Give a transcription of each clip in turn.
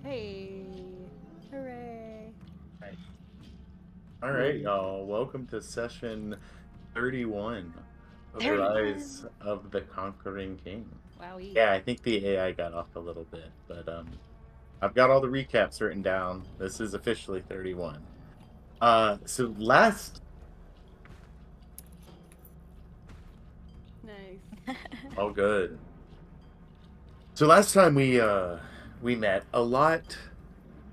Hey, hooray. Right. All right, y'all. Welcome to session 31 of the Rise 31. of the Conquering King. Wowee. Yeah, I think the AI got off a little bit, but I've got all the recaps written down. This is officially 31. So last Nice. oh good. So last time we met, a lot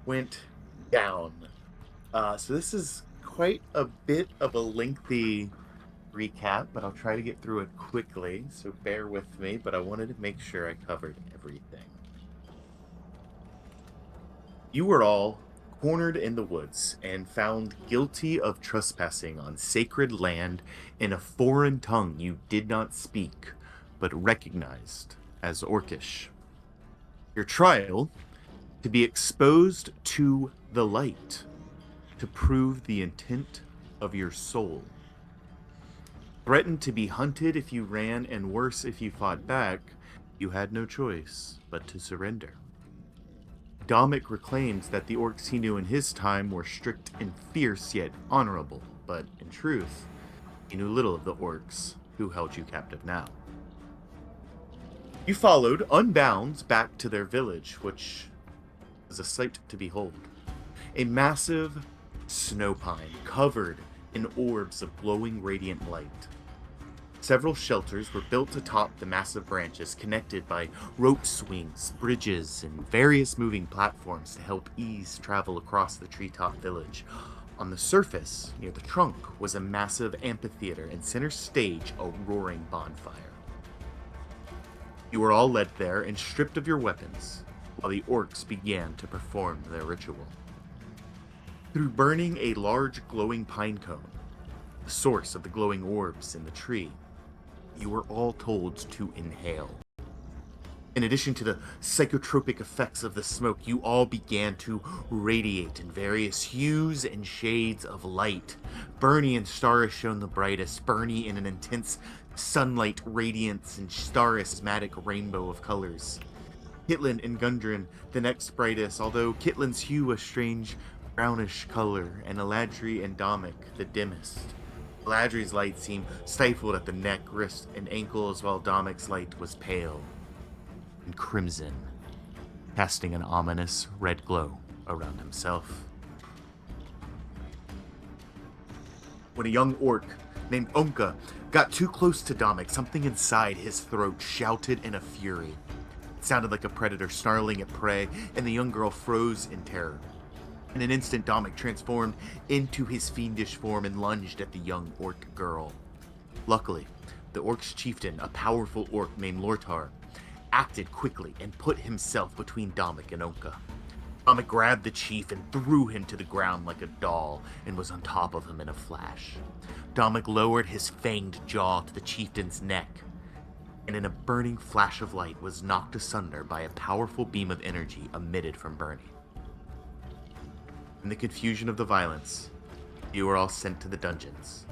went down. So this is quite a bit of a lengthy recap, but I'll try to get through it quickly, so bear with me, but I wanted to make sure I covered everything. You were all cornered in the woods and found guilty of trespassing on sacred land in a foreign tongue you did not speak, but recognized as Orcish. Your trial, to be exposed to the light, to prove the intent of your soul. Threatened to be hunted if you ran, and worse if you fought back, you had no choice but to surrender. Domik reclaims that the orcs he knew in his time were strict and fierce yet honorable, but in truth, he knew little of the orcs who held you captive now. You followed, unbound, back to their village, which was a sight to behold. A massive snow pine covered in orbs of glowing radiant light. Several shelters were built atop the massive branches, connected by rope swings, bridges, and various moving platforms to help ease travel across the treetop village. On the surface, near the trunk, was a massive amphitheater, and center stage a roaring bonfire. You were all led there and stripped of your weapons, while the orcs began to perform their ritual. Through burning a large glowing pine cone, the source of the glowing orbs in the tree, you were all told to inhale. In addition to the psychotropic effects of the smoke, you all began to radiate in various hues and shades of light. Bernie and Starish shone the brightest, Bernie in an intense sunlight radiance and Starish prismatic rainbow of colors. Kitlin and Gundren the next brightest, although Kitlin's hue a strange brownish color, and Eladri and Domik the dimmest. Eladri's light seemed stifled at the neck, wrist, and ankles, while Domik's light was pale and crimson, casting an ominous red glow around himself. When a young orc named Onka got too close to Domik, something inside his throat shouted in a fury. It sounded like a predator snarling at prey, and the young girl froze in terror. In an instant, Domik transformed into his fiendish form and lunged at the young orc girl. Luckily, the orc's chieftain, a powerful orc named Lortar, acted quickly and put himself between Domik and Onka. Domik grabbed the chief and threw him to the ground like a doll and was on top of him in a flash. Domik lowered his fanged jaw to the chieftain's neck, and in a burning flash of light was knocked asunder by a powerful beam of energy emitted from Bernie. In the confusion of the violence, you were all sent to the dungeons,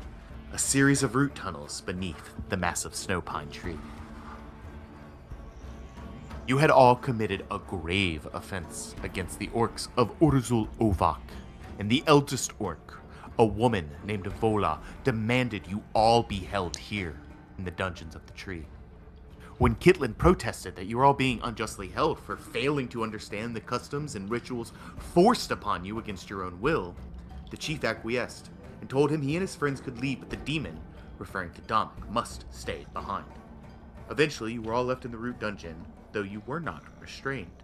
a series of root tunnels beneath the massive snow pine tree. You had all committed a grave offense against the orcs of Urzul Ovak, and the eldest orc, a woman named Vola, demanded you all be held here in the dungeons of the tree. When Kitlin protested that you were all being unjustly held for failing to understand the customs and rituals forced upon you against your own will, the chief acquiesced and told him he and his friends could leave, but the demon, referring to Domik, must stay behind. Eventually, you were all left in the root dungeon, though you were not restrained.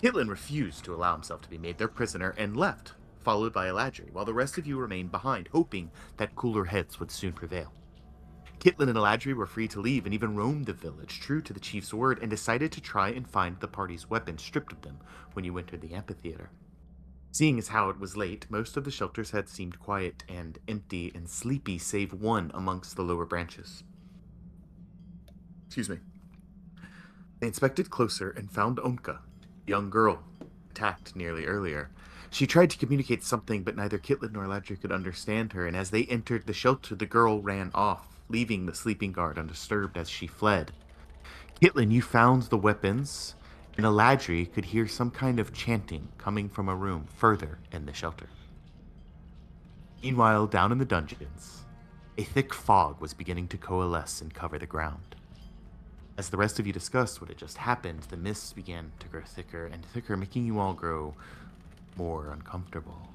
Kitlin refused to allow himself to be made their prisoner and left, followed by Eladri, while the rest of you remained behind, hoping that cooler heads would soon prevail. Kitlin and Eladri were free to leave and even roamed the village, true to the chief's word, and decided to try and find the party's weapons stripped of them when you entered the amphitheater. Seeing as how it was late, most of the shelters had seemed quiet and empty and sleepy, save one amongst the lower branches. Excuse me. They inspected closer and found Onka, the young girl attacked nearly earlier. She tried to communicate something, but neither Kitlin nor Eladri could understand her, and as they entered the shelter, the girl ran off, leaving the sleeping guard undisturbed as she fled. Kitlin, you found the weapons and Eladri could hear some kind of chanting coming from a room further in the shelter. Meanwhile, down in the dungeons, a thick fog was beginning to coalesce and cover the ground. As the rest of you discussed what had just happened, the mists began to grow thicker and thicker, making you all grow more uncomfortable.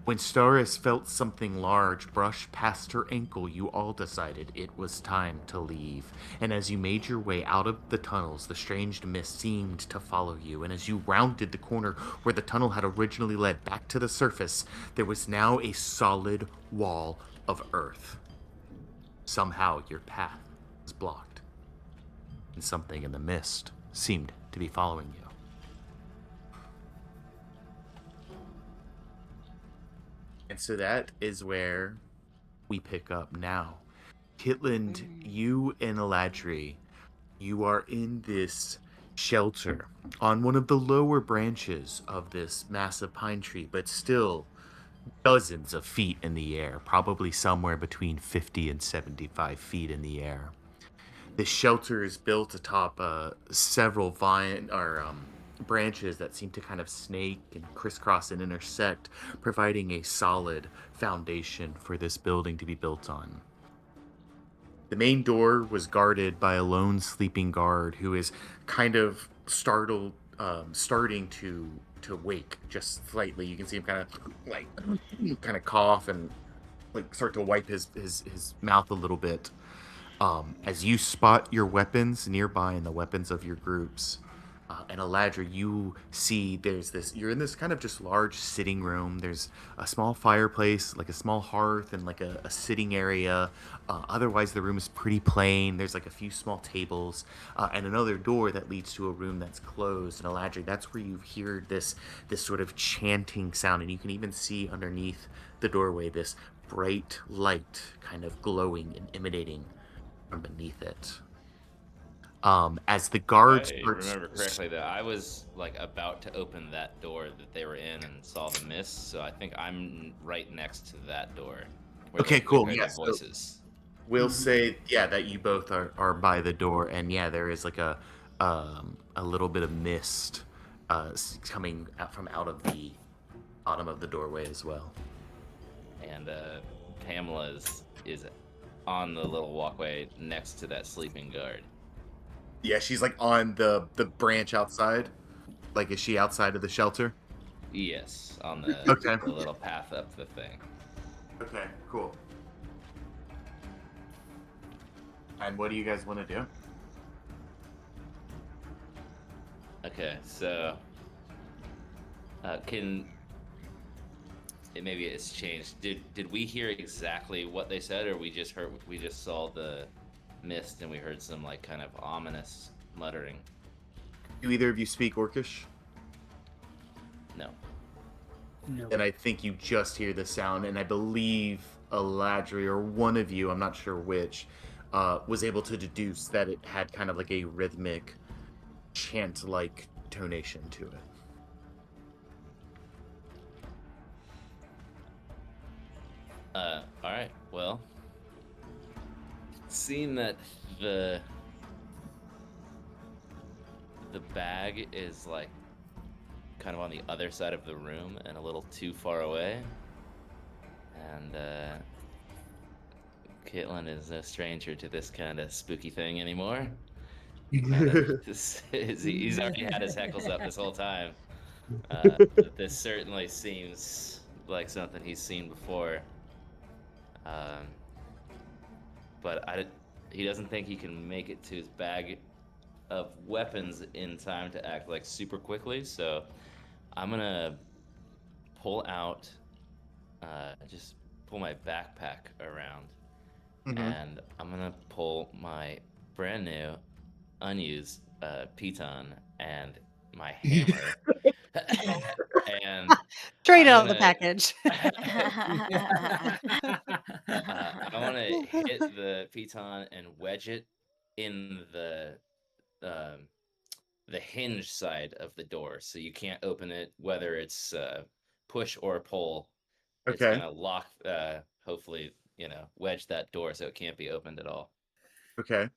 When Staris felt something large brush past her ankle, you all decided it was time to leave. And as you made your way out of the tunnels, the strange mist seemed to follow you. And as you rounded the corner where the tunnel had originally led back to the surface, there was now a solid wall of earth. Somehow your path was blocked, and something in the mist seemed to be following you. And so that is where we pick up now. Kitland, you and Eladri, you are in this shelter on one of the lower branches of this massive pine tree, but still dozens of feet in the air, probably somewhere between 50 and 75 feet in the air. This shelter is built atop several branches that seem to kind of snake and crisscross and intersect, providing a solid foundation for this building to be built on. The main door was guarded by a lone sleeping guard who is kind of starting to wake just slightly. You can see him kind of cough and like start to wipe his mouth a little bit. As you spot your weapons nearby and the weapons of your groups, and Eladra, you see you're in this kind of just large sitting room. There's a small fireplace, like a small hearth, and like a sitting area. Otherwise, the room is pretty plain. There's like a few small tables, and another door that leads to a room that's closed. And Eladra, that's where you hear this sort of chanting sound, and you can even see underneath the doorway this bright light kind of glowing and emanating from beneath it. As the guards I remember correctly that I was like about to open that door that they were in and saw the mist, so I think I'm right next to that door. Okay, cool. Where Yes, their voices. we'll say that you both are by the door, and there is like a little bit of mist coming out from out of the bottom of the doorway as well. And Pamela is on the little walkway next to that sleeping guard. Yeah, she's like on the branch outside. Like, is she outside of the shelter? Yes, on the, Okay. the little path up the thing. Okay, cool. And what do you guys want to do? Okay, so maybe it's changed. Did we hear exactly what they said, or we just saw the mist and we heard some like kind of ominous muttering? Do either of you speak Orcish? No. And I think you just hear the sound, and I believe Eladri, or one of you, I'm not sure which, was able to deduce that it had kind of like a rhythmic chant-like tonation to it. All right. Well, seeing that the bag is like kind of on the other side of the room and a little too far away, and Caitlin is no stranger to this kind of spooky thing anymore. He's already had his heckles up this whole time. But this certainly seems like something he's seen before. But he doesn't think he can make it to his bag of weapons in time to act like super quickly. So I'm gonna pull out, just pull my backpack around, and I'm gonna pull my brand new, unused piton and my hammer. And Straight I'm out of the gonna- package. I want to hit the piton and wedge it in the hinge side of the door, so you can't open it, whether it's push or pull. It's Okay. gonna lock, hopefully, wedge that door so it can't be opened at all. Okay.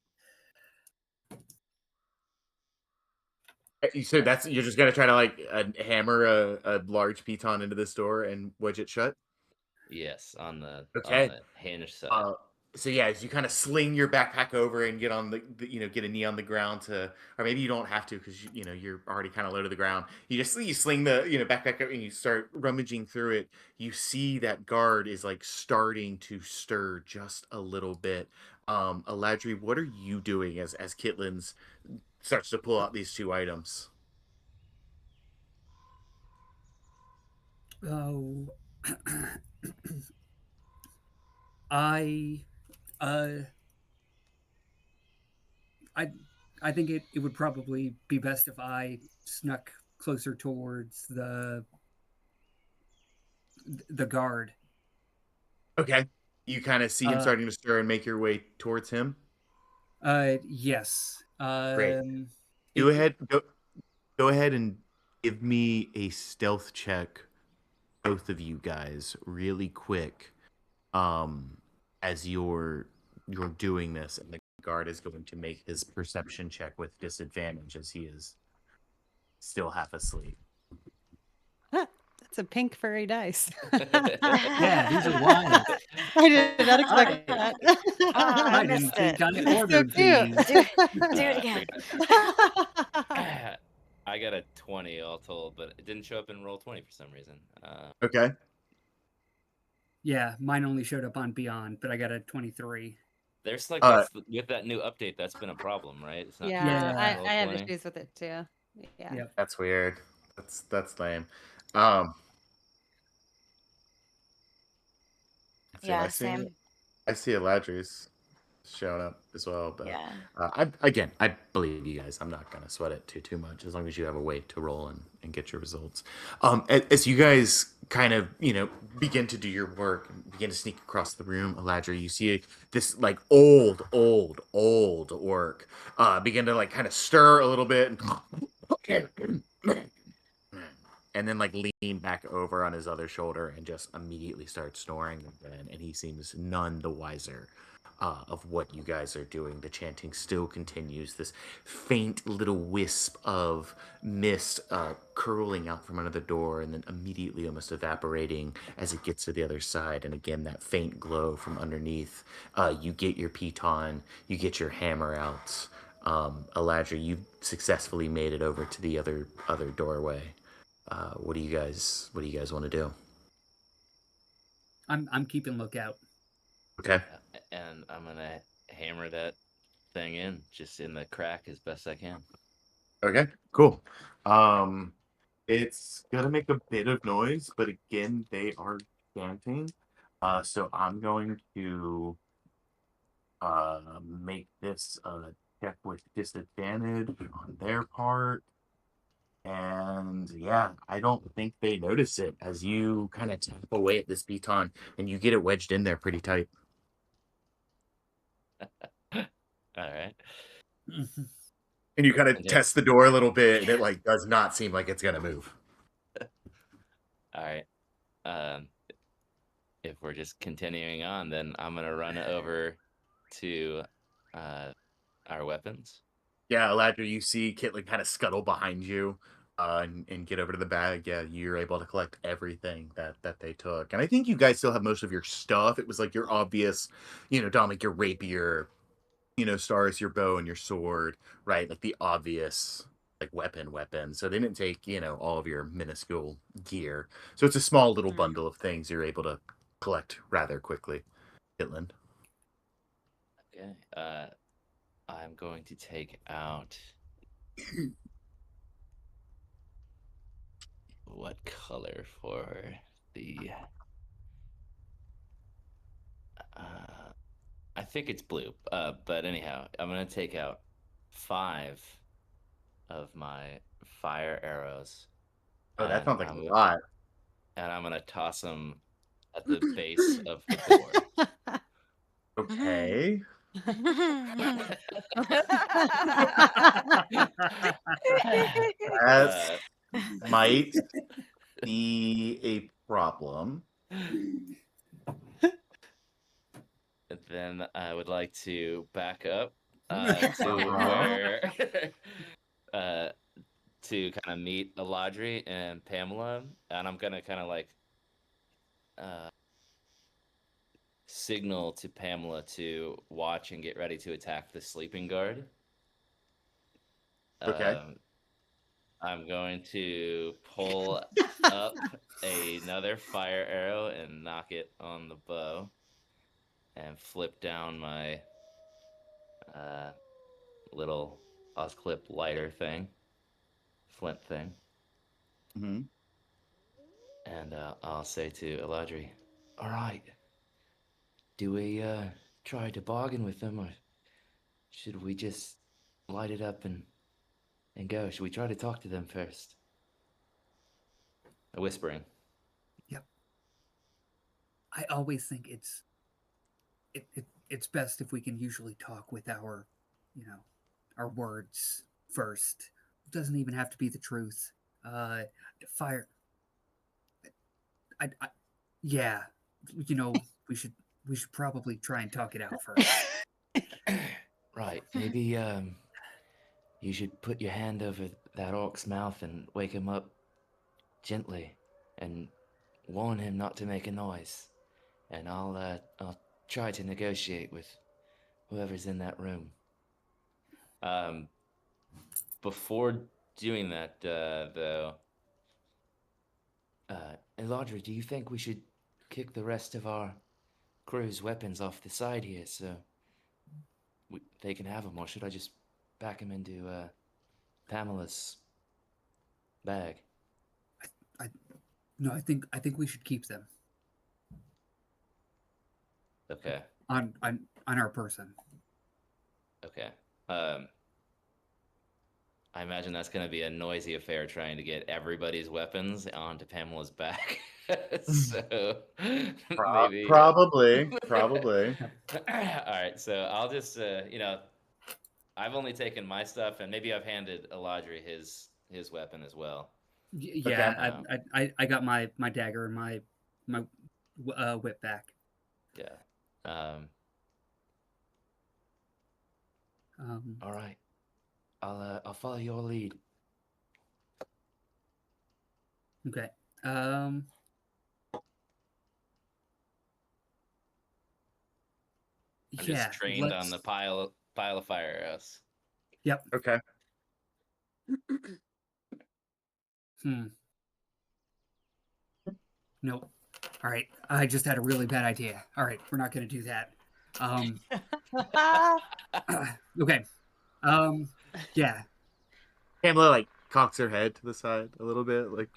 So that's you're just gonna try to like hammer a large piton into this door and wedge it shut. Yes, on Okay. the hinge side. Uh, so yeah, as you kind of sling your backpack over and get on get a knee on the ground to, or maybe you don't have to because you're already kind of low to the ground. You sling the backpack up and you start rummaging through it. You see that guard is like starting to stir just a little bit. Aladri, what are you doing as Kitlin's starts to pull out these two items? Oh, I, uh, I, I think it would probably be best if I snuck closer towards the guard. Okay. You kind of see him Uh, starting to stir and make your way towards him. yes. Great. Go It ahead. Go ahead and give me a stealth check, both of you guys, really quick. Um, as you're doing this, and the guard is going to make his perception check with disadvantage as he is still half asleep. That's a pink furry dice. yeah, these are wild. I did not expect I, that. I I didn't missed think it. I It's so ordered cute. these. Do it again. I got a 20 all told, but it didn't show up in roll 20 for some reason. Okay. Yeah, mine only showed up on Beyond, but I got a 23. There's like Uh, with that new update, that's been a problem, right? It's not Yeah, Yeah. roll I have 20. issues with it too. Yeah. Yep. that's weird. That's lame. Um, let's see. Yeah, same. I see Eladri's showing up as well, but Yeah. I believe you guys. I'm not gonna sweat it too much as long as you have a way to roll and get your results. As you guys kind of begin to do your work and begin to sneak across the room, Eladri, you see this like old orc begin to like kind of stir a little bit and then like lean back over on his other shoulder and just immediately start snoring again, and he seems none the wiser of what you guys are doing. The chanting still continues, this faint little wisp of mist curling out from under the door and then immediately almost evaporating as it gets to the other side, and again that faint glow from underneath. You get your piton, you get your hammer out. Eladri, you've successfully made it over to the other doorway. What do you guys want to do? I'm keeping lookout. Okay. And I'm gonna hammer that thing in just in the crack as best I can. Okay. Cool. It's gonna make a bit of noise, but again, they are chanting. So I'm going to make this check with disadvantage on their part. And yeah, I don't think they notice it as you kind of tap away at this beton and you get it wedged in there pretty tight. All right. And you kind of Okay. test the door a little bit, and it like does not seem like it's gonna move. All right. If we're just continuing on, then I'm gonna run over to our weapons. Yeah, Eladra, you see Kitlin kind of scuttle behind you and get over to the bag. Yeah, you're able to collect everything that they took. And I think you guys still have most of your stuff. It was like your obvious, Dominic, your rapier, Stars, your bow and your sword, right? Like the obvious like weapon. So they didn't take, all of your minuscule gear. So it's a small little bundle of things you're able to collect rather quickly. Kitlin. Okay. I'm going to take out what color for the I think it's blue. But anyhow, I'm gonna take out 5 of my fire arrows. Oh, that and sounds like I'm, a lot. and I'm gonna toss them at the base of the door. Okay. That might be a problem. Then I would like to back up to where to kind of meet Aladri and Pamela, and I'm gonna kind of like signal to Pamela to watch and get ready to attack the sleeping guard. Okay. I'm going to pull up another fire arrow and knock it on the bow, and flip down my little Osclip lighter thing, flint thing. Mm-hmm. And I'll say to Eladri, all right, do we try to bargain with them, or should we just light it up and go? Should we try to talk to them first? Whispering. Yep. I always think it's best if we can usually talk with our, our words first. It doesn't even have to be the truth. Fire. I yeah, we should probably try and talk it out first. Right, maybe you should put your hand over that orc's mouth and wake him up gently and warn him not to make a noise. And I'll try to negotiate with whoever's in that room. Before doing that, though, Eladri, do you think we should kick the rest of our crew's weapons off the side here so they can have them, or should I just back them into Pamela's bag? No, I think we should keep them Okay. on our person. Okay. I imagine that's going to be a noisy affair trying to get everybody's weapons onto Pamela's back. So maybe Probably. All right, so I'll just I've only taken my stuff, and maybe I've handed Eladri his weapon as well. Yeah, I got my dagger and my whip back. Yeah. All right. I'll follow your lead. Okay. I'm just trained on the pile of fire arrows. Yep. Okay. Nope. All right. I just had a really bad idea. All right, we're not going to do that. Okay. Yeah. Pamela like cocks her head to the side a little bit, like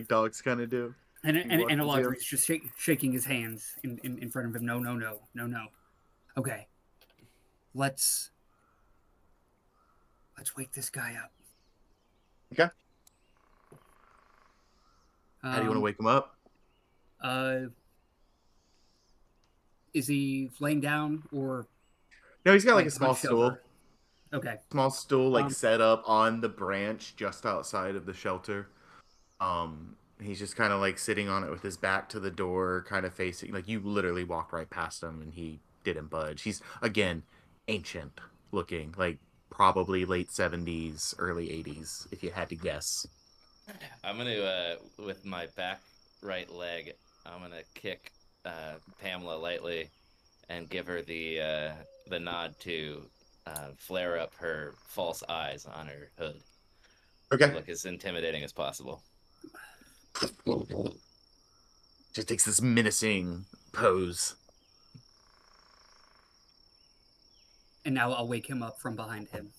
dogs kind of do. And He watches you. Eladri's just shaking his hands in front of him. No. Okay. Let's wake this guy up. Okay. How do you want to wake him up? Is he laying down or? No, he's got like a like, small hunched stool. over? Okay. Small stool like set up on the branch just outside of the shelter. He's just kind of like sitting on it with his back to the door, kind of facing like you literally walked right past him and he didn't budge. He's again ancient looking, like probably late 70s, early 80s if you had to guess. I'm gonna with my back right leg, I'm gonna kick Pamela lightly and give her the nod to flare up her false eyes on her hood. Okay. Look as intimidating as possible. Just takes this menacing pose. And now I'll wake him up from behind him.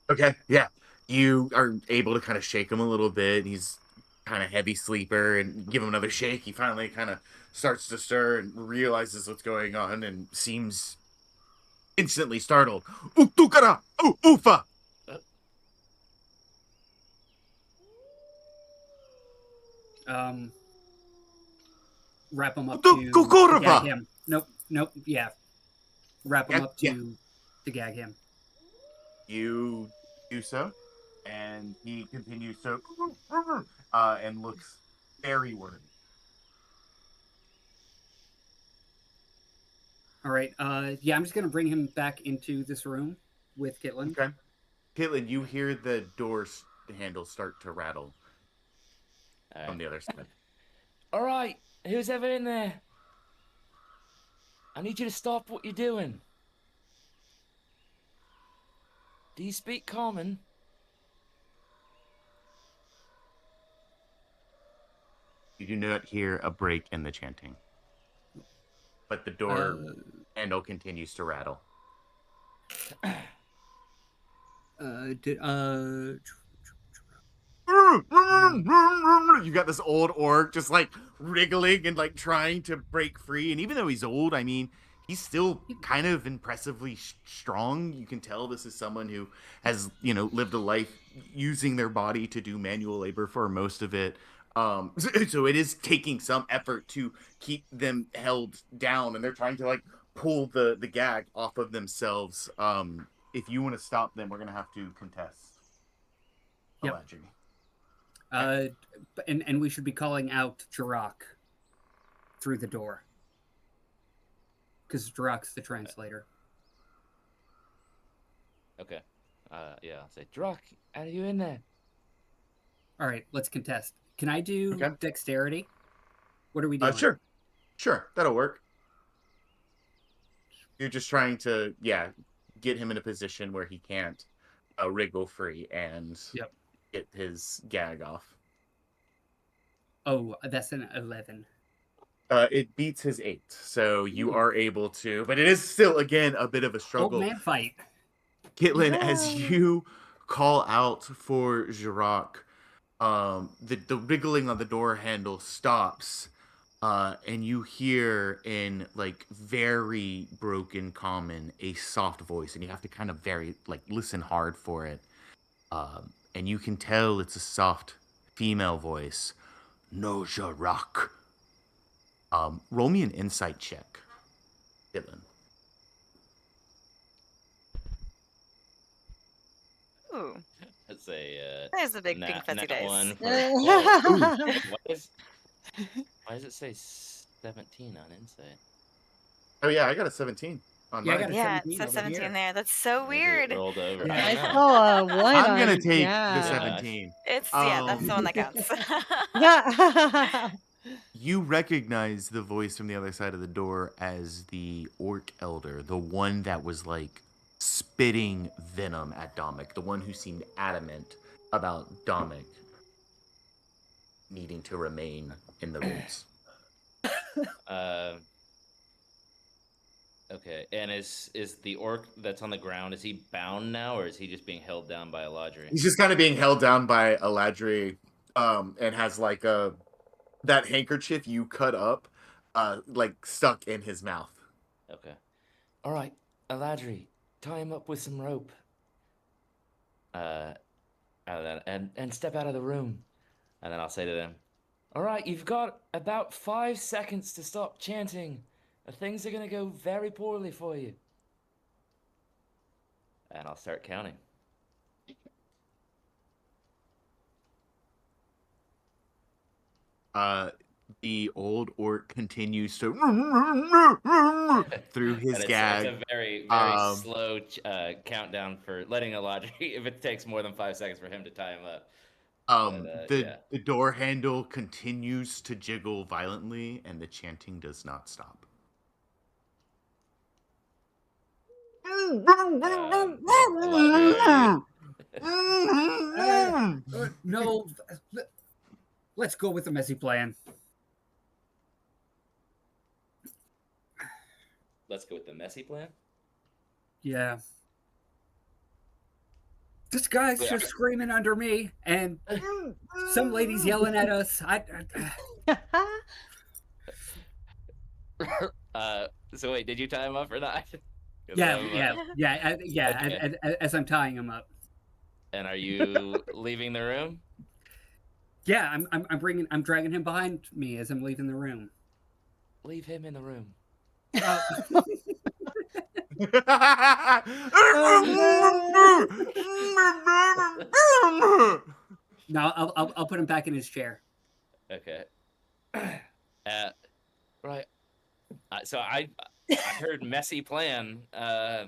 Okay, yeah. You are able to kind of shake him a little bit. He's kind of heavy sleeper, and give him another shake. He finally kind of starts to stir and realizes what's going on and seems instantly startled. Utukara! Ufa! Wrap him up to gag him. Nope. Yeah. Wrap him up to gag him. You do so, and he continues to and looks very worried. All right. Yeah, I'm just gonna bring him back into this room with Kitlin. Okay. Caitlin, you hear the doors handles start to rattle All from right. the other side. All right, who's ever in there? I need you to stop what you're doing. Do you speak common? You do not hear a break in the chanting, but the Uh, door handle continues to rattle. did You got this old orc just like wriggling and like trying to break free. And even though he's old, I mean, he's still kind of impressively strong. You can tell this is someone who has, lived a life using their body to do manual labor for most of it. So it is taking some effort to keep them held down, and they're trying to like pull the gag off of themselves. If you want to stop them, we're gonna have to contest. Yep. Allegedly. And we should be calling out Jirok through the door. Because Jirok's the translator. Okay. Yeah, I'll say, Drock, are you in there? Alright, let's contest. Can I do Okay. dexterity? What are we doing? Sure, that'll work. You're just trying to, get him in a position where he can't wriggle free and get his gag off. Oh, that's an 11. It beats his 8, so you are able to, but it is still, again, a bit of a Old struggle. man fight. Kitlin, as you call out for Jirok, the wriggling on the door handle stops, and you hear in like very broken common a soft voice, and you have to kind of listen hard for it, and you can tell it's a soft female voice. No, Jirok. Roll me an insight check, Kitlin. Ooh, That's a there's a big pink fuzzy dice. one for whoa. Why does it say 17 on insight? Oh yeah, I got a 17 on Yeah, I mine. got a Yeah, it 17 says over 17 here. there. That's so Maybe it weird. rolled over. Yeah. I I don't know. saw a one. I'm gonna on- take yeah. the 17. It's that's the one that counts. Yeah. You recognize the voice from the other side of the door as the orc elder, the one that was like spitting venom at Domik, the one who seemed adamant about Domik needing to remain in the roots. Okay, and is the orc that's on the ground, is he bound now, or is he just being held down by Eladri? He's just kind of being held down by Eladri, and has like that handkerchief you cut up, like stuck in his mouth. Okay. All right, Eladri, tie him up with some rope. And step out of the room. And then I'll say to them, all right, you've got about 5 seconds to stop chanting. Things are going to go very poorly for you. And I'll start counting. The old orc continues to through his And gag. It's a very, very slow countdown for letting Eladri, if it takes more than 5 seconds for him to tie him up. The door handle continues to jiggle violently, and the chanting does not stop. No, let's go with the messy plan. Let's go with the messy plan. Yeah. This guy's just screaming under me, and some lady's yelling at us. So wait, did you tie him up or not? Yeah. Okay. As I'm tying him up. And are you leaving the room? Yeah, I'm dragging him behind me as I'm leaving the room. Leave him in the room. No, I'll put him back in his chair. Okay. Right. So I heard messy plan. I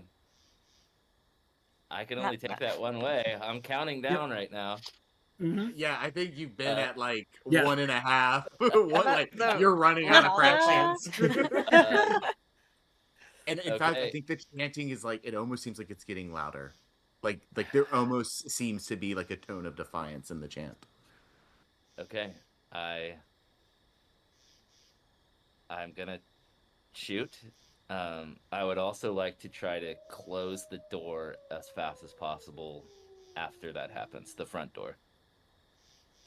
can only take that one way. I'm counting down right now. Yeah, I think you've been Uh, at like Yeah. 1.5. What, like the you're running out of wall level? fractions. And in fact, I Okay. think the chanting is like it almost seems like it's getting louder. Like there almost seems to be like a tone of defiance in the chant. Okay. I'm gonna shoot. I would also like to try to close the door as fast as possible after that happens, the front door.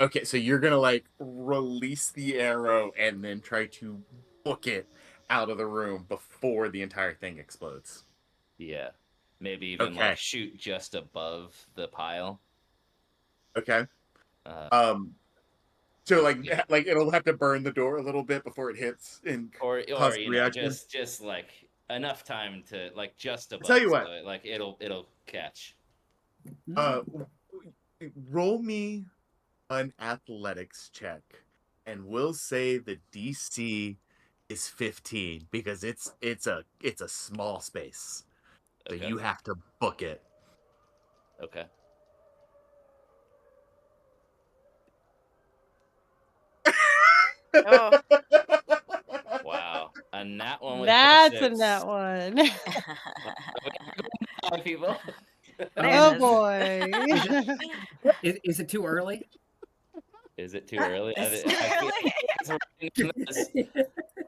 Okay, so you're gonna like release the arrow and then try to book it out of the room before the entire thing explodes. Yeah. Maybe even like Okay. shoot just above the pile. Okay. Uh, So like yeah. like it'll have to burn the door a little bit before it hits and Or cause you a know, reaction. just like enough time to like just I'll tell above, you so what. like it'll catch. Uh, roll me an athletics check, and we'll say the DC is 15 because it's a small space, so Okay. you have to book it. Okay. Oh. Wow. A nat one with That's a +6. nat one. Hi, people. Oh Bananas. boy. Is it too early? Is it too early? It's I too feel early. like it's right in this.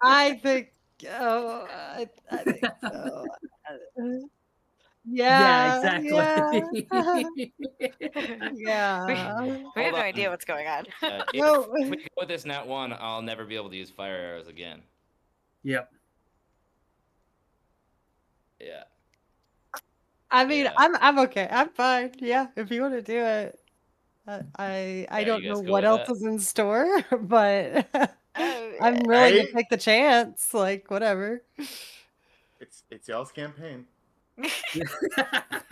I think. Oh, I think so. Yeah, Yeah, exactly. yeah. We have Hold no on. idea what's going on. Well, If we go with this nat one, I'll never be able to use fire arrows again. Yep. Yeah. I mean, Yeah. I'm okay. I'm fine. Yeah, if you want to do it. I Yeah, don't you know guys cool what with else that? is in store, but Oh, I'm willing to Right? take the chance. Like whatever. It's y'all's campaign.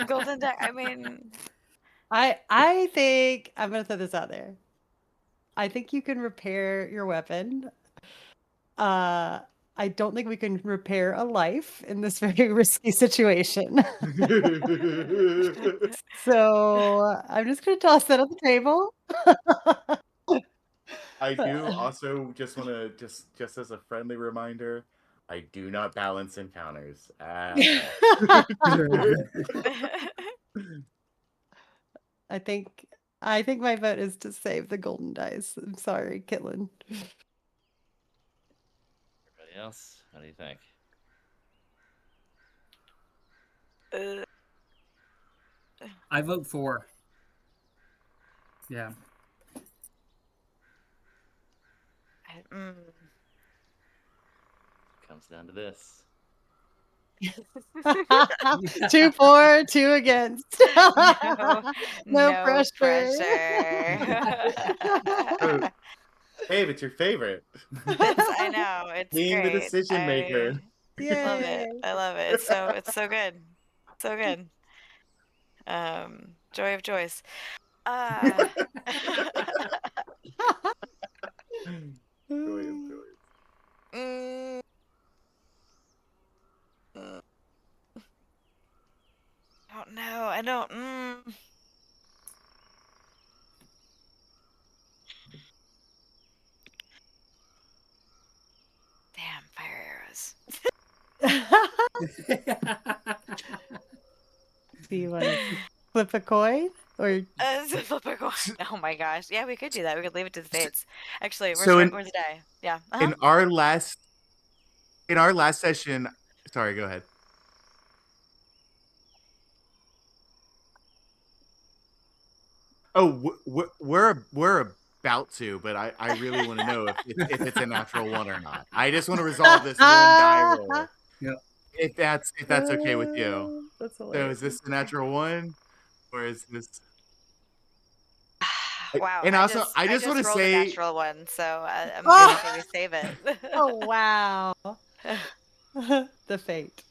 Golden Duck. I mean, I think I'm gonna throw this out there. I think you can repair your weapon. I don't think we can repair a life in this very risky situation. So I'm just gonna toss that on the table. I do also just want to just as a friendly reminder, I do not balance encounters at all. I think my vote is to save the golden dice. I'm sorry, Kitlin. Everybody else, what do you think? I vote for. Yeah. Comes down to this. 2 for, 2 against. No no pressure. So, Dave, it's your favorite. I know it's Being the great. decision maker. Love it. Yay. I love it. It's so good. So good. Joy of joys. Joy of joys. Mm, I don't know. I don't. Damn, fire arrows. Do you want to flip a coin or Flip a coin. Oh my gosh. Yeah, we could do that. We could leave it to the fates. Actually, where's, So where's the die? Yeah. in our last session, sorry, go ahead. Oh, we're about to, but I really want to know if it's a natural one or not. I just want to resolve this one die roll. Yep. If that's okay with you. That's So hilarious. is this a natural one, or is this? Wow. And also, I just want to rolled say, a natural one, so I'm gonna say we save it. Oh wow. The fate.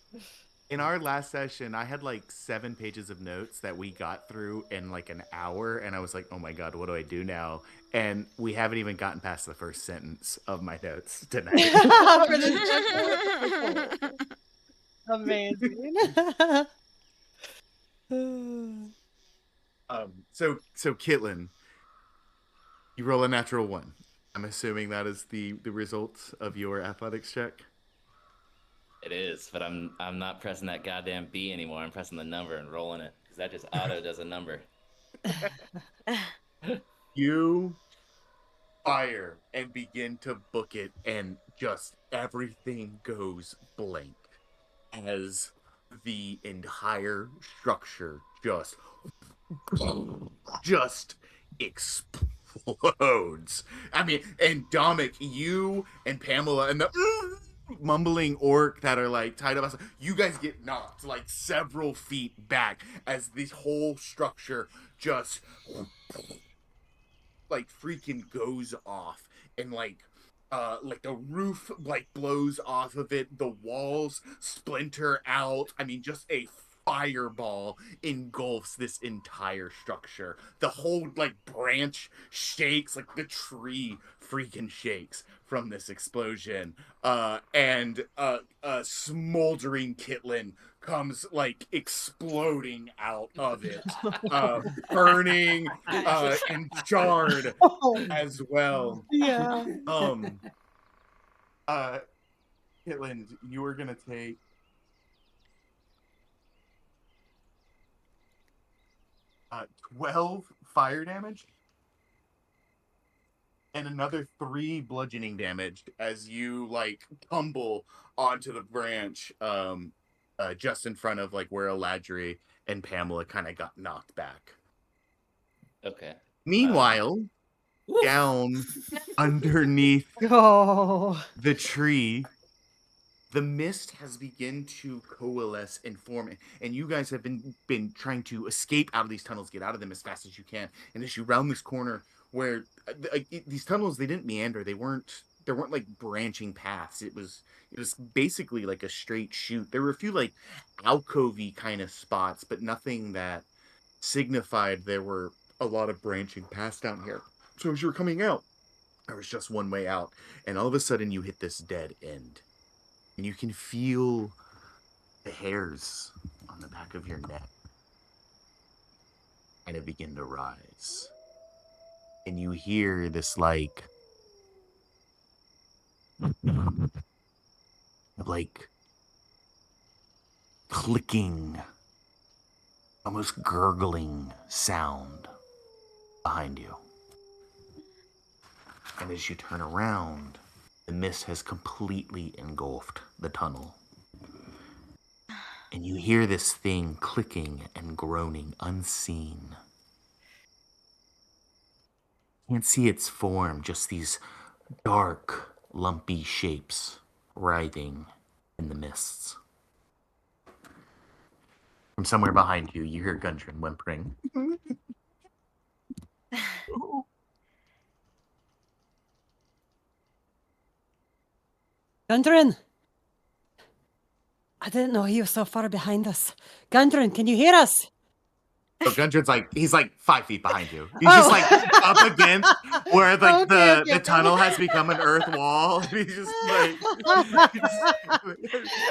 in our last session, I had like 7 pages of notes that we got through in like an hour, and I was like, oh my god, what do I do now? And we haven't even gotten past the first sentence of my notes tonight. For this amazing. So Kitlin, You roll a natural 1. I'm assuming that is the result of your athletics check. It is, but I'm not pressing that goddamn B anymore. I'm pressing the number and rolling it because that just auto does a number. You fire and begin to book it, and just everything goes blank as the entire structure just explodes. I mean, and Dominic, you and Pamela and the mumbling orc that are like tied up, you guys get knocked like several feet back as this whole structure just like freaking goes off, and like the roof like blows off of it, the walls splinter out. I mean, just a fireball engulfs this entire structure. The whole like branch shakes, like the tree freaking shakes from this explosion. And a smoldering Kitlin comes like exploding out of it, burning and charred Oh, as well. yeah. Um, uh, Kitland, you are gonna take 12 fire damage and another 3 bludgeoning damage as you like tumble onto the branch, just in front of like where Eladri and Pamela kind of got knocked back. Okay. Meanwhile, down underneath Oh. the tree, the mist has begun to coalesce and form, and you guys have been trying to escape out of these tunnels, get out of them as fast as you can. And as you round this corner, where these tunnels, they didn't meander, there weren't like branching paths. It was basically like a straight chute. There were a few like alcovey kind of spots, but nothing that signified there were a lot of branching paths down here. So as you were coming out, there was just one way out, and all of a sudden you hit this dead end. And you can feel the hairs on the back of your neck kind of begin to rise. And you hear this like clicking, almost gurgling sound behind you. And as you turn around, the mist has completely engulfed the tunnel. And you hear this thing clicking and groaning unseen. Can't see its form, just these dark, lumpy shapes writhing in the mists. From somewhere behind you, you hear Gundren whimpering. Gundren! I didn't know he was so far behind us. Gundren, can you hear us? So Gundren's he's like 5 feet behind you. He's just like up against where like the tunnel has become an earth wall. He's just like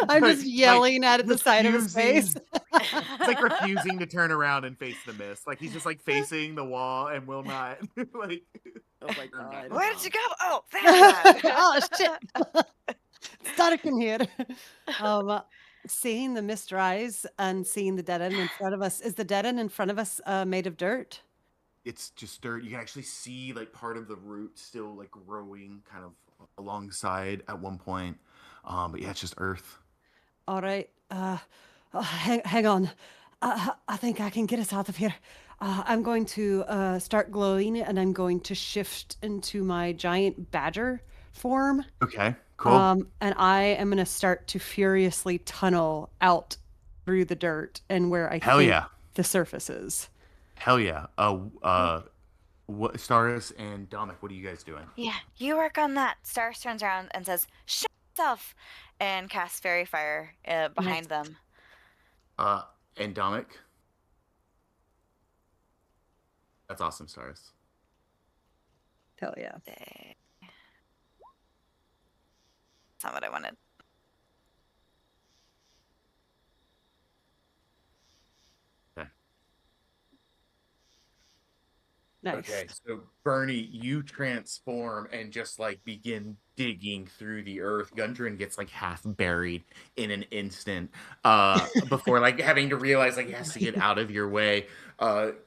I'm just yelling at the side of his face. It's like refusing to turn around and face the mist. Like he's just like facing the wall and will not like. Oh my god. Where did you go? Oh, there. Oh shit. Static in here. Seeing the mist rise and seeing the dead end in front of us. Is the dead end in front of us made of dirt? It's just dirt. You can actually see like part of the root still like growing kind of alongside at one point. But yeah, it's just earth. All right. Hang on. I think I can get us out of here. I'm going to start glowing and I'm going to shift into my giant badger form. Okay, cool. And I am going to start to furiously tunnel out through the dirt and where I think the surface is. Hell yeah. What Staris and Dominic, what are you guys doing? Yeah, you work on that. Stars turns around and says, "Shut yourself," and casts fairy fire behind them. And Dominic? That's awesome, Staris. Hell yeah. That's not what I wanted. Okay. Nice. Okay, so Bernie, you transform and just like begin digging through the earth. Gundren gets like half buried in an instant, before like having to realize like he has to get out of your way.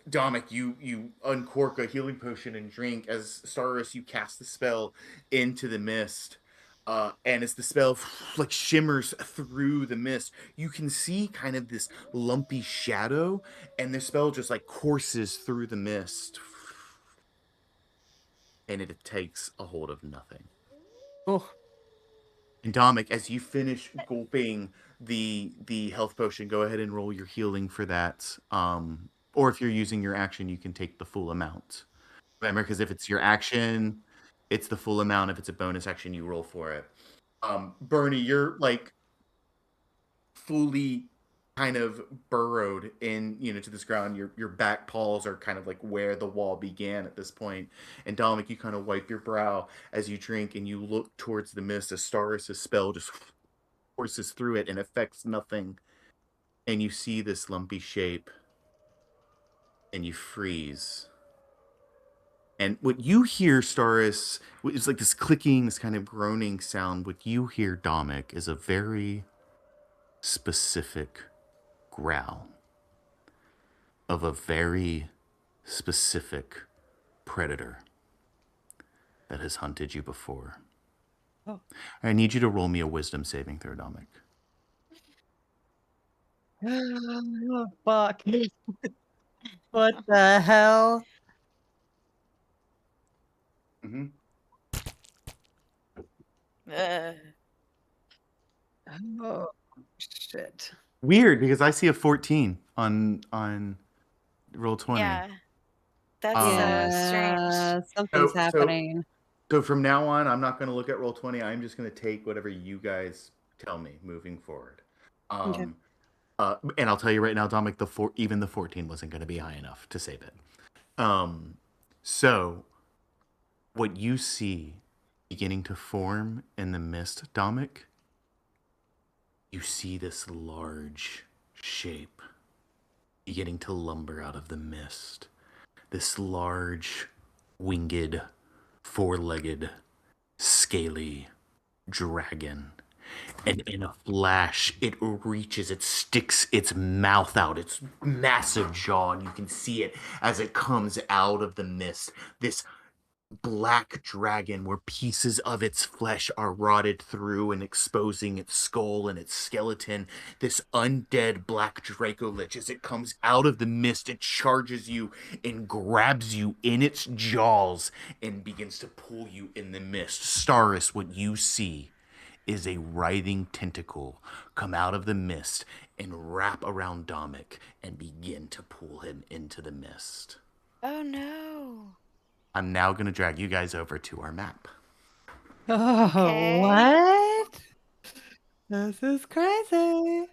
Dominic, you uncork a healing potion and drink. As Starus, you cast the spell into the mist. And as the spell like shimmers through the mist, you can see kind of this lumpy shadow, and the spell just like courses through the mist, and it takes a hold of nothing. Oh, And Dominic, as you finish gulping the health potion, go ahead and roll your healing for that. Or if you're using your action, you can take the full amount. Remember, because if it's your action, it's the full amount. If it's a bonus action, you roll for it. Bernie, you're like fully kind of burrowed in, to this ground. Your back paws are kind of like where the wall began at this point. And Dominic, you kind of wipe your brow as you drink, and you look towards the mist as Staris' spell just forces through it and affects nothing. And you see this lumpy shape, and you freeze. And what you hear, Staris, is like this clicking, this kind of groaning sound. What you hear, Dominic, is a very specific growl of a very specific predator that has hunted you before. Oh. I need you to roll me a wisdom saving throw, Dominic. oh fuck. What the hell? Mm-hmm. Uh, Oh, shit. Weird, because I see a 14 on roll 20. yeah, that's Um, so strange. Yeah, something's so happening. so from now on, I'm not going to look at roll 20. I'm just going to take whatever you guys tell me moving forward. Okay. And I'll tell you right now, Dominic, even the 14 wasn't going to be high enough to save it. So what you see beginning to form in the mist, Dominic, you see this large shape beginning to lumber out of the mist. This large, winged, four-legged, scaly dragon. And in a flash, it reaches, it sticks its mouth out, its massive jaw, and you can see it as it comes out of the mist. This black dragon where pieces of its flesh are rotted through and exposing its skull and its skeleton. This undead black Dracolich, as it comes out of the mist, it charges you and grabs you in its jaws and begins to pull you in the mist. Staris, what you see is a writhing tentacle come out of the mist and wrap around Dominic and begin to pull him into the mist. Oh no. I'm now going to drag you guys over to our map. Oh, Okay. what? This is crazy.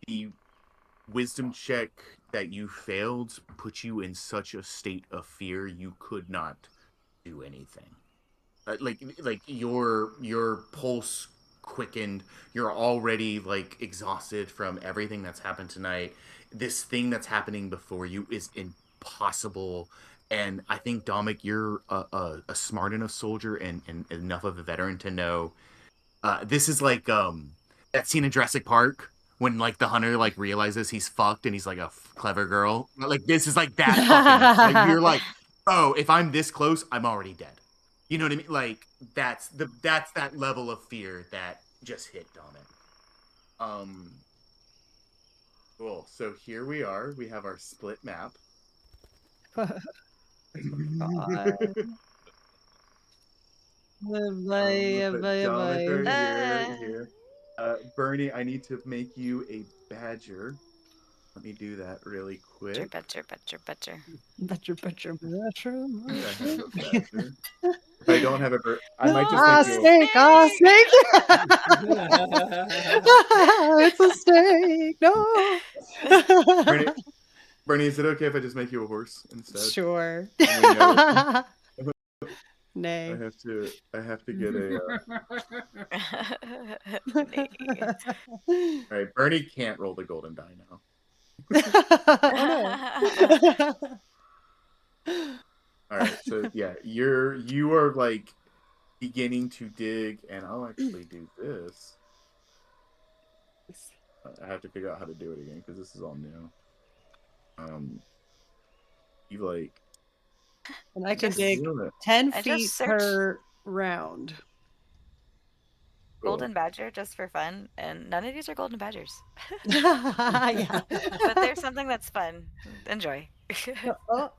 The wisdom check that you failed put you in such a state of fear you could not do anything. Like your pulse quickened. You're already like exhausted from everything that's happened tonight. This thing that's happening before you is impossible. And I think Dominic, you're a smart enough soldier and enough of a veteran to know this is like that scene in Jurassic Park when like the hunter like realizes he's fucked and he's like a clever girl. Like this is like that fucking like you're like, oh, if I'm this close, I'm already dead. You know what I mean? Like that's that level of fear that just hit Dominic. Cool. So here we are. We have our split map. God. But Bye, Dominic are Uh. here. Bernie, I need to make you a badger. Let me do that really quick. Butcher. Butcher. I have a badger. If I don't have a I might just Ah, make you snake! Ah, snake! It's a snake! No! Bernie, is it okay if I just make you a horse instead? Sure. And we know- Nay. I have to get a. Nay. All right, Bernie can't roll the golden die now. Oh no. All right, so yeah, you are like beginning to dig, and I'll actually do this. I have to figure out how to do it again because this is all new. You like And I can Just- dig doing it. 10 I just feet searched- per round. Cool. Golden badger, just for fun, and none of these are golden badgers. Yeah. But there's something that's fun. Enjoy. Oh.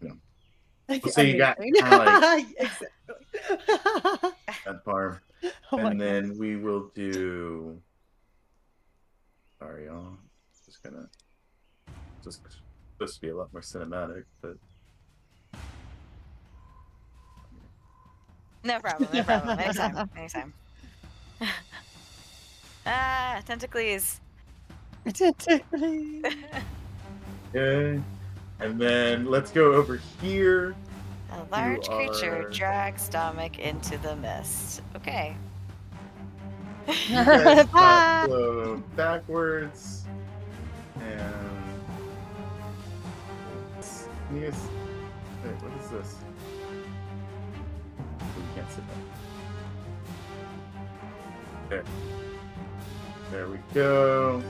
Yeah. So you got Amazing. Exactly. that farm, Oh my and God. then we will do. Sorry, y'all. Just supposed to be a lot more cinematic, but No problem. No problem. Anytime. Anytime. Tentacles. Tentacles. okay. And then let's go over here. A large creature are- drags stomach into the mist. Okay. You guys Bye. got flow backwards, and wait, what is this? We can't sit down. There we go.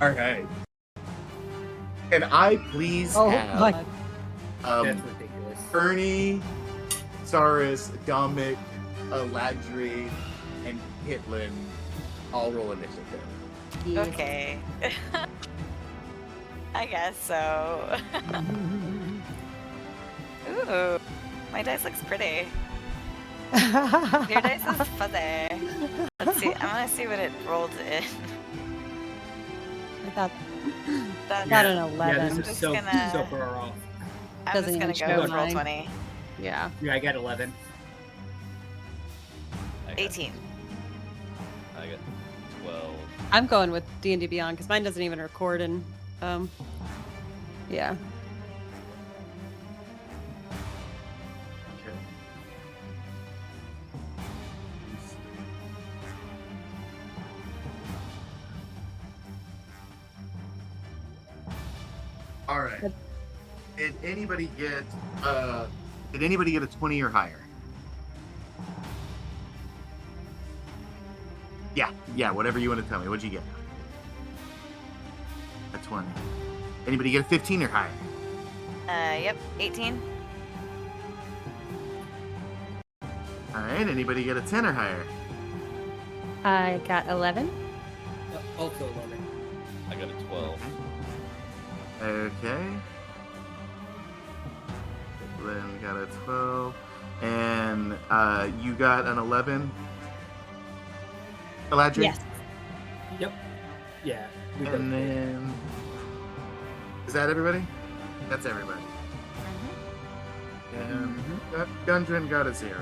All right. Can I please Oh have my God. That's ridiculous. Ernie, Saris, Dominic, Ladri, and Hitlin all roll initiative? Okay. I guess so. Ooh, my dice looks pretty. Your dice is fuzzy. Let's see. I'm gonna see what it rolled in. I thought That's, got an Yeah, 11. this is so gonna- far off. I'm doesn't just even gonna go show roll mine. 20. Yeah. Yeah, I got 11. I got, 18. I got 12. I'm going with D&D Beyond because mine doesn't even record and yeah. Okay. All right. Did anybody get a 20 or higher? Yeah, whatever you want to tell me. What'd you get? A 20. Anybody get a 15 or higher? Yep, 18. All right. Anybody get a 10 or higher? I got 11. Also 11. I got a 12. Okay. Lynn got a 12. And you got an 11? Eladri? Yes. Yep. Yeah. We both And did. then... Is that everybody? That's everybody. And Gundren got a 0.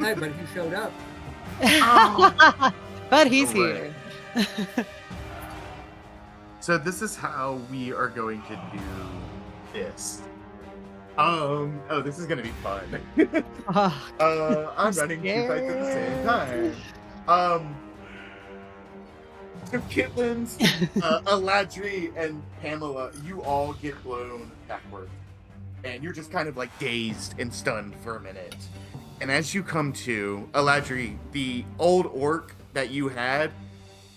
Hi, but you showed up. But he's Alright. here. So this is how we are going to do this. Oh, this is gonna be fun. Oh, I'm running two fights at the same time. So Kitlins, Eladri, and Pamela, you all get blown backward. And you're just kind of like dazed and stunned for a minute. And as you come to, Eladri, the old orc that you had,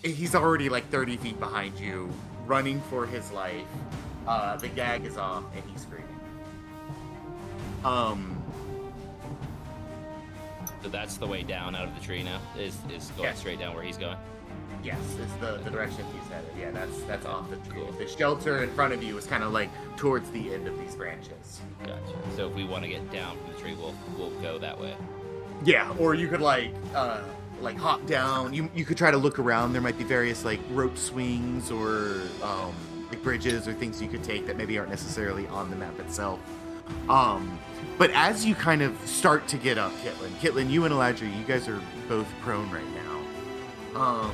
he's already like 30 feet behind you, running for his life. The gag is off and he's screaming. So that's the way down out of the tree now? Is going Yeah. straight down where he's going? Yes, is the direction he's headed. Yeah, that's off the tree. The shelter in front of you is kind of like towards the end of these branches. Gotcha. So if we want to get down from the tree, we'll go that way. Yeah, or you could like hop down. You could try to look around. There might be various like rope swings or like bridges or things you could take that maybe aren't necessarily on the map itself. But as you kind of start to get up, Kitlin, you and Eladri, you guys are both prone right now.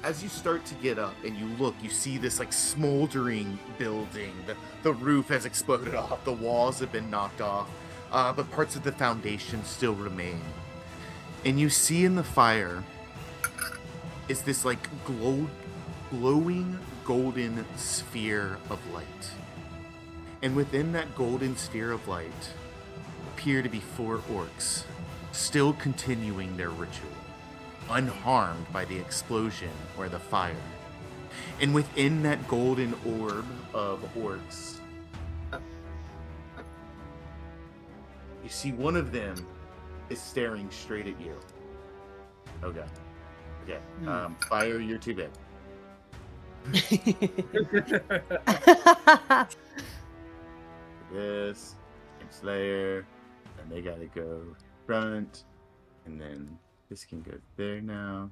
as you start to get up and you look, you see this like smoldering building. The roof has exploded off, the walls have been knocked off, but parts of the foundation still remain. And you see in the fire is this like glowing golden sphere of light. And within that golden sphere of light appear to be 4 orcs, still continuing their ritual, unharmed by the explosion or the fire. And within that golden orb of orcs, you see one of them is staring straight at you. Okay. Fire, you're too big. This, next layer, and they gotta go front, and then this can go there now,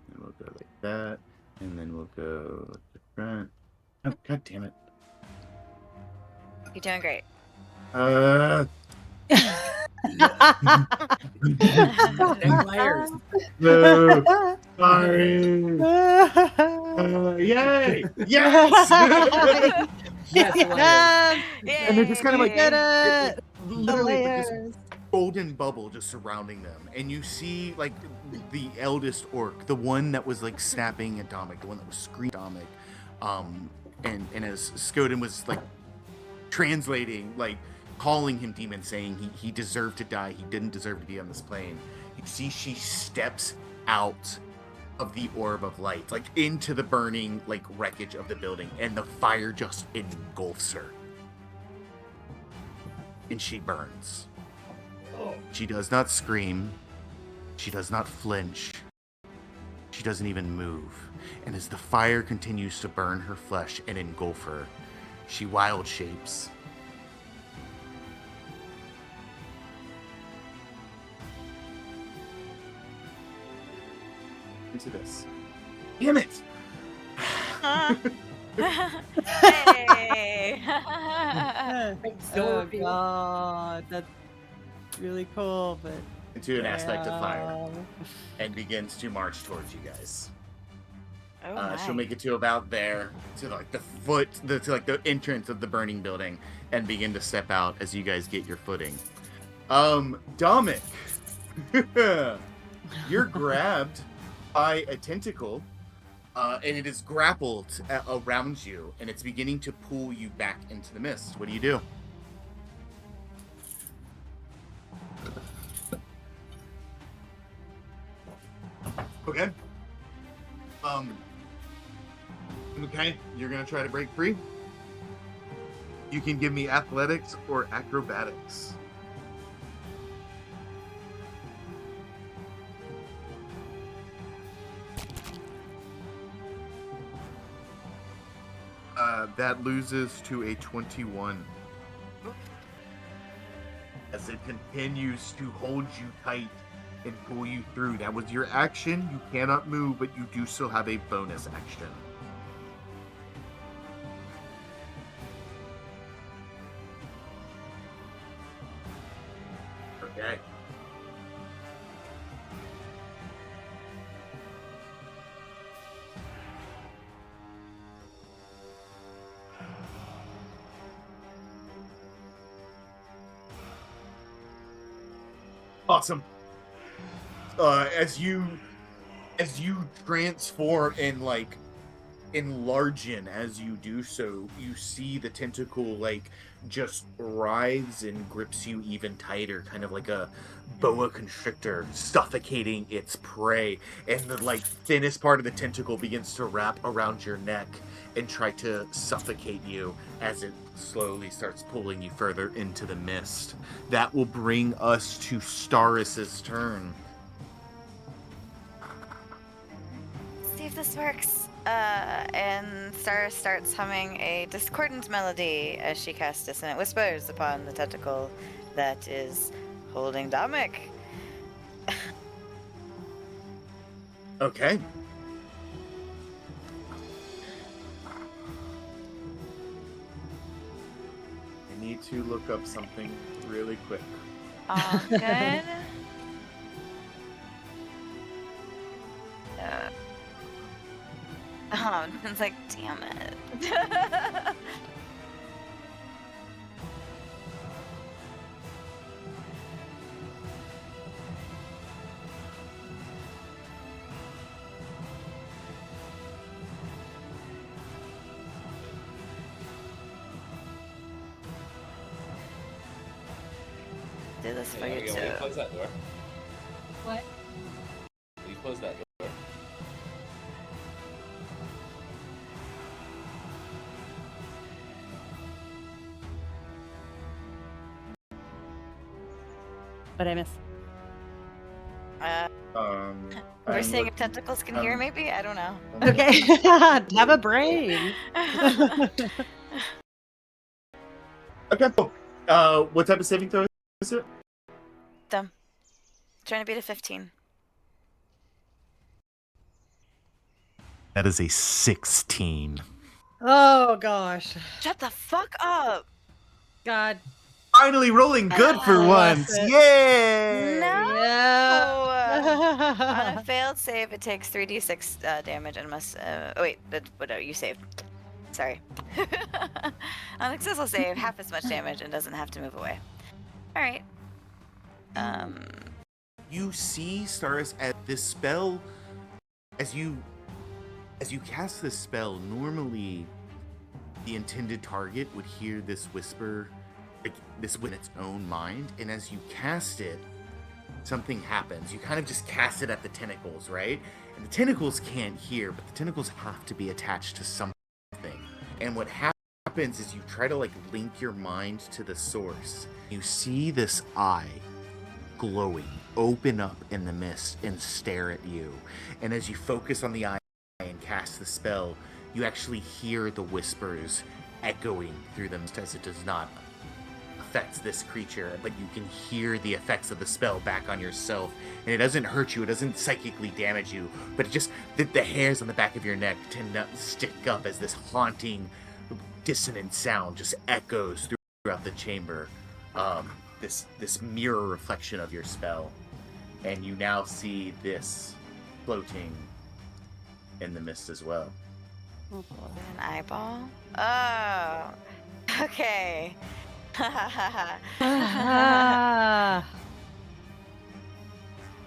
and we'll go like that, and then we'll go to the front. Oh, god damn it. You're doing great. Layers. No, sorry. Yay! Yes! Yes, layers. And they're just kind of like, Did it! literally like this Layers. golden bubble just surrounding them, and you see like the eldest orc, the one that was like snapping at Dominic, the one that was screaming at Dominic, and as Skoden was like translating, like calling him demon, saying he deserved to die, he didn't deserve to be on this plane. You see she steps out of the orb of light, like into the burning like wreckage of the building, and the fire just engulfs her. And she burns. She does not scream. She does not flinch. She doesn't even move. And as the fire continues to burn her flesh and engulf her, she wild shapes. Into this. Damn it! Hey! Oh god, that's really cool, but Into an aspect of fire, and begins to march towards you guys. Oh my. She'll make it to about there, to like the to like the entrance of the burning building, and begin to step out as you guys get your footing. Dominic, you're grabbed by a tentacle, and it is grappled around you, and it's beginning to pull you back into the mist. What do you do? Okay. Okay, you're gonna try to break free. You can give me athletics or acrobatics. That loses to a 21. As it continues to hold you tight and pull you through. That was your action. You cannot move, but you do still have a bonus action. Okay. Awesome. As you transform and like enlargen as you do so, you see the tentacle like just writhes and grips you even tighter, kind of like a boa constrictor suffocating its prey, and the like thinnest part of the tentacle begins to wrap around your neck and try to suffocate you as it slowly starts pulling you further into the mist. That will bring us to Staris's turn. See if this works. And Star starts humming a discordant melody as she casts dissonant whispers upon the tentacle that is holding Dominic. Okay. I need to look up something really quick. All good. down. It's like, damn it. Do this for you Will you too. close that door? What? Will you close that door? But I miss. We're I'm seeing if looking- tentacles can hear, maybe? I don't know. Okay. Have a brain. Okay. Cool. What type of saving throw is it? Dumb. Trying to beat a 15. That is a 16. Oh gosh. Shut the fuck up! God. Finally rolling good for I once. lost it. Yay! No! On a Yeah. failed save, it takes 3d6 damage and must. Oh, wait. You saved. Sorry. On a successful save, half as much damage and doesn't have to move away. Alright. You see, Stars, at this spell, as you cast this spell, normally the intended target would hear this whisper, like this in its own mind, and as you cast it, something happens. You kind of just cast it at the tentacles, right? And the tentacles can't hear, but the tentacles have to be attached to something. And what happens is you try to like link your mind to the source. You see this eye glowing, open up in the mist and stare at you. And as you focus on the eye and cast the spell, you actually hear the whispers echoing through them as it does not affect this creature, but you can hear the effects of the spell back on yourself. And it doesn't hurt you, it doesn't psychically damage you, but it just, the hairs on the back of your neck tend to stick up as this haunting, dissonant sound just echoes throughout the chamber. This mirror reflection of your spell. And you now see this floating in the mist as well. With an eyeball? Oh. Okay. Ah.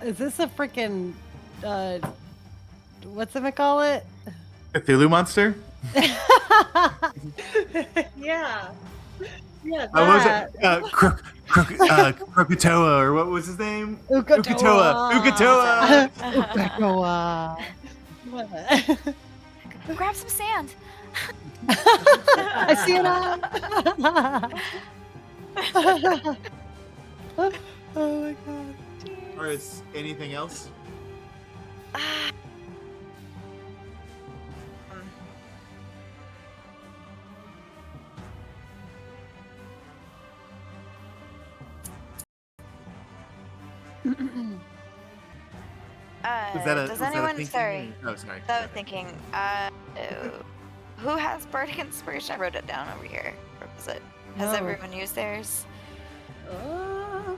Is this a freaking what's it call it? Cthulhu monster? Yeah. Yeah, What was that. it? Krakatoa, or what was his name? Ukatoa. Ukatoa. Ukatoa. Grab some sand. I see it all. Oh my god. Or is anything else? Does anyone? Sorry. Oh, sorry. I was thinking. Who has bardic inspiration? I wrote it down over here. Or was it? Has No. everyone used theirs? Let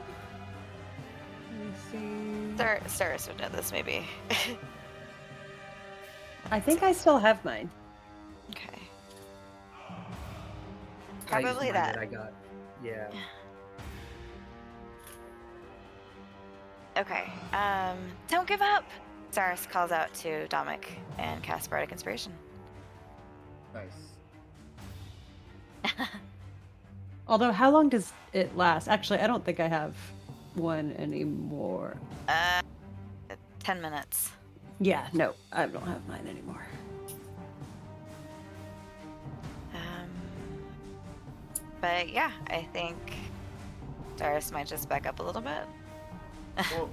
me see. Cyrus would know this, maybe. I think I still have mine. Okay. I used Probably mine that. I got. Yeah. Okay. Don't give up. Cyrus calls out to Dominic and casts bardic inspiration. Nice. Although, how long does it last? Actually, I don't think I have one anymore. 10 minutes. Yeah, no, I don't have mine anymore. But yeah, I think Cyrus might just back up a little bit. Well,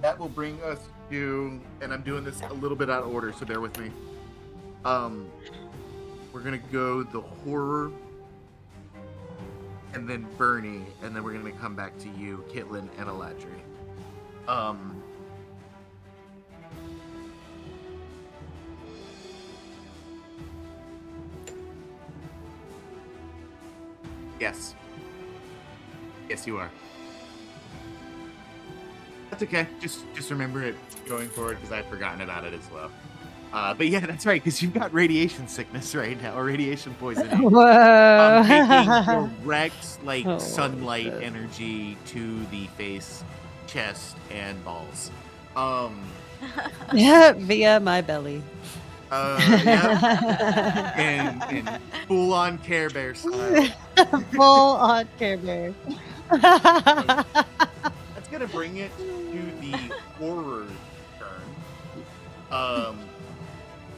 that will bring us to, and I'm doing this a little bit out of order, so bear with me. We're gonna go the horror, and then Bernie, and then we're gonna come back to you, Kitlin, and Eladri. Yes. Yes, you are. That's okay. Just remember it going forward because I've forgotten about it as well. But yeah, that's right, because you've got radiation sickness right now, or radiation poisoning. Whoa. Taking direct, Oh, sunlight shit. energy to the face, chest, and balls. Yeah, via my belly. Yeah, and full on Care Bear style. Full on Care Bear. That's gonna bring it to the horror turn.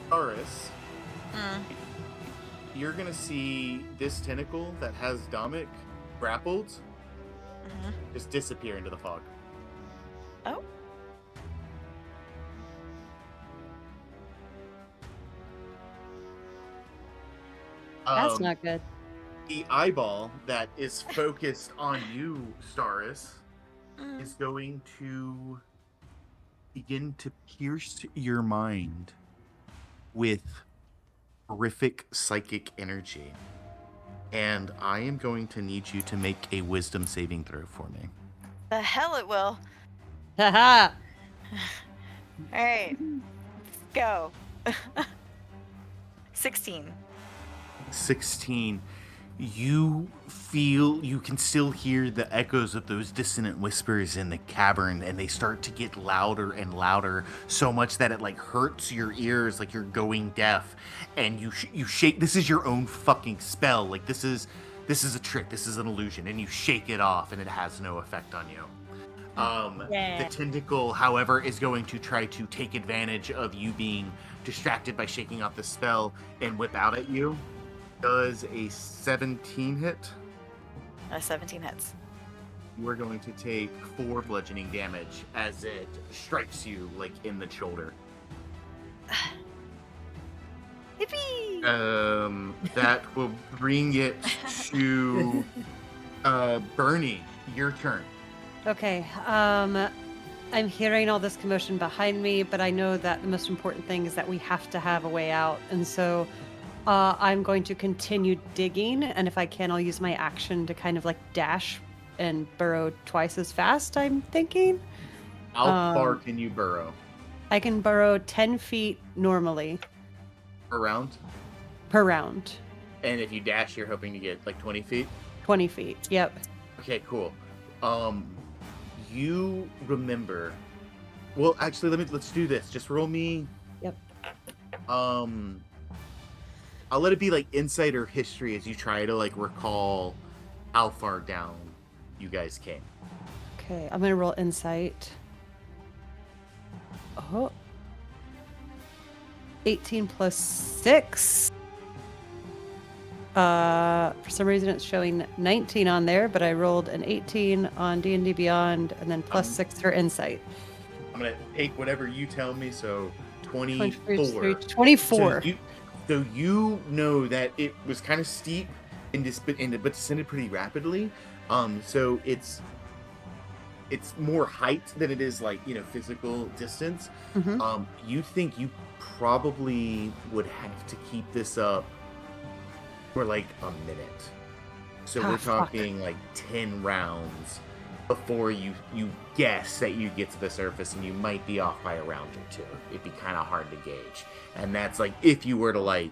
Taurus, Mm. you're gonna see this tentacle that has Dominic grappled Mhm. just disappear into the fog. Oh. That's Um, not good. the eyeball that is focused on you, Staris, Mm. is going to begin to pierce your mind with horrific psychic energy. And I am going to need you to make a wisdom saving throw for me. The hell it will. Haha. All right. Let's go. 16. 16. You can still hear the echoes of those dissonant whispers in the cavern, and they start to get louder and louder, so much that it hurts your ears, like you're going deaf. And you shake. This is your own fucking spell. This is a trick. This is an illusion, and you shake it off, and it has no effect on you. The tentacle, however, is going to try to take advantage of you being distracted by shaking off the spell and whip out at you. Does a 17 hit? 17 hits. You are going to take 4 bludgeoning damage as it strikes you in the shoulder. Yippee! That will bring it to Bernie. Your turn. Okay. I'm hearing all this commotion behind me, but I know that the most important thing is that we have to have a way out, and so I'm going to continue digging, and if I can, I'll use my action to kind of dash and burrow twice as fast, I'm thinking. How far can you burrow? I can burrow 10 feet normally Around? per round. And if you dash, you're hoping to get 20 feet? 20 feet, yep. Okay, cool. You remember... Well, actually, let's do this. Just roll me... Yep. I'll let it be insight or history as you try to recall how far down you guys came. Okay, I'm gonna roll insight. Oh. 18 plus 6. For some reason it's showing 19 on there, but I rolled an 18 on D&D Beyond and then plus 6 for insight. I'm gonna take whatever you tell me, so 24. 24. So you know that it was kind of steep but descended pretty rapidly. So it's more height than it is physical distance. Mhm. You think you probably would have to keep this up for a minute. So we're fuck. talking 10 rounds before you guess that you get to the surface, and you might be off by a round or two. It'd be kind of hard to gauge, and that's if you were to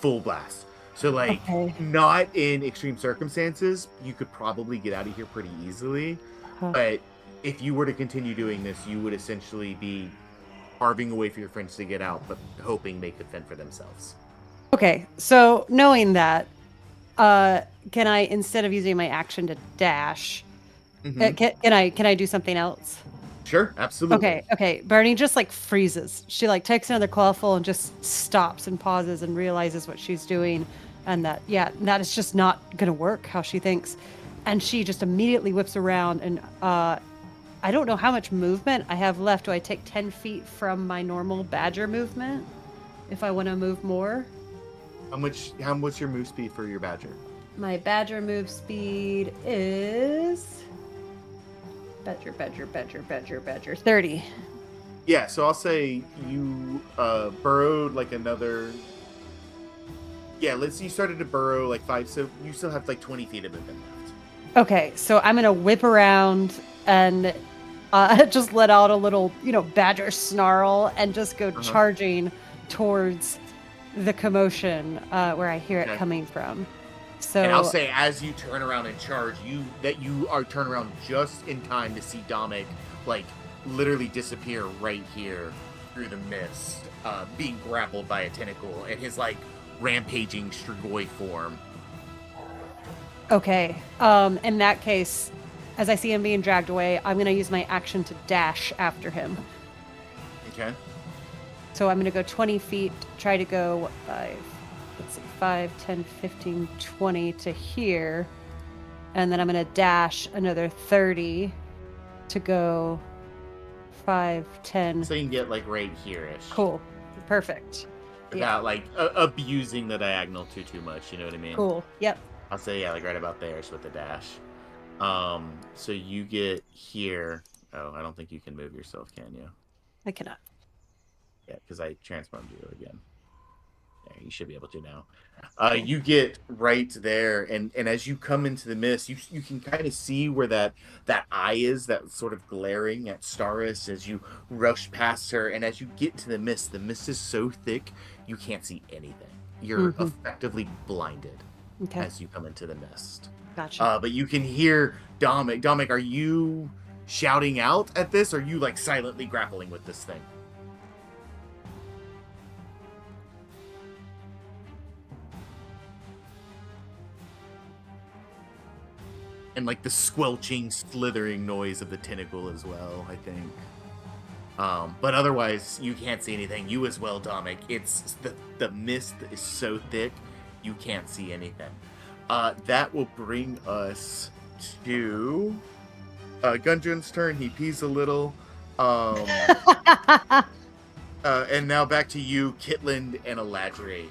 full blast. So Okay. not in extreme circumstances, you could probably get out of here pretty easily. Huh. But if you were to continue doing this, you would essentially be carving a way for your friends to get out, but hoping they could fend for themselves. Okay, so knowing that, can I, instead of using my action to dash, Mhm. can I do something else? Sure, absolutely. Okay. Bernie just freezes. She takes another clawful and just stops and pauses and realizes what she's doing, and that is just not gonna work how she thinks, and she just immediately whips around and I don't know how much movement I have left. Do I take 10 feet from my normal badger movement if I want to move more? What's your move speed for your badger? My badger move speed is badger 30. Yeah, so I'll say you burrowed another. Yeah, you started to burrow 5, so you still have 20 feet of movement left. Okay, so I'm gonna whip around and just let out a little, badger snarl and just go charging towards the commotion where I hear it Okay. coming from. And I'll So, say, as you turn around and charge, you are turn around just in time to see Dominic, like, literally disappear right here through the mist, being grappled by a tentacle, and his, like, rampaging Strigoi form. okay. In that case, as I see him being dragged away, I'm going to use my action to dash after him. Okay. So I'm going to go 20 feet, try to go 5, 10, 15, 20 to here. And then I'm going to dash another 30 to go 5, 10. So you can get, like, right here-ish. Cool. Perfect. Without, like, abusing the diagonal too much, you know what I mean? Cool. Yep. I'll say, yeah, like, right about there is with the dash. So you get here. Oh, I don't think you can move yourself, can you? I cannot. Yeah, because I transformed you again. There, you should be able to now. You get right there, and as you come into the mist, you can kind of see where that eye is, that sort of glaring at Staris as you rush past her, and as you get to the mist is so thick you can't see anything. You're effectively blinded as you come into the mist. Gotcha. But you can hear Dominic. Dominic, are you shouting out at this, or are you, like, silently grappling with this thing? And, like, the squelching, slithering noise of the tentacle as well, I think. But otherwise, you can't see anything. You as well, Dominic. It's the mist is so thick, you can't see anything. That will bring us to Gundren's turn. He pees a little. And now back to you, Kitland and Eladri.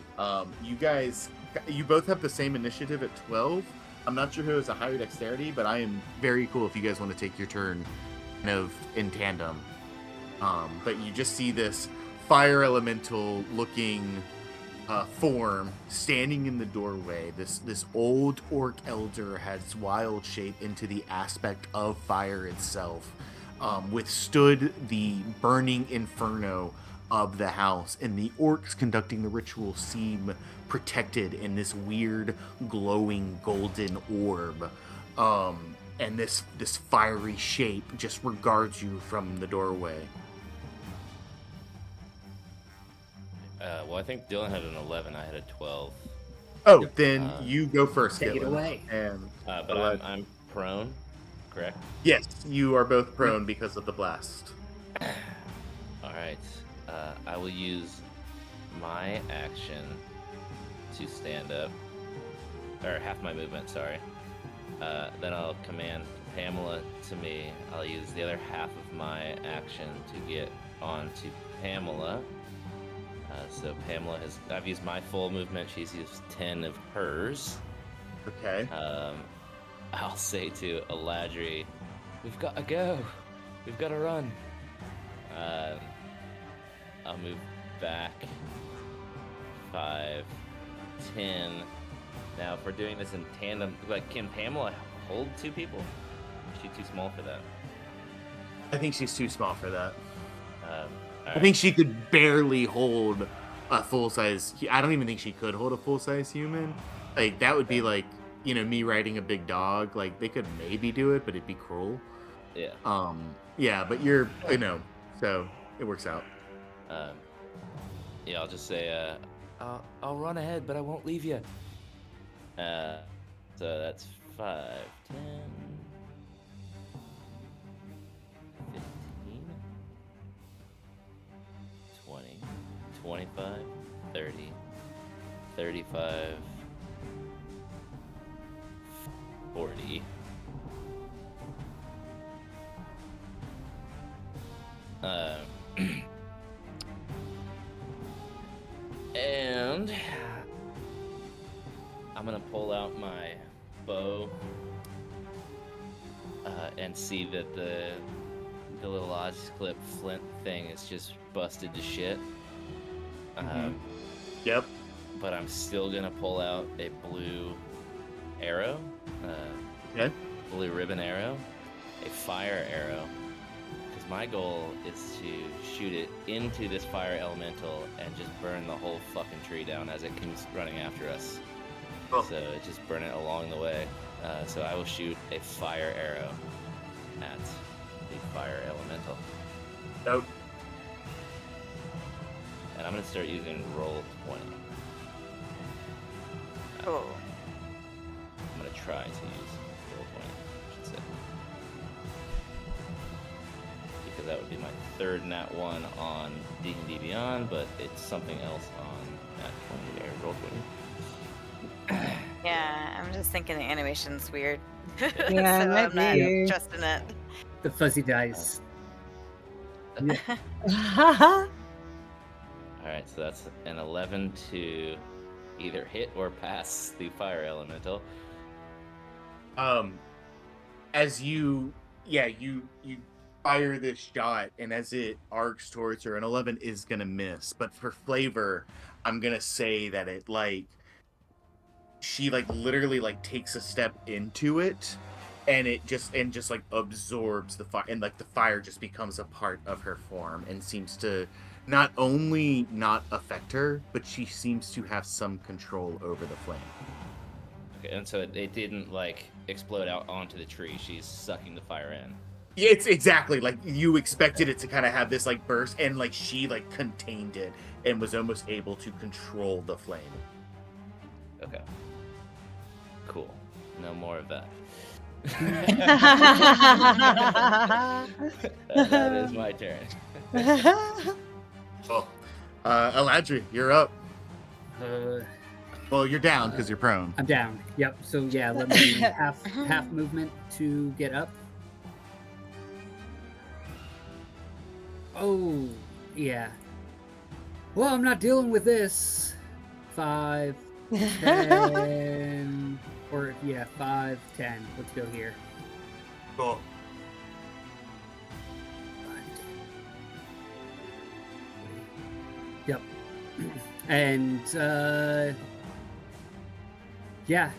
You both have the same initiative at 12. I'm not sure who has a higher dexterity, but I am very cool if you guys want to take your turn kind of in tandem. But you just see this fire elemental looking form standing in the doorway. This old orc elder has wild shape into the aspect of fire itself, withstood the burning inferno of the house, and the orcs conducting the ritual seem protected in this weird glowing golden orb, and this fiery shape just regards you from the doorway. Well, I think Dylan had an 11. I had a 12. Oh, then you go first, Take it Dylan. away. And But I'm prone, correct? yes, you are both prone because of the blast. All right. I will use my action to stand up, or half my movement. Sorry. Then I'll command Pamela to me. I'll use the other half of my action to get onto Pamela. So Pamela I've used my full movement. She's used 10 of hers. Okay. I'll say to Eladri, we've got to go. We've got to run. I'll move back 5, 10. Now, if we're doing this in tandem, like, can Pamela hold 2 people? Is she too small for that? I think she's too small for that. All I think she could barely hold a full-size... I don't even think she could hold a full-size human. Like, that would be like, me riding a big dog. Like, they could maybe do it, but it'd be cruel. Yeah. Yeah, but you're, so it works out. Yeah, I'll just say, I'll run ahead, but I won't leave you. So that's 5, 10, 15, 20, 25, 30, 35, 40. And I'm gonna pull out my bow and see that the little odds clip flint thing is just busted to shit. Yep. But I'm still gonna pull out a blue arrow, Okay. blue ribbon arrow, a fire arrow, my goal is to shoot it into this fire elemental and just burn the whole fucking tree down as it comes running after us. Oh. So just burn it along the way. So I will shoot a fire arrow at the fire elemental. Nope. And I'm going to start using roll 20. Oh. I'm going to try to use roll 20, I should say. Because that would be my third nat 1 on D&D Beyond, but it's something else on nat 20 or roll 20. Yeah, I'm just thinking the animation's weird. Yeah, so it I'm might not be. trusting it. The fuzzy dice. Alright, so that's an 11 to either hit or pass the fire elemental. As you fire this shot, and as it arcs towards her, an 11 is gonna miss. But for flavor, I'm gonna say that it she literally takes a step into it, and it just absorbs the fire, and the fire just becomes a part of her form and seems to not only not affect her, but she seems to have some control over the flame. Okay, and so it didn't explode out onto the tree. She's sucking the fire in. Yeah, it's exactly like you expected it to kind of have this burst, and she contained it and was almost able to control the flame. Okay. Cool. No more of that. That is my turn. Well, Eladri, you're up. Uh, Well, you're down because you're prone. I'm down. Yep. So yeah, let me half movement to get up. Oh, yeah. Well, I'm not dealing with this. 5, 10, or yeah, 5, 10. Let's go here. Cool. 5, 10. Yep. And yeah,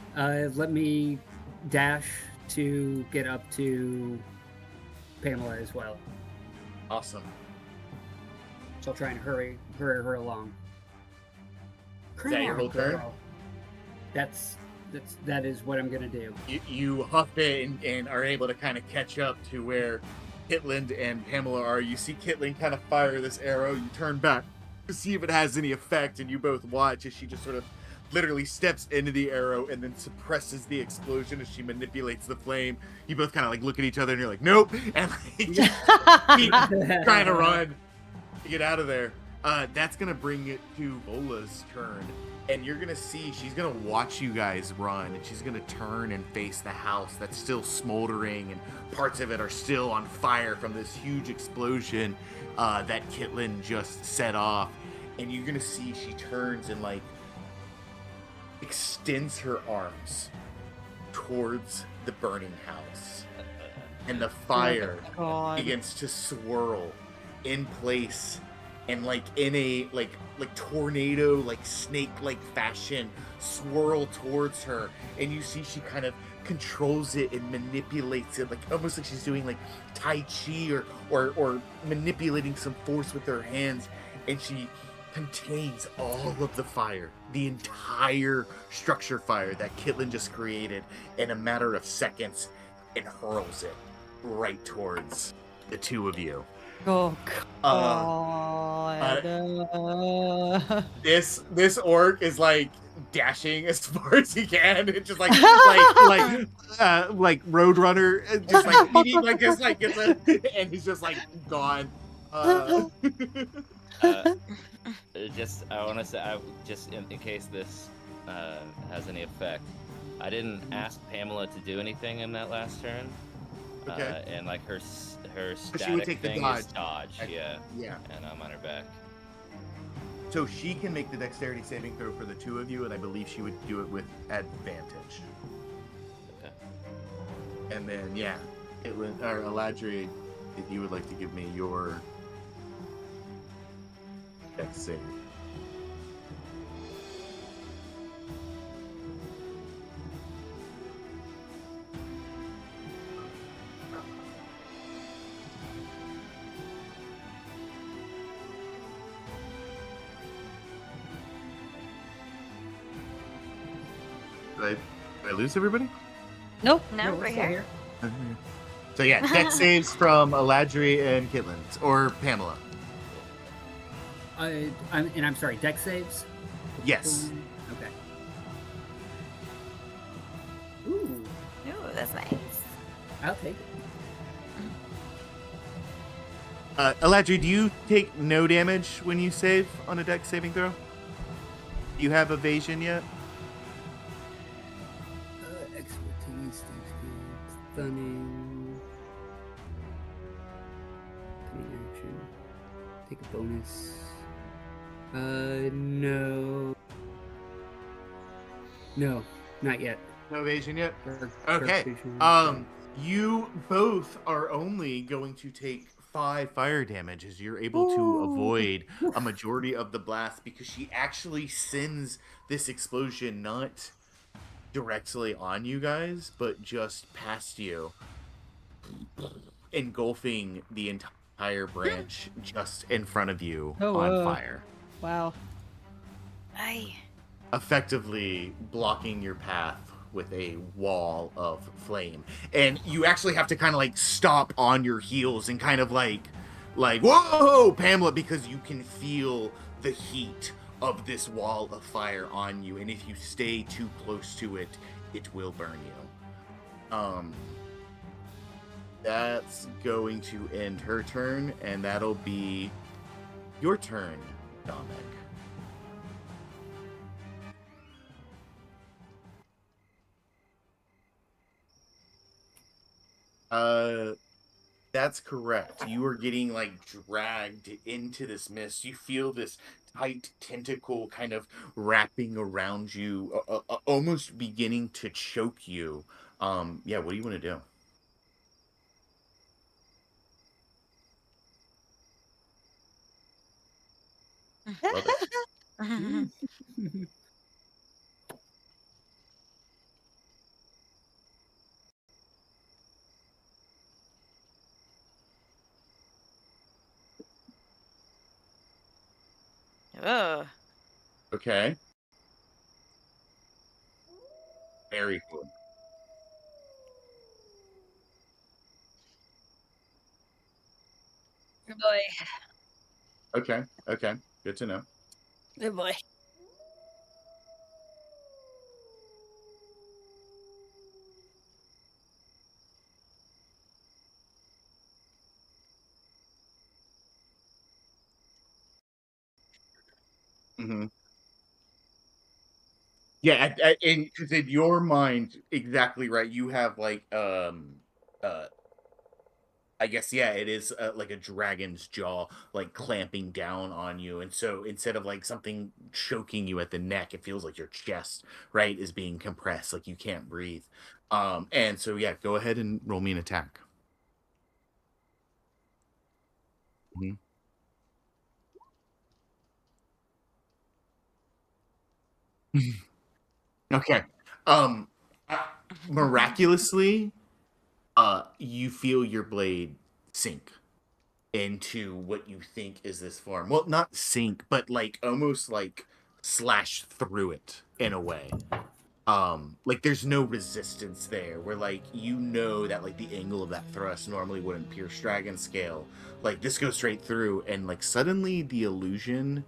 let me dash to get up to Pamela as well. Awesome. So I'll try and hurry her along. Is that your whole turn? That is what I'm gonna do. You huff it and are able to kind of catch up to where Kitland and Pamela are. You see Kitland kind of fire this arrow. You turn back to see if it has any effect, and you both watch as she just sort of literally steps into the arrow and then suppresses the explosion as she manipulates the flame. You both kind of look at each other and you're like, nope, and just keep trying to run to get out of there. That's gonna bring it to Vola's turn, and you're gonna see she's gonna watch you guys run, and she's gonna turn and face the house that's still smoldering, and parts of it are still on fire from this huge explosion that Kitland just set off. And you're gonna see she turns and extends her arms towards the burning house, and the fire begins to swirl in place, and in a tornado snake snake swirl towards her. And you see she kind of controls it and manipulates it almost like she's doing tai chi or manipulating some force with her hands, and she contains all of the fire, the entire structure fire that Kitland just created, in a matter of seconds, and hurls it right towards the two of you. Oh God. This orc is dashing as far as he can. It's just like Roadrunner, just eating and he's just gone. I want to say, just in case this has any effect, I didn't ask Pamela to do anything in that last turn. Okay. And her But she would static take the thing is dodge. dodge. Yeah. Yeah. And I'm on her back. So she can make the dexterity saving throw for the two of you, and I believe she would do it with advantage. Okay. And then, yeah, Eladri, if you would like to give me your dex save. Did I lose everybody? Nope. No, we're we're still here. So yeah, deck saves from Aladri and Kitlin, or Pamela. I'm sorry, deck saves? Yes. Okay. Ooh, Ooh, that's nice. I'll take it. Aladri, do you take no damage when you save on a deck saving throw? Do you have evasion yet? Expertise, stunning. Cunning action. Take a bonus. No. No, not yet. No evasion yet? Dark Okay. vision, You both are only going to take 5 fire damage as you're able to Ooh. avoid a majority of the blast because she actually sends this explosion not directly on you guys, but just past you, engulfing the entire branch just in front of you Oh, on whoa. fire, Wow. Aye. effectively blocking your path with a wall of flame. And you actually have to kind of like stop on your heels and kind of like whoa, Pamela, because you can feel the heat of this wall of fire on you, and if you stay too close to it, it will burn you. That's going to end her turn, and that'll be your turn, Dominic. That's correct. You are getting like dragged into this mist. You feel this tight tentacle kind of wrapping around you, almost beginning to choke you. Yeah, what do you want to do? Love it. Oh. Okay. Very cool. Good boy. Okay. Okay. Good to know. Good boy. Mm-hmm. Yeah, and because in your mind, exactly right. You have like uh I guess yeah, it is like a dragon's jaw, like clamping down on you, and so instead of like something choking you at the neck, it feels like your chest, right, is being compressed, like you can't breathe. And so yeah, go ahead and roll me an attack. Mhm. Okay. Um, uh, Miraculously, you feel your blade sink into what you think is this form. Well, not sink, but like almost like slash through it in a way. Like there's no resistance there where like you know that like the angle of that thrust normally wouldn't pierce dragon scale. Like this goes straight through, and like suddenly the illusion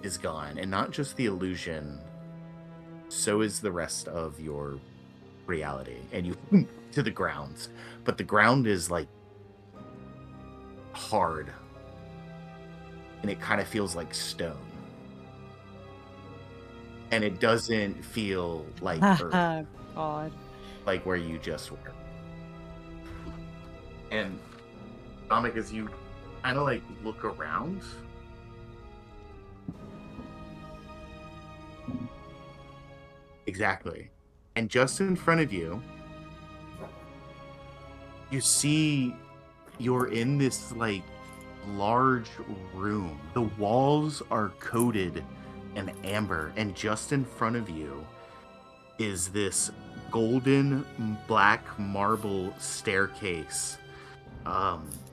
is gone, and not just the illusion, so is the rest of your reality, and you to the ground. But the ground is like hard, and it kind of feels like stone, and it doesn't feel like earth, God. like where you just were. And Dominic, as you kind of like look around, exactly, and just in front of you, you see you're in this like large room. The walls are coated in amber, and just in front of you is this golden black marble staircase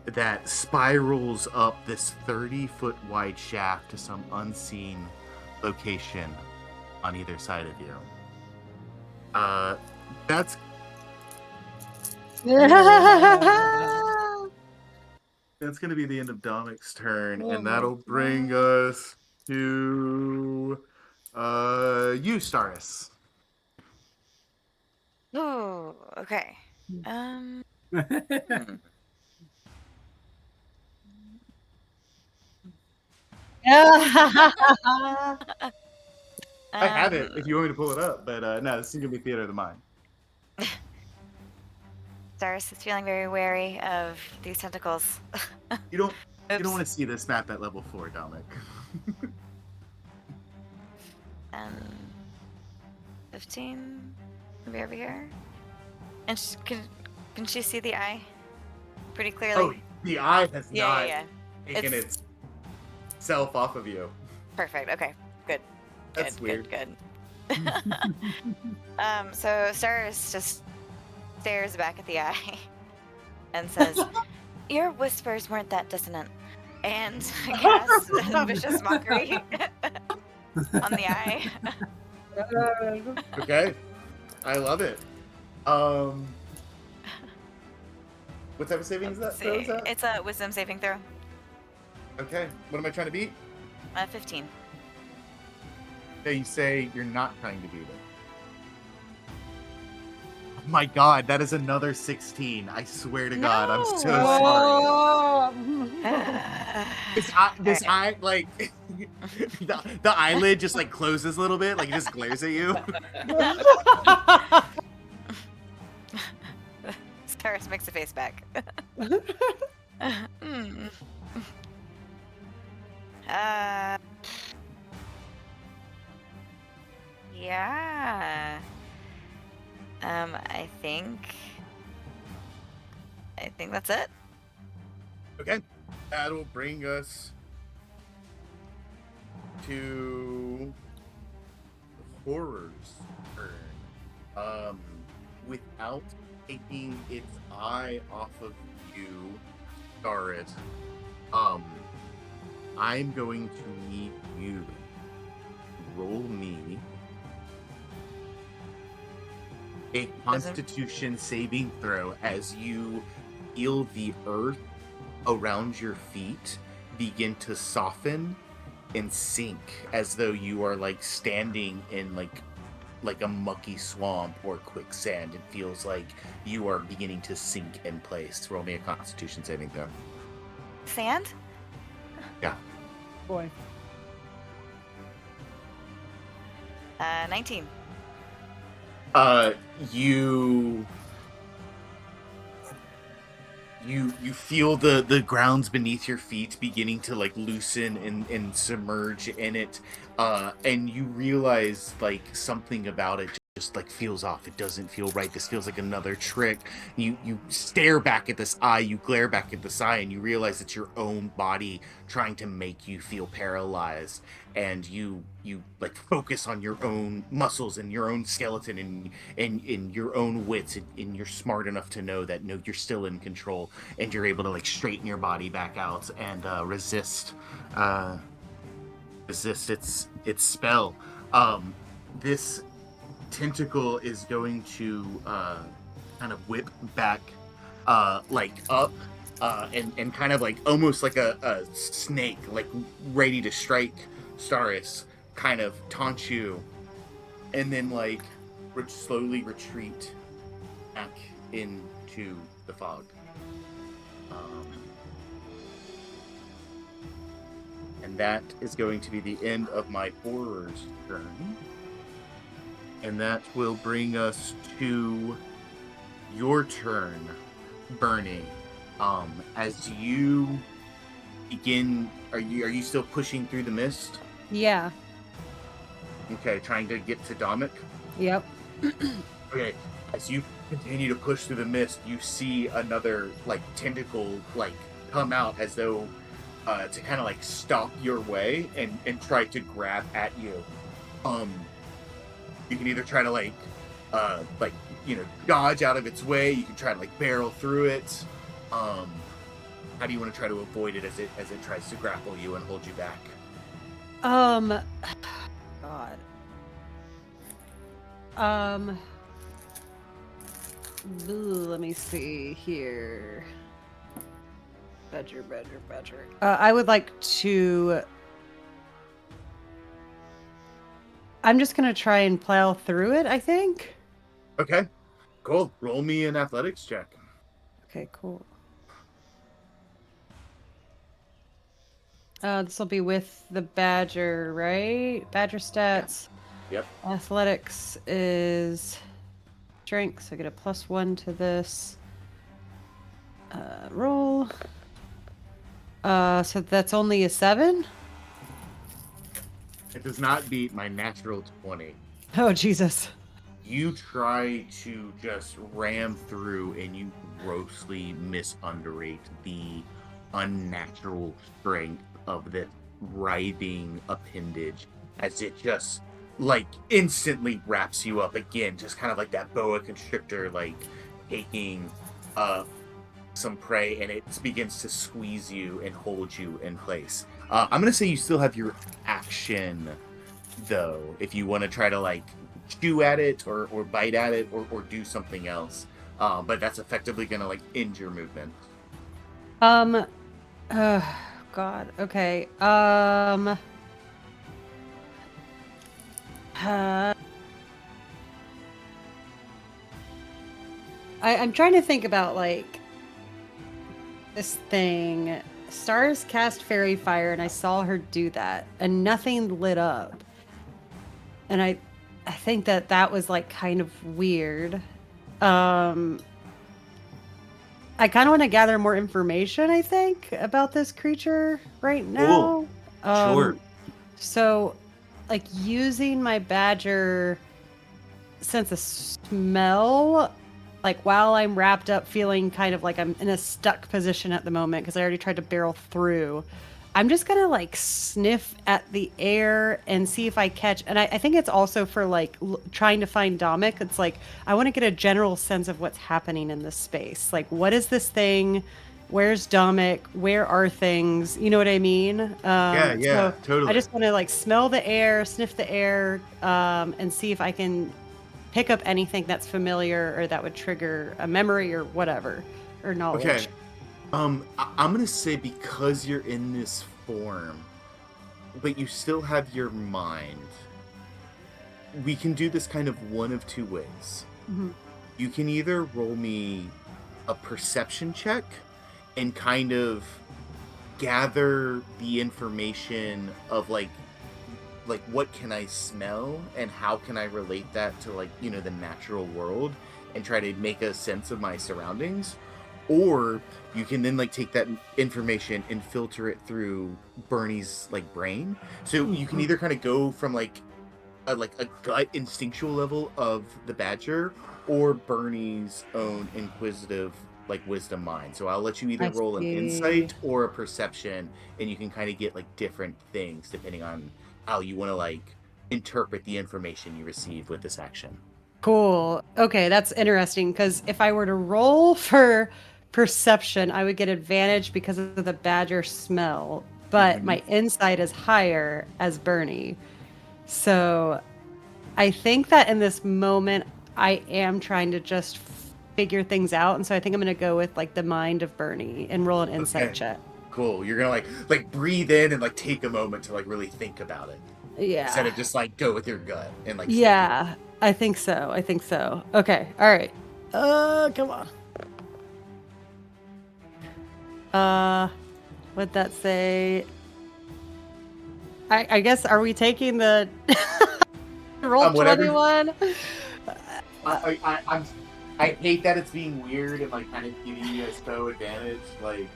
that spirals up this 30-foot wide shaft to some unseen location on either side of you. That's That's going to be the end of Domic's turn, Oh and my that'll bring us to you, Staris. Oh, okay. Hmm. I have it Um, if you want me to pull it up, but no, this is going to be theater of the mind. Cyrus is feeling very wary of these tentacles. You don't Oops. want to see this map at level 4, Domic. 15. Maybe over here. And can she see the eye pretty Oh, clearly? the eye has Yeah, not yeah, yeah. taken It's itself off of you. perfect. Okay, good, That's good, weird. good, good. So Cyrus just stares back at the eye and says, "Your whispers weren't that dissonant," and casts vicious mockery on the eye. Okay, I love it. What type of saving is that? Let's Throw see. is that? It's a wisdom saving throw. Okay, what am I trying to beat? 15. Yeah, you say you're not trying to beat it. Oh my god, that is another 16. I swear to God, I'm so sorry. This eye, like, the eyelid just like closes a little bit, like it just glares at you. Cyrus makes a face back. Hmm. Yeah. I think that's it. Okay, that'll bring us to horror's turn. Without taking its eye off of you, Garrett, I'm going to need you to roll me a Constitution saving throw as you feel the earth around your feet begin to soften and sink as though you are like standing in like a mucky swamp or quicksand. It feels like you are beginning to sink in place. Roll me a Constitution saving throw. Sand? Yeah. Boy. 19. You feel the grounds beneath your feet beginning to like loosen and submerge in it, and you realize like something about it just like feels off. It doesn't feel right. This feels like another trick. You stare back at this eye, you glare back at this eye, and you realize it's your own body trying to make you feel paralyzed. And you like focus on your own muscles and your own skeleton and your own wits, and you're smart enough to know that no, you're still in control, and you're able to like straighten your body back out and resist its spell. This tentacle is going to kind of whip back like up and kind of like almost like a snake, like ready to strike Staris, kind of taunt you, and then like slowly retreat back into the fog. And that is going to be the end of my horror's turn. And that will bring us to your turn, Bernie. As you begin, are you still pushing through the mist? Yeah. Okay, trying to get to Dominic? Yep. Okay, as you continue to push through the mist, you see another like tentacle like come out as though to kind of like stop your way and try to grab at you. You can either try to like dodge out of its way. You can try to like barrel through it. How do you want to try to avoid it as it tries to grapple you and hold you back? God. Let me see here. Badger. I would like to. I'm just gonna try and plow through it, I think. Okay, cool. Roll me an athletics check. Okay, cool. This will be with the Badger, right? Badger stats. Yep. Athletics is strength, so I get a +1 to this. Roll. So that's only a 7? It does not beat my natural 20. Oh, Jesus. You try to just ram through and you grossly misunderrate the unnatural strength of this writhing appendage as it just like instantly wraps you up again, just kind of like that boa constrictor, like taking some prey, and it begins to squeeze you and hold you in place. I'm gonna say you still have your action though, if you want to try to like chew at it or bite at it or do something else. But that's effectively gonna like end your movement. God. Okay. I'm trying to think about like this thing. Stars cast fairy fire, and I saw her do that, and nothing lit up. And I think that was like kind of weird. I kind of want to gather more information, I think, about this creature right now. Sure. So, like, using my badger sense of smell, like, while I'm wrapped up, feeling kind of like I'm in a stuck position at the moment because I already tried to barrel through. I'm just gonna like sniff at the air and see if I catch. And I think it's also for like trying to find Dominic. It's like I want to get a general sense of what's happening in this space. Like, what is this thing? Where's Dominic? Where are things? You know what I mean? Yeah, So totally. I just want to like smell the air, sniff the air, and see if I can pick up anything that's familiar or that would trigger a memory or whatever or knowledge. Okay. I'm gonna say because you're in this form, but you still have your mind, we can do this kind of one of two ways. Mm-hmm. You can either roll me a perception check and kind of gather the information of like what can I smell and how can I relate that to like, you know, the natural world and try to make a sense of my surroundings. Or you can then like take that information and filter it through Bernie's like brain. So you can either kind of go from like a gut instinctual level of the badger or Bernie's own inquisitive like wisdom mind. So I'll let you either roll an insight or a perception, and you can kind of get like different things depending on how you want to like interpret the information you receive with this action. Cool. Okay, that's interesting because if I were to roll for perception, I would get advantage because of the badger smell, but my insight is higher as Bernie. So I think that in this moment, I am trying to just figure things out. And so I think I'm going to go with like the mind of Bernie and roll an insight check. Cool. You're going to like breathe in and like take a moment to like really think about it. Yeah. Instead of just like go with your gut and like. Yeah, I think so. Okay. All right. Come on. What'd that say? I guess, are we taking the roll 21? I hate that it's being weird and like kind of giving you a so advantage. Like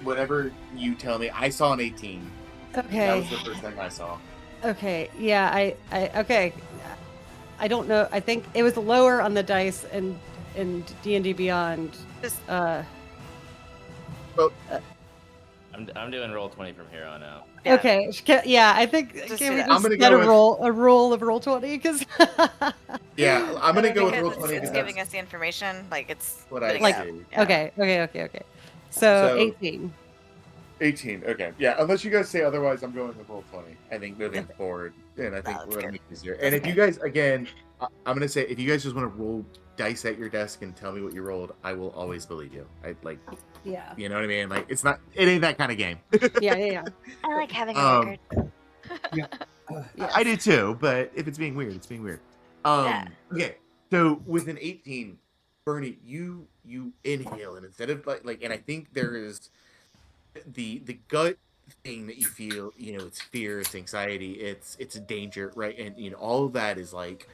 whatever you tell me, I saw an 18. Okay. That was the first thing I saw. Okay. Yeah. Okay. I don't know. I think it was lower on the dice in D&D Beyond. I'm doing roll 20 from here on out. Yeah. Okay. Yeah, I think Just can do we that. just I'm gonna get go a with- roll of roll 20 because Yeah, I'm gonna go with Because roll it's, 20 it's because giving that's us the information. Like it's what I spitting like- it out. see. Yeah. Okay. So So- 18. 18. Okay. Yeah. Unless you guys say otherwise, I'm going with roll 20. I think moving Okay. forward, and I think That's we're gonna good. make it easier. That's And if you okay. guys, again, I'm gonna say, if you guys just want to roll dice at your desk and tell me what you rolled, I will always believe you. I like, Yeah. you know what I mean? Like, it ain't that kind of game. Yeah. Yeah. Yeah. I like having a um, record. Yeah. Uh, Yes. I do too. But if it's being weird, it's being weird. Yeah. Okay. So with an 18, Bernie, you inhale, and instead of and I think there is the gut thing that you feel, it's fear, it's anxiety, it's a danger, right? And all of that is like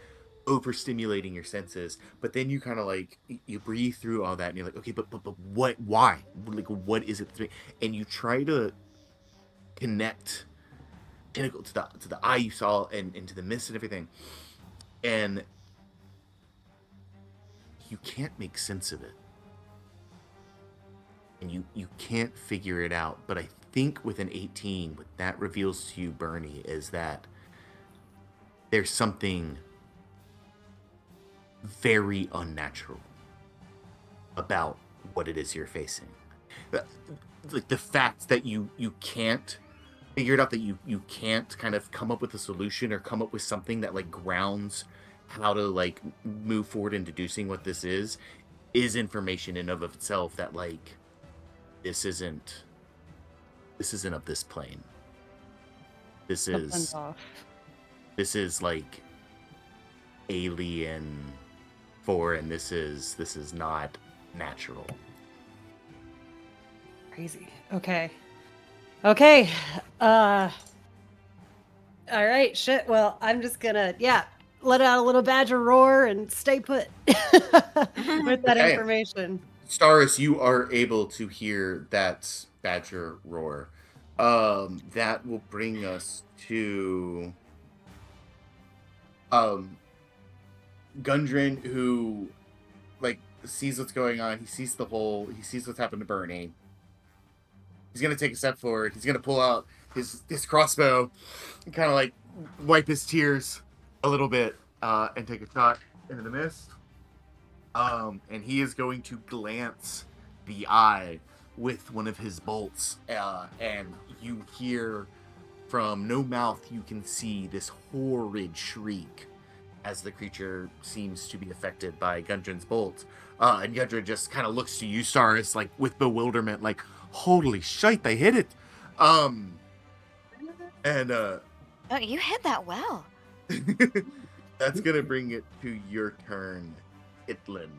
overstimulating your senses. But then you kind of like you breathe through all that, and you're like, okay, but what, why, like, what is it and you try to connect tentacle to the eye you saw, and to the mist and everything, and you can't make sense of it, and you can't figure it out. But I think with an 18, what that reveals to you, Bernie, is that there's something very unnatural about what it is you're facing. Like the fact that you can't figure it out, that you can't kind of come up with a solution or come up with something that like grounds how to like move forward in deducing what this is information in of itself, that like this isn't of this plane. This Something's is off. like alien foreign. This is not natural. Crazy. Okay. Okay. All right. Shit. Well, I'm just gonna let out a little badger roar and stay put with that Okay. information. Staris, you are able to hear that badger roar. That will bring us to Gundren, who like sees what's going on. He sees the hole. He sees what's happened to Bernie. He's gonna take a step forward. He's gonna pull out his crossbow and kind of like wipe his tears a little bit, and take a shot into the mist. And he is going to glance the eye with one of his bolts, and you hear from no mouth, you can see this horrid shriek as the creature seems to be affected by Gundren's bolt. And Gundren just kind of looks to you, Staris, like with bewilderment, like, holy shit, they hit it. And Oh, you hit that well. that's gonna bring it to your turn, Itland.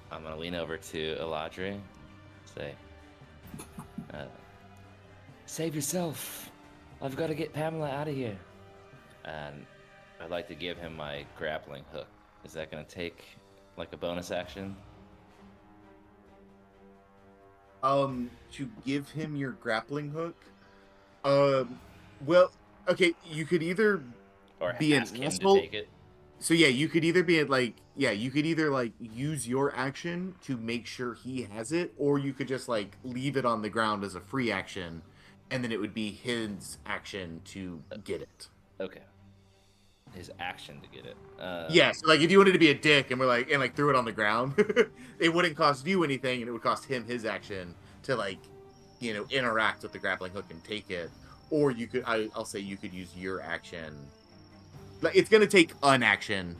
I'm gonna lean over to Eladri, say, "Save yourself! I've got to get Pamela out of here." And I'd like to give him my grappling hook. Is that gonna take like a bonus action? To give him your grappling hook. Well, okay, you could either Or be an ask him asshole. to take it? So yeah, you could either be you could either like use your action to make sure he has it, or you could just like leave it on the ground as a free action, and then it would be his action to get it. Okay. His action to get it. Yeah, so like if you wanted to be a dick and threw it on the ground, it wouldn't cost you anything, and it would cost him his action to like, interact with the grappling hook and take it. Or you could, I'll say you could use your action. Like it's gonna take an action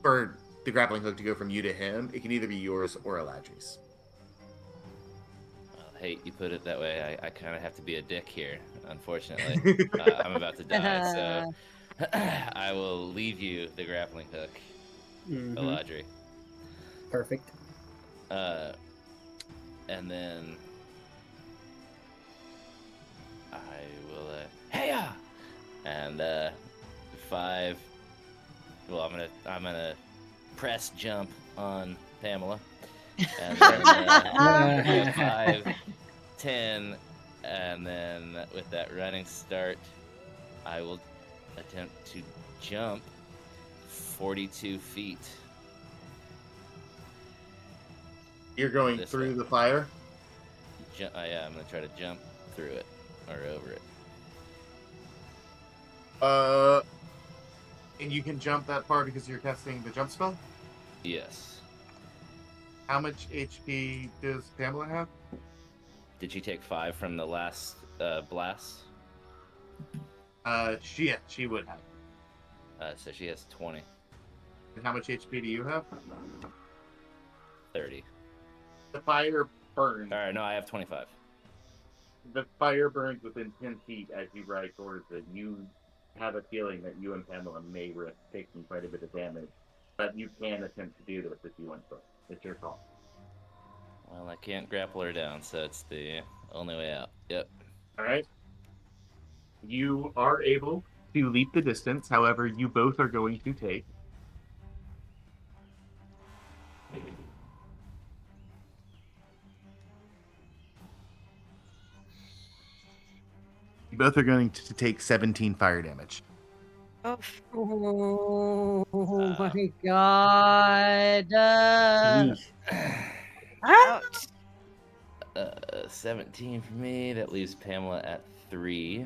for the grappling hook to go from you to him. It can either be yours or Eladri's. I hate you put it that way. I kind of have to be a dick here, unfortunately. I'm about to die, so I will leave you the grappling hook, Eladri. Perfect. And then I will, hey-ya! And 5. Well, I'm gonna press jump on Pamela, and then 5, 10, and then with that running start, I will attempt to jump 42 feet. You're going This through way. the fire. Yeah, I'm gonna try to jump through it or over it. And you can jump that far because you're casting the jump spell? Yes. How much HP does Pamela have? Did she take 5 from the last blast? She would have. So she has 20, And how much HP do you have? 30. The fire burns. All right, no, I have 25. The fire burns within 10 feet as you ride towards it. You have a feeling that you and Pamela may risk taking quite a bit of damage, but you can attempt to do this if you want to. It's your call. Well, I can't grapple her down, so it's the only way out. Yep. All right. You are able to leap the distance. However, you both are going to take. You both are going to take 17 fire damage. Oof. Oh my god. Yeesh. Ouch. 17 for me. That leaves Pamela at 3.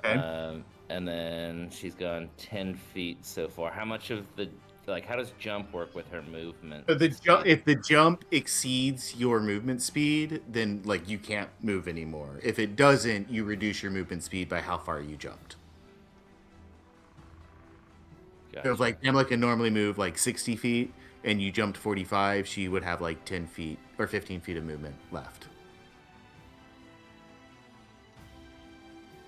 Okay. And then she's gone 10 feet so far. How much of the how does jump work with her movement? So speed? if the jump exceeds your movement speed, then you can't move anymore. If it doesn't, you reduce your movement speed by how far you jumped. Gotcha. So if Pamela can normally move 60 feet and you jumped 45, she would have 10 feet or 15 feet of movement left.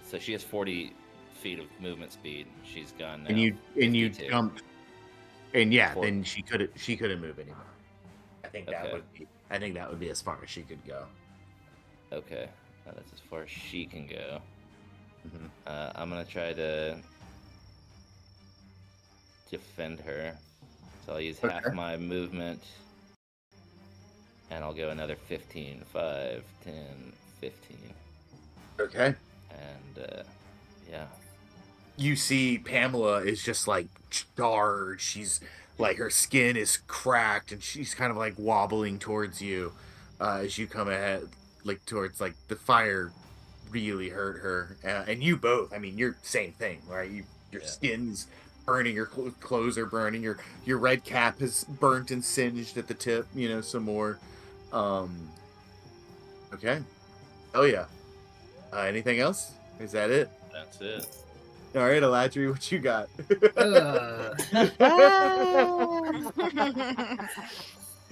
So she has 40 feet of movement speed. She's gone now. And you 52. jumped, and yeah, 40. then she couldn't move anymore. I think that Okay. would be as far as she could go. Okay, that's as far as she can go. Mhm. I'm gonna try to defend her. So I'll use half Okay. my movement. And I'll go another 15. 5, 10, 15. Okay. And, yeah. You see Pamela is just scarred. She's her skin is cracked and she's kind of wobbling towards you as you come ahead towards the fire really hurt her. And you both, I mean, you're same thing, right? Your Yeah. skin's burning, your clothes are burning, your red cap is burnt and singed at the tip, some more. Okay. Oh yeah. Anything else? Is that it? That's it. All right, Eladri, what you got?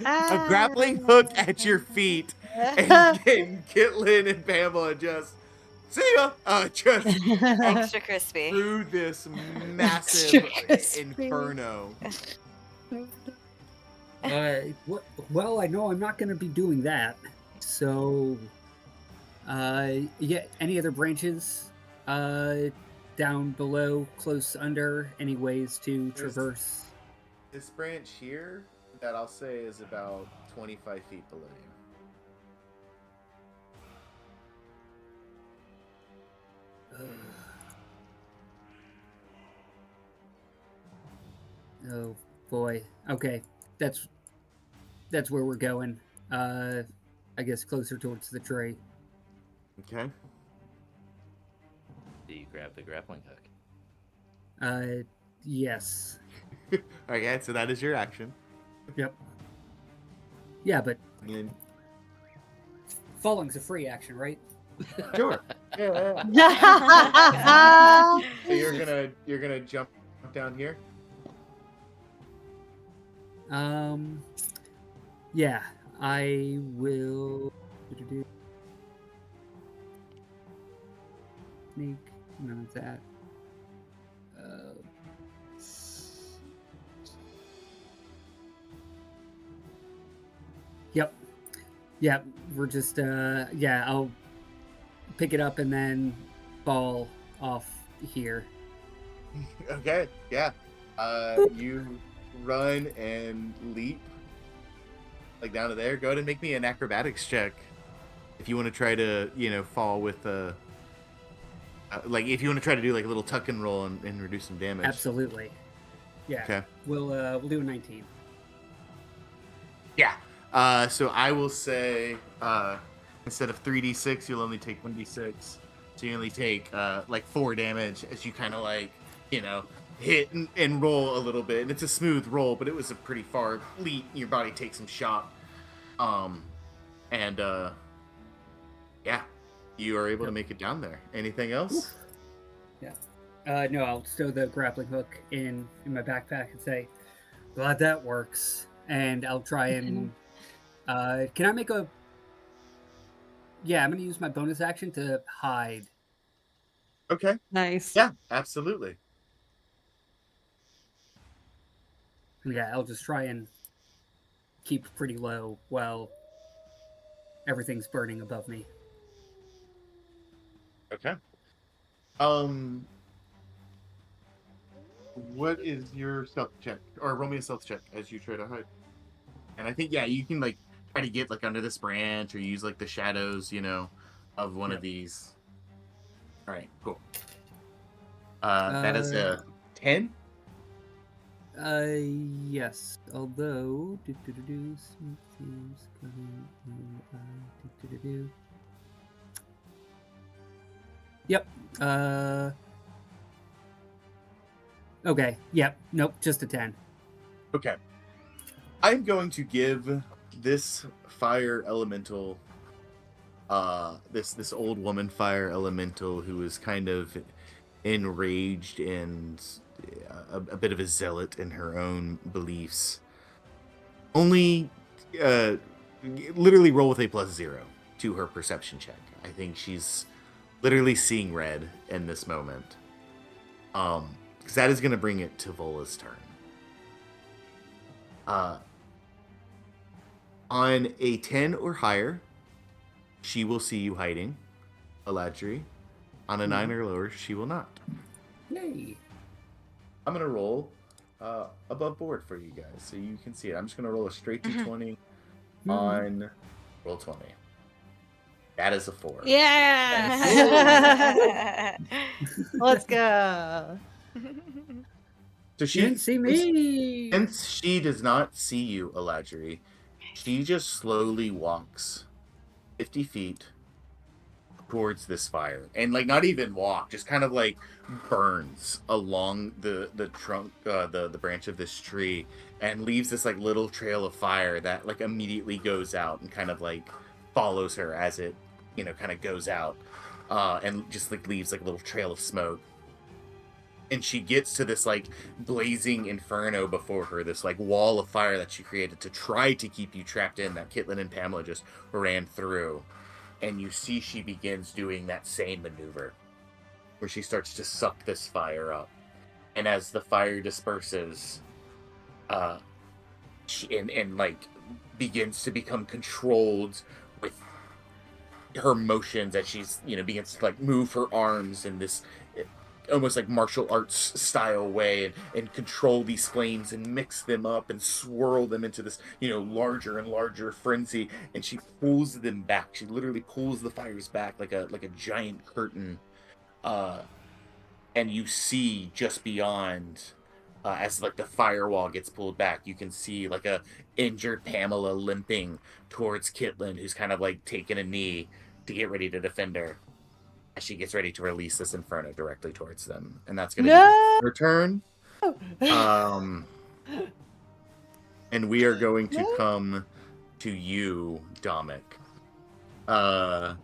A grappling hook at your feet, and Kitlin and Pamela just see ya. Just Extra crispy. through this massive Extra crispy. inferno. Well, I know I'm not going to be doing that. So, yeah, any other branches down below, close under, any ways to traverse? This branch here, that I'll say is about 25 feet below you. Oh boy. Okay, that's where we're going. I guess closer towards the tree. Okay. Do you grab the grappling hook? Yes. Okay, so that is your action. Yep. Yeah, but And falling's a free action, right? sure. Yeah. So you're gonna jump down here. Yeah, I will. Sneak, none of that. Yep. Yeah, we're just yeah, I'll pick it up and then fall off here. Okay, yeah. You run and leap down to there. Go ahead and make me an acrobatics check if you want to try to fall with if you want to try to do a little tuck and roll and reduce some damage. Absolutely. Yeah. Okay. We'll do a 19. Yeah. So I will say instead of 3d6, you'll only take 1d6. So you only take 4 damage as you kind of hit and roll a little bit, and it's a smooth roll, but it was a pretty far leap. Your body takes some shock, and yeah, you are able to make it down there. Anything else? Yeah. No, I'll stow the grappling hook in my backpack and say, "Glad that works." And I'll try and. Can I make a? Yeah, I'm gonna use my bonus action to hide. Okay. Nice. Yeah, absolutely. Yeah, I'll just try and keep pretty low while everything's burning above me. Okay. What is your stealth check? Or roll me a stealth check as you try to hide. And I think, yeah, you can, like, try to get, like, under this branch or use, like, the shadows, of one of these. All right, cool. That is a 10? Yes. Although, Yep. Okay. Yep. Nope. Just a 10. Okay. I'm going to give this fire elemental, this old woman fire elemental who is kind of enraged and a bit of a zealot in her own beliefs. Only, literally roll with a +0 to her perception check. I think she's literally seeing red in this moment. Because that is going to bring it to Vola's turn. On a 10 or higher, she will see you hiding, Aladri. On a 9 or lower, she will not. Yay. I'm going to roll above board for you guys so you can see it. I'm just going to roll a straight d20 on roll 20. That is a 4. Yeah. Let's go. So She didn't see me. Since she does not see you, Aladri, she just slowly walks 50 feet towards this fire. And, like, not even walk, just kind of, like, burns along the trunk, the branch of this tree, and leaves this, like, little trail of fire that, like, immediately goes out and kind of, like, follows her as it, kind of goes out. And just, like, leaves, like, a little trail of smoke. And she gets to this, like, blazing inferno before her, this, like, wall of fire that she created to try to keep you trapped in, that Kitlin and Pamela just ran through. And you see she begins doing that same maneuver, where she starts to suck this fire up. And as the fire disperses, she, like, begins to become controlled with her motions as she's, begins to, like, move her arms in this almost like martial arts style way and control these flames and mix them up and swirl them into this, larger and larger frenzy. And she pulls them back. She literally pulls the fires back like a giant curtain. And you see just beyond, as like the firewall gets pulled back, you can see like a injured Pamela limping towards Kitlin, who's kind of like taking a knee to get ready to defend her as she gets ready to release this inferno directly towards them. And that's going to be her turn. And we are going to come to you, Dominic. Dominic.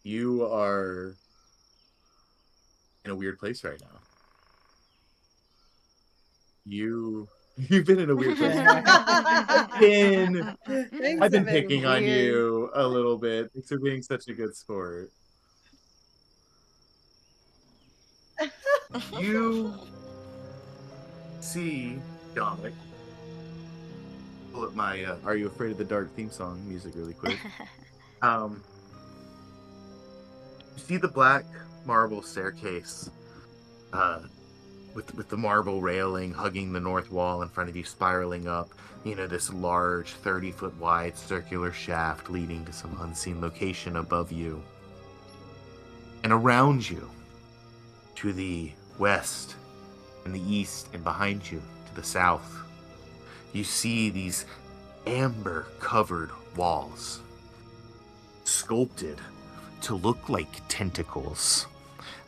You are in a weird place right now. You've been in a weird place. I've been picking on you a little bit. Thanks for being such a good sport. You see Dominic. Pull up my Are You Afraid of the Dark theme song music really quick. You see the black marble staircase with the marble railing hugging the north wall in front of you, spiraling up, this large 30-foot wide circular shaft leading to some unseen location above you. And around you, to the west and the east and behind you to the south, you see these amber-covered walls sculpted to look like tentacles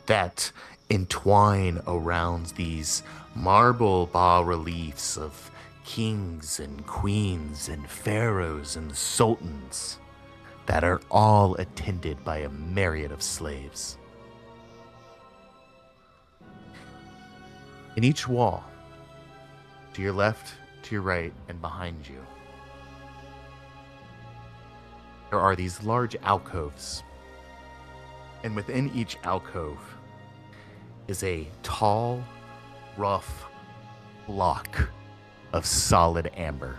that entwine around these marble bas-reliefs of kings and queens and pharaohs and sultans that are all attended by a myriad of slaves. In each wall, to your left, to your right, and behind you, there are these large alcoves. And within each alcove is a tall, rough block of solid amber.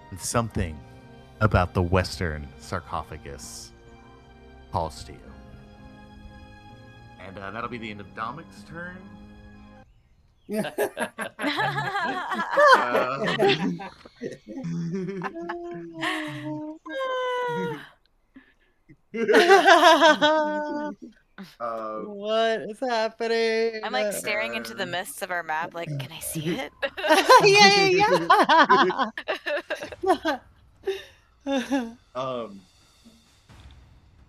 And something about the western sarcophagus calls to you. And that'll be the end of Dominic's turn. What is happening? I'm like staring into the mists of our map, like, can I see it? Yeah.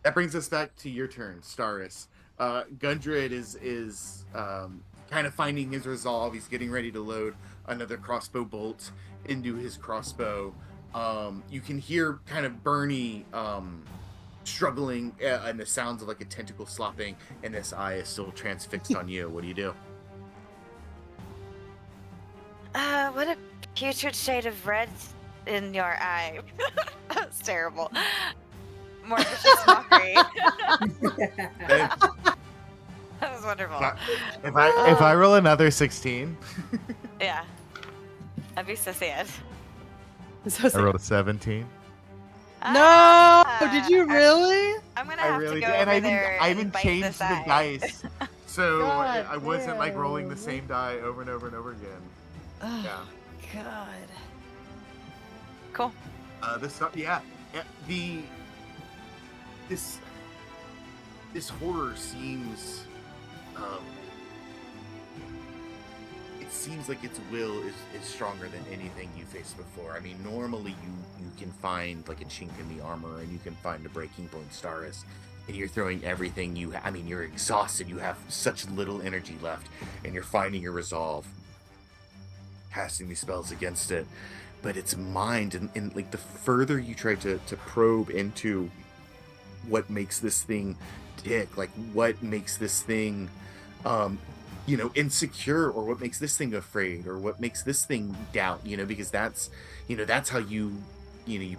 That brings us back to your turn, Staris. Gundred is kind of finding his resolve. He's getting ready to load another crossbow bolt into his crossbow. You can hear kind of Bernie struggling, and the sounds of like a tentacle slopping, and this eye is still transfixed on you. What do you do? What a putrid shade of red in your eye. That's terrible. More vicious mockery. That was wonderful. If I roll another 16, Yeah. I'd be so sad. So I rolled a 17. No! Did you really? I'm gonna I have really to did, go and over there I and even bite changed this the eye. dice, so God I wasn't like rolling the damn. same die over and over and over again. Oh, Yeah. God. Cool. This horror seems, it seems like its will is stronger than anything you faced before. I mean, normally you can find like a chink in the armor, and you can find a breaking point, Staris, and you're throwing everything you I mean, you're exhausted, you have such little energy left, and you're finding your resolve, casting these spells against it. But its mind, and like the further you try to probe into what makes this thing tick, like what makes this thing insecure, or what makes this thing afraid, or what makes this thing doubt, because that's how you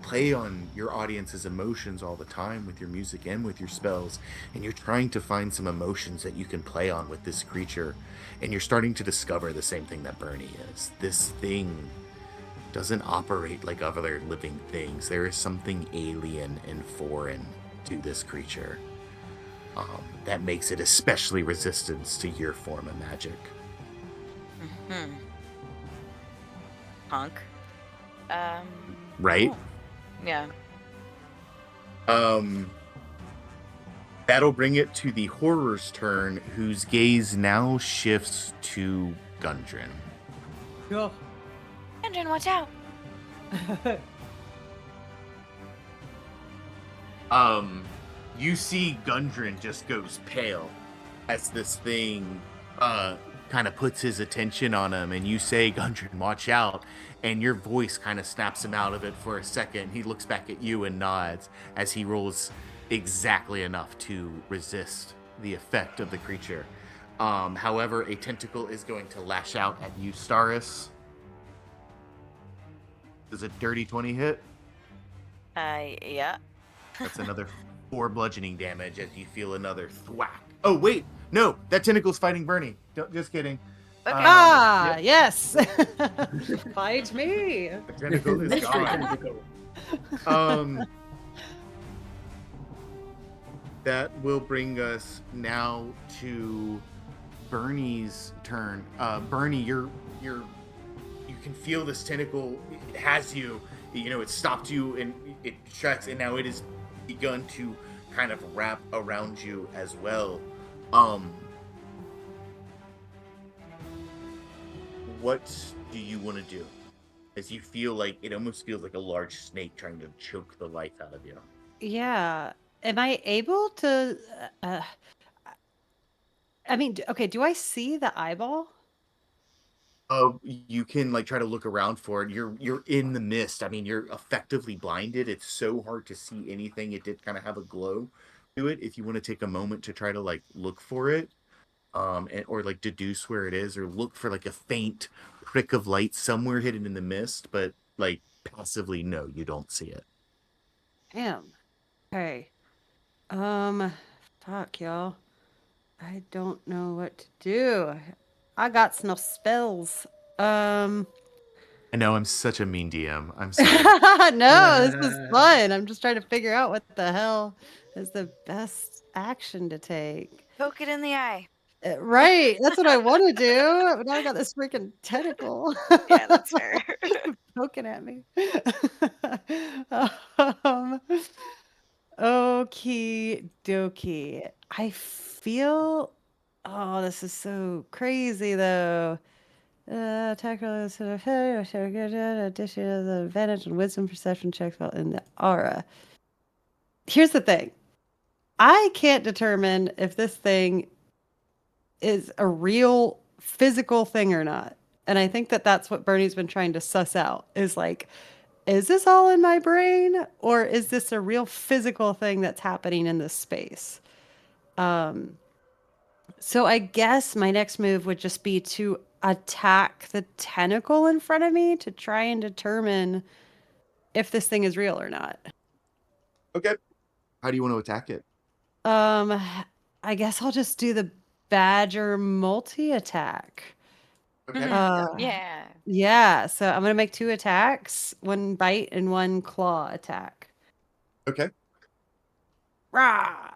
play on your audience's emotions all the time with your music and with your spells, and you're trying to find some emotions that you can play on with this creature, and you're starting to discover the same thing that Bernie is. This thing doesn't operate like other living things. There is something alien and foreign to this creature that makes it especially resistant to your form of magic. Mm-hmm. Honk. Right? Cool. Yeah. That'll bring it to the horror's turn, whose gaze now shifts to Gundren. Go. Andren, watch out. You see Gundren just goes pale as this thing kind of puts his attention on him, and you say, Gundren, watch out, and your voice kind of snaps him out of it for a second. He looks back at you and nods as he rolls exactly enough to resist the effect of the creature. However, a tentacle is going to lash out at you, Staris. Does a dirty 20 hit? Yeah. That's another 4 bludgeoning damage as you feel another thwack. Oh, wait. No, that tentacle's fighting Bernie. Just kidding. Okay. Ah, Yep. yes. Fight me. The tentacle is Mystery gone. tentacle. That will bring us now to Bernie's turn. Bernie, you can feel this tentacle. It has you. It stopped you, and it tracks, and now it has begun to kind of wrap around you as well. What do you want to do? As you feel like it almost feels like a large snake trying to choke the life out of you. Yeah. Am I able to? Uh, I mean, okay. Do I see the eyeball? You can like try to look around for it. You're in the mist. I mean, you're effectively blinded. It's so hard to see anything. It did kind of have a glow to it. If you want to take a moment to try to like look for it, or like deduce where it is, or look for like a faint prick of light somewhere hidden in the mist, but like passively, no, you don't see it. Damn. Okay. Um. Fuck, y'all. I don't know what to do. I got no spells. Um. I know I'm such a mean DM. I'm sorry. No, this is fun. I'm just trying to figure out what the hell is the best action to take. Poke it in the eye. Right, that's what I want to do. But now I got this freaking tentacle Yeah, that's fair. poking at me. um, Okie dokie. I feel. Oh, this is so crazy though. Attack roll sort of addition of the advantage and wisdom perception checks while in the aura. Here's the thing. I can't determine if this thing is a real physical thing or not. And I think that that's what Bernie's been trying to suss out is like, is this all in my brain or is this a real physical thing that's happening in this space? So I guess my next move would just be to attack the tentacle in front of me to try and determine if this thing is real or not. Okay. How do you want to attack it? Um, I guess I'll just do the badger multi-attack. Okay. Yeah. Yeah, so I'm gonna make 2 attacks, 1 bite and 1 claw attack. Okay. Rah!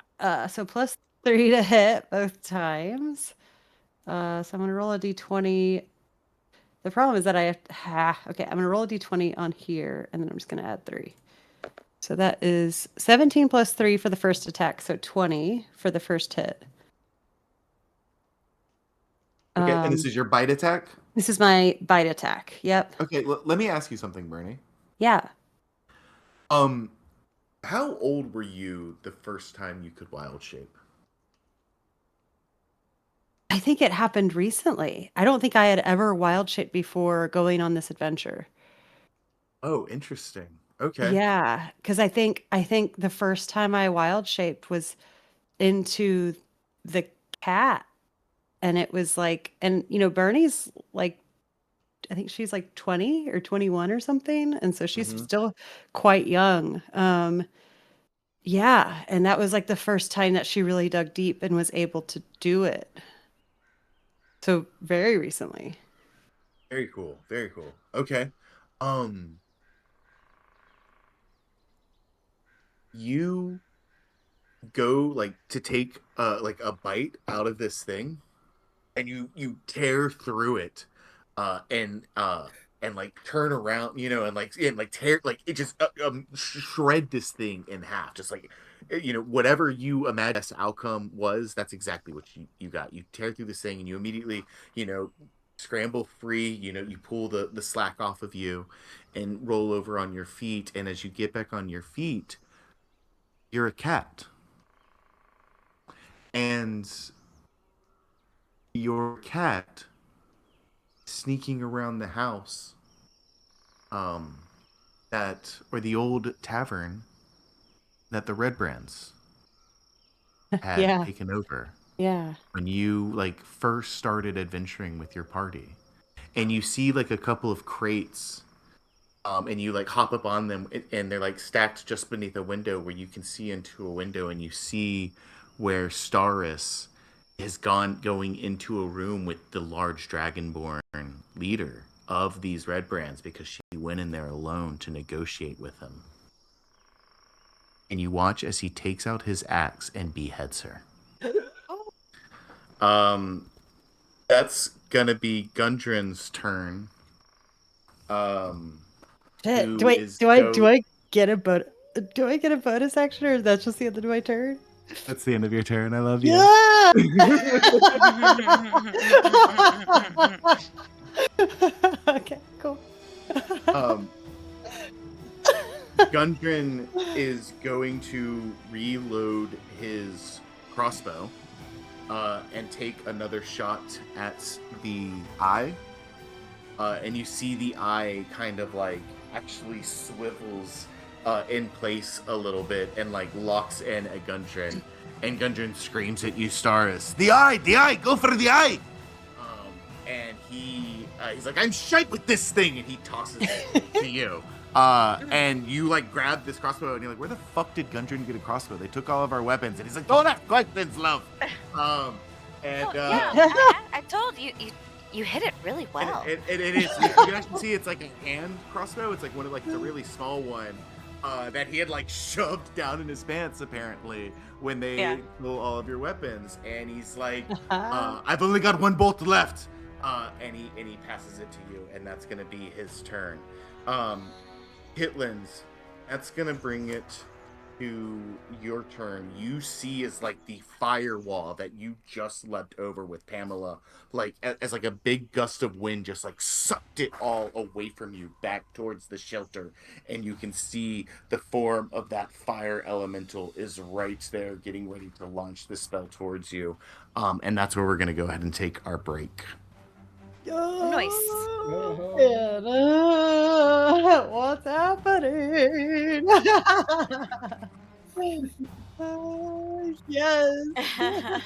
So plus 3 to hit both times. So I'm gonna roll a d20. The problem is that I have okay, I'm gonna roll a d20 on here, and then I'm just gonna add 3. So that is 17 plus 3 for the first attack, so 20 for the first hit. Okay. And this is your bite attack? This is my bite attack. Yep. Okay. Let me ask you something, Bernie. Yeah. How old were you the first time you could wild shape? I think it happened recently. I don't think I had ever wild shaped before going on this adventure. Oh, interesting. Okay. Yeah, because I think the first time I wild shaped was into the cat, and it was like, and Bernie's like, I think she's like 20 or 21 or something, and so she's Mhm. still quite young. Yeah, and that was like the first time that she really dug deep and was able to do it. So very recently. Very cool. Very cool. Okay. Um, you go like to take like a bite out of this thing, and you tear through it, and like turn around, and like tear like it just shred this thing in half, just like whatever you imagine this outcome was, that's exactly what you got. You tear through this thing, and you immediately you know scramble free. You pull the slack off of you, and roll over on your feet. And as you get back on your feet, you're a cat, and your cat sneaking around the house, um that or the old tavern that the Red Brands had Yeah, taken over yeah. when you like first started adventuring with your party. And you see like a couple of crates, and you like hop up on them, and they're like stacked just beneath a window where you can see into a window, and you see where Staris is going into a room with the large dragonborn leader of these Red Brands, because she went in there alone to negotiate with him. And you watch as he takes out his axe and beheads her. Oh, That's gonna be Gundren's turn. Shit. Who Do I is do I do go? I get a bonus action, or is that just the end of my turn? That's the end of your turn. I love you. Yeah. Okay, cool. um, Gundren is going to reload his crossbow and take another shot at the eye. And you see the eye kind of like actually swivels in place a little bit and like locks in at Gundren. And Gundren screams at you, Staris, the eye, go for the eye! And he's like, I'm shite with this thing! And he tosses it to you. And you like grab this crossbow and you're like, where the fuck did Gundren get a crossbow? They took all of our weapons. And he's like, don't ask questions, love! I told you, you hit it really well. And it is. You can actually see it's like a hand crossbow. It's like one of like the really small one that he had like shoved down in his pants apparently when they stole all of your weapons. And he's like, I've only got one bolt left. And he passes it to you, and that's gonna be his turn. Hitlins, that's gonna bring it to your turn. You see as like the firewall that you just leapt over with Pamela, like as like a big gust of wind just like sucked it all away from you back towards the shelter, and you can see the form of that fire elemental is right there getting ready to launch the spell towards you. And that's where we're gonna go ahead and take our break. Nice. And, what's happening? Yes. I'm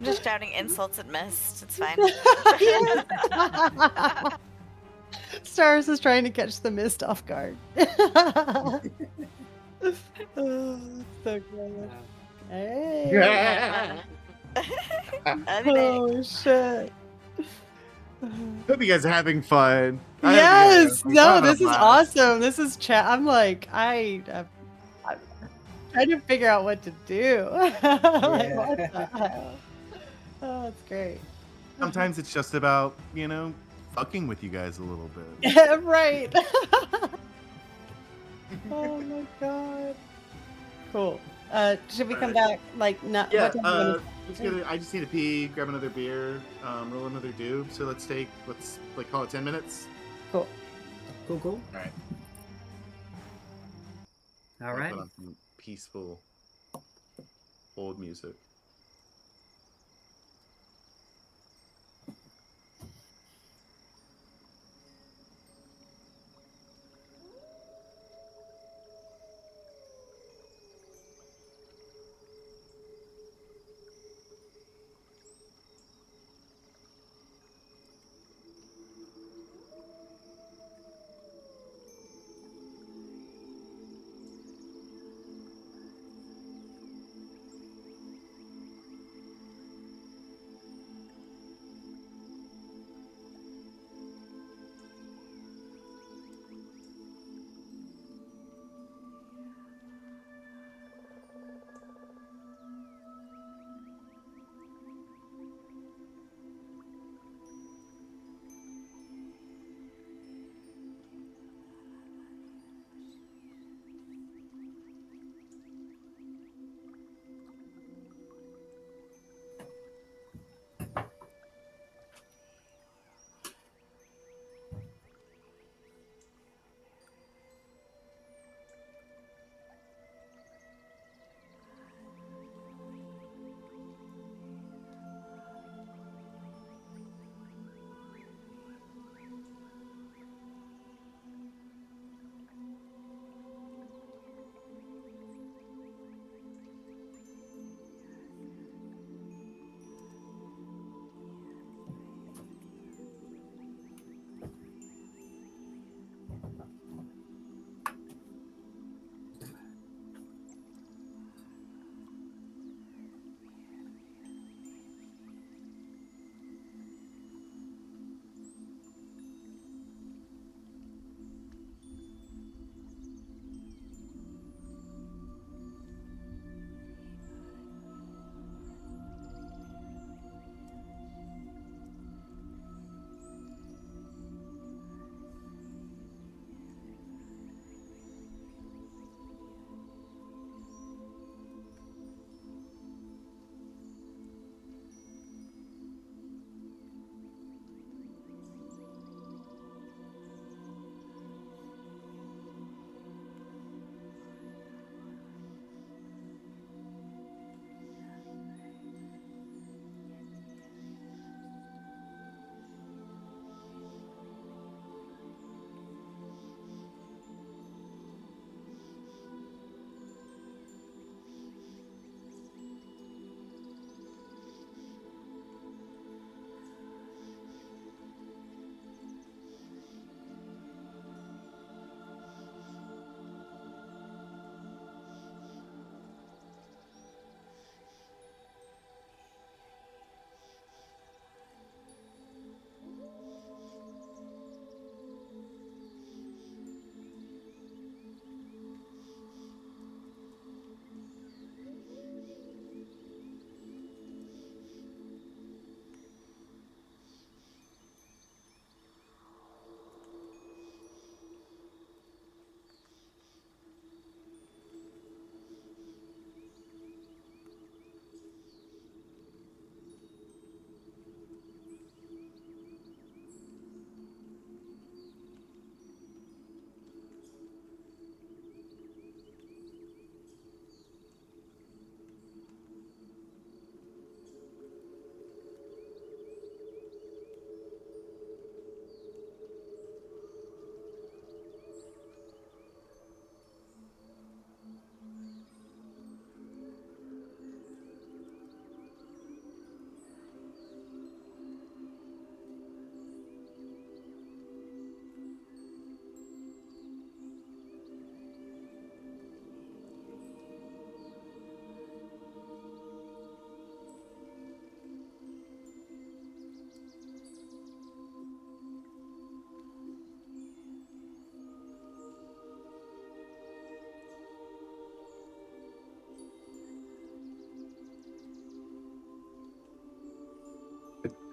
just shouting insults at Mist. It's fine. Yes. Stars is trying to catch the mist off guard. Oh, it's so good. Hey. Oh shit. Hope you guys are having fun. Yes. I'm No, having a this is blast. awesome. This is chat. I'm like, I'm trying to figure out what to do. Like, what the hell? Oh, that's great. Sometimes it's just about, fucking with you guys a little bit. Yeah, right. Oh my god. Cool. Should we come back? Like, not. Yeah, What time do you wanna- I just need to pee, grab another beer, roll another doob. So let's call it 10 minutes. Cool. Cool. All right. All I'll right. put on some peaceful old music.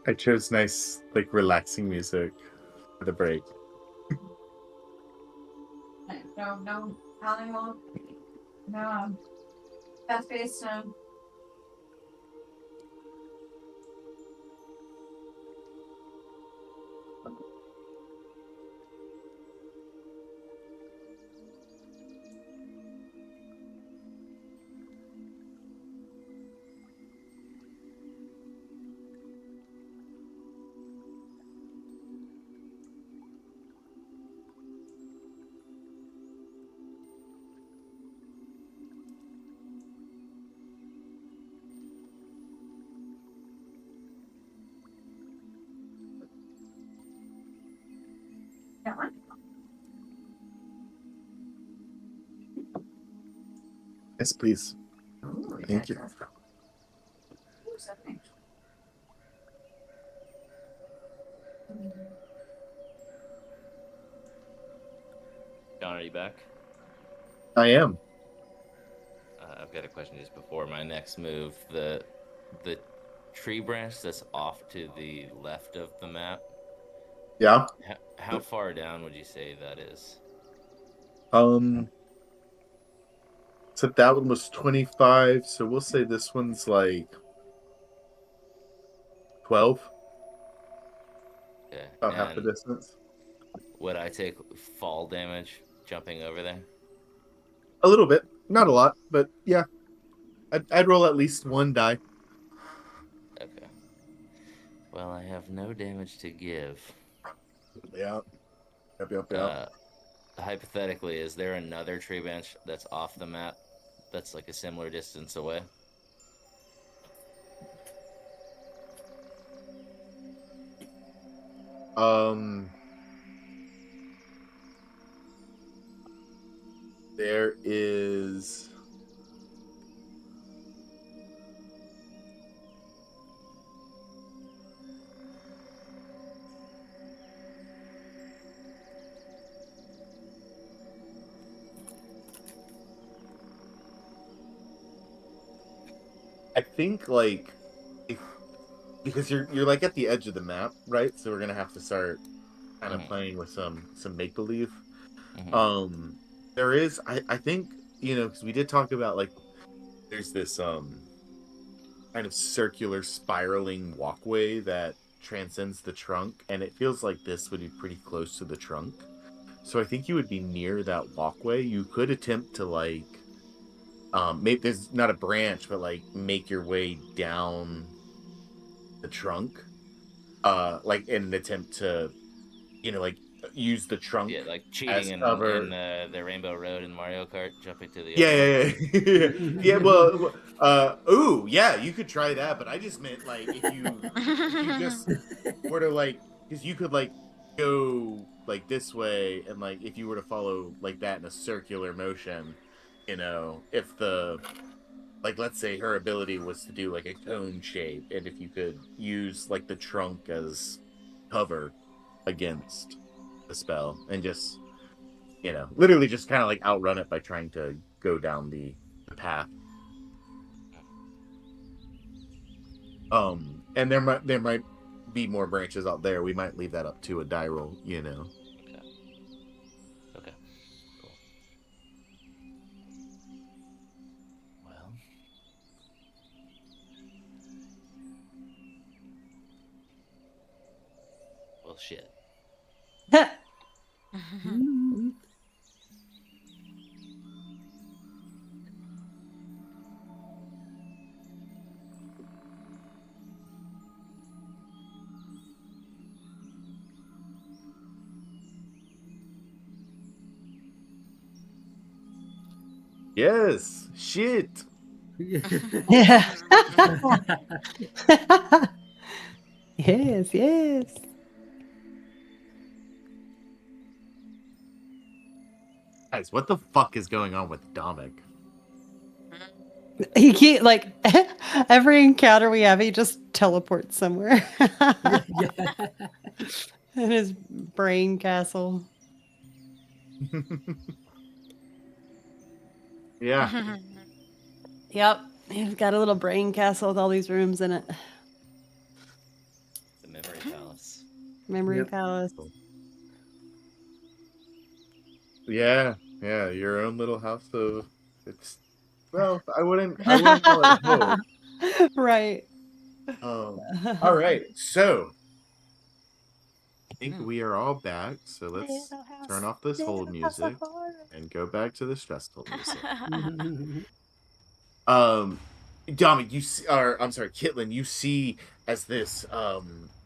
I chose nice, like, relaxing music for the break. No, animal. No, fast-paced. That one. Yes, please. Thank you. Who's that thing? John, are you back? I am. I've got a question just before my next move. The tree branch that's off to the left of the map. Yeah. How far down would you say that is? So that one was 25, so we'll say this one's like 12. Okay. About half the And distance. would I take fall damage jumping over there? A little bit. Not a lot, but yeah. I'd roll at least one die. Okay. Well, I have no damage to give. Yeah. Yep. Uh, hypothetically, is there another tree branch that's off the map that's like a similar distance away? There is. I think like if because you're like at the edge of the map, right? So we're gonna have to start kind of Mhm. playing with some make believe. Mhm. There is I think because we did talk about like there's this kind of circular spiraling walkway that transcends the trunk, and it feels like this would be pretty close to the trunk. So I think you would be near that walkway. You could attempt to like maybe there's not a branch, but like make your way down the trunk. Like in an attempt to, like use the trunk Yeah, like cheating as in cover. the Rainbow Road in Mario Kart, jumping to the other one. Yeah. Yeah. Well, ooh, yeah, you could try that, but I just meant like if you just were to like, because you could like go like this way, and like if you were to follow like that in a circular motion, if the like let's say her ability was to do like a cone shape, and if you could use like the trunk as cover against the spell, and just literally just kind of like outrun it by trying to go down the path. And there might be more branches out there. We might leave that up to a die roll. Okay. Okay. Cool. Well, shit. Yes, shit. Yeah. Yes. Guys, what the fuck is going on with Dominic? He can't like every encounter we have, he just teleports somewhere in his brain castle. Yeah. Yep, he's got a little brain castle with all these rooms in it. Memory Yep. palace. Yeah, your own little house of it's. Well, I wouldn't call it home. Right. All right, so I think we are all back. So let's Little house, turn off this hold little house of music horror. and go back to the stressful music. Mhm. Dominic, you see, or I'm sorry, Kitlin, you see as this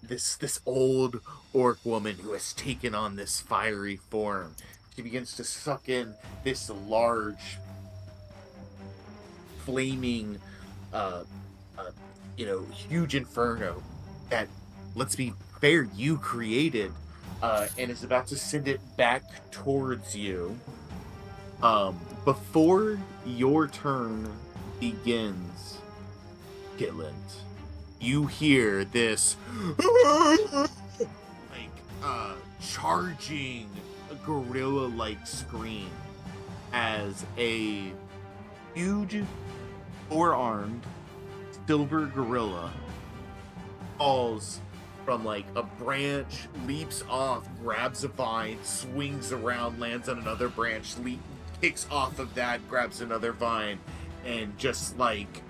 this old orc woman who has taken on this fiery form. She begins to suck in this large, flaming, uh, uh huge inferno that, let's be fair, you created, and is about to send it back towards you. Before your turn begins, Kitland, you hear this charging gorilla-like scream as a huge four-armed silver gorilla falls from like a branch, leaps off, grabs a vine, swings around, lands on another branch, kicks off of that, grabs another vine, and just like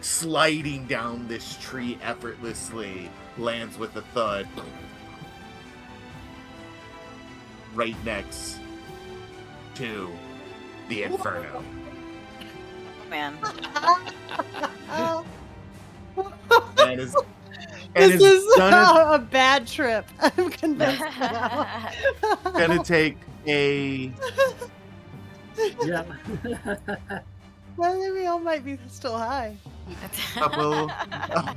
sliding down this tree effortlessly, lands with a thud right next to the inferno. Man. And is This is gonna, a bad trip. I'm convinced now. gonna take a Yeah. Well, maybe all might be still high. couple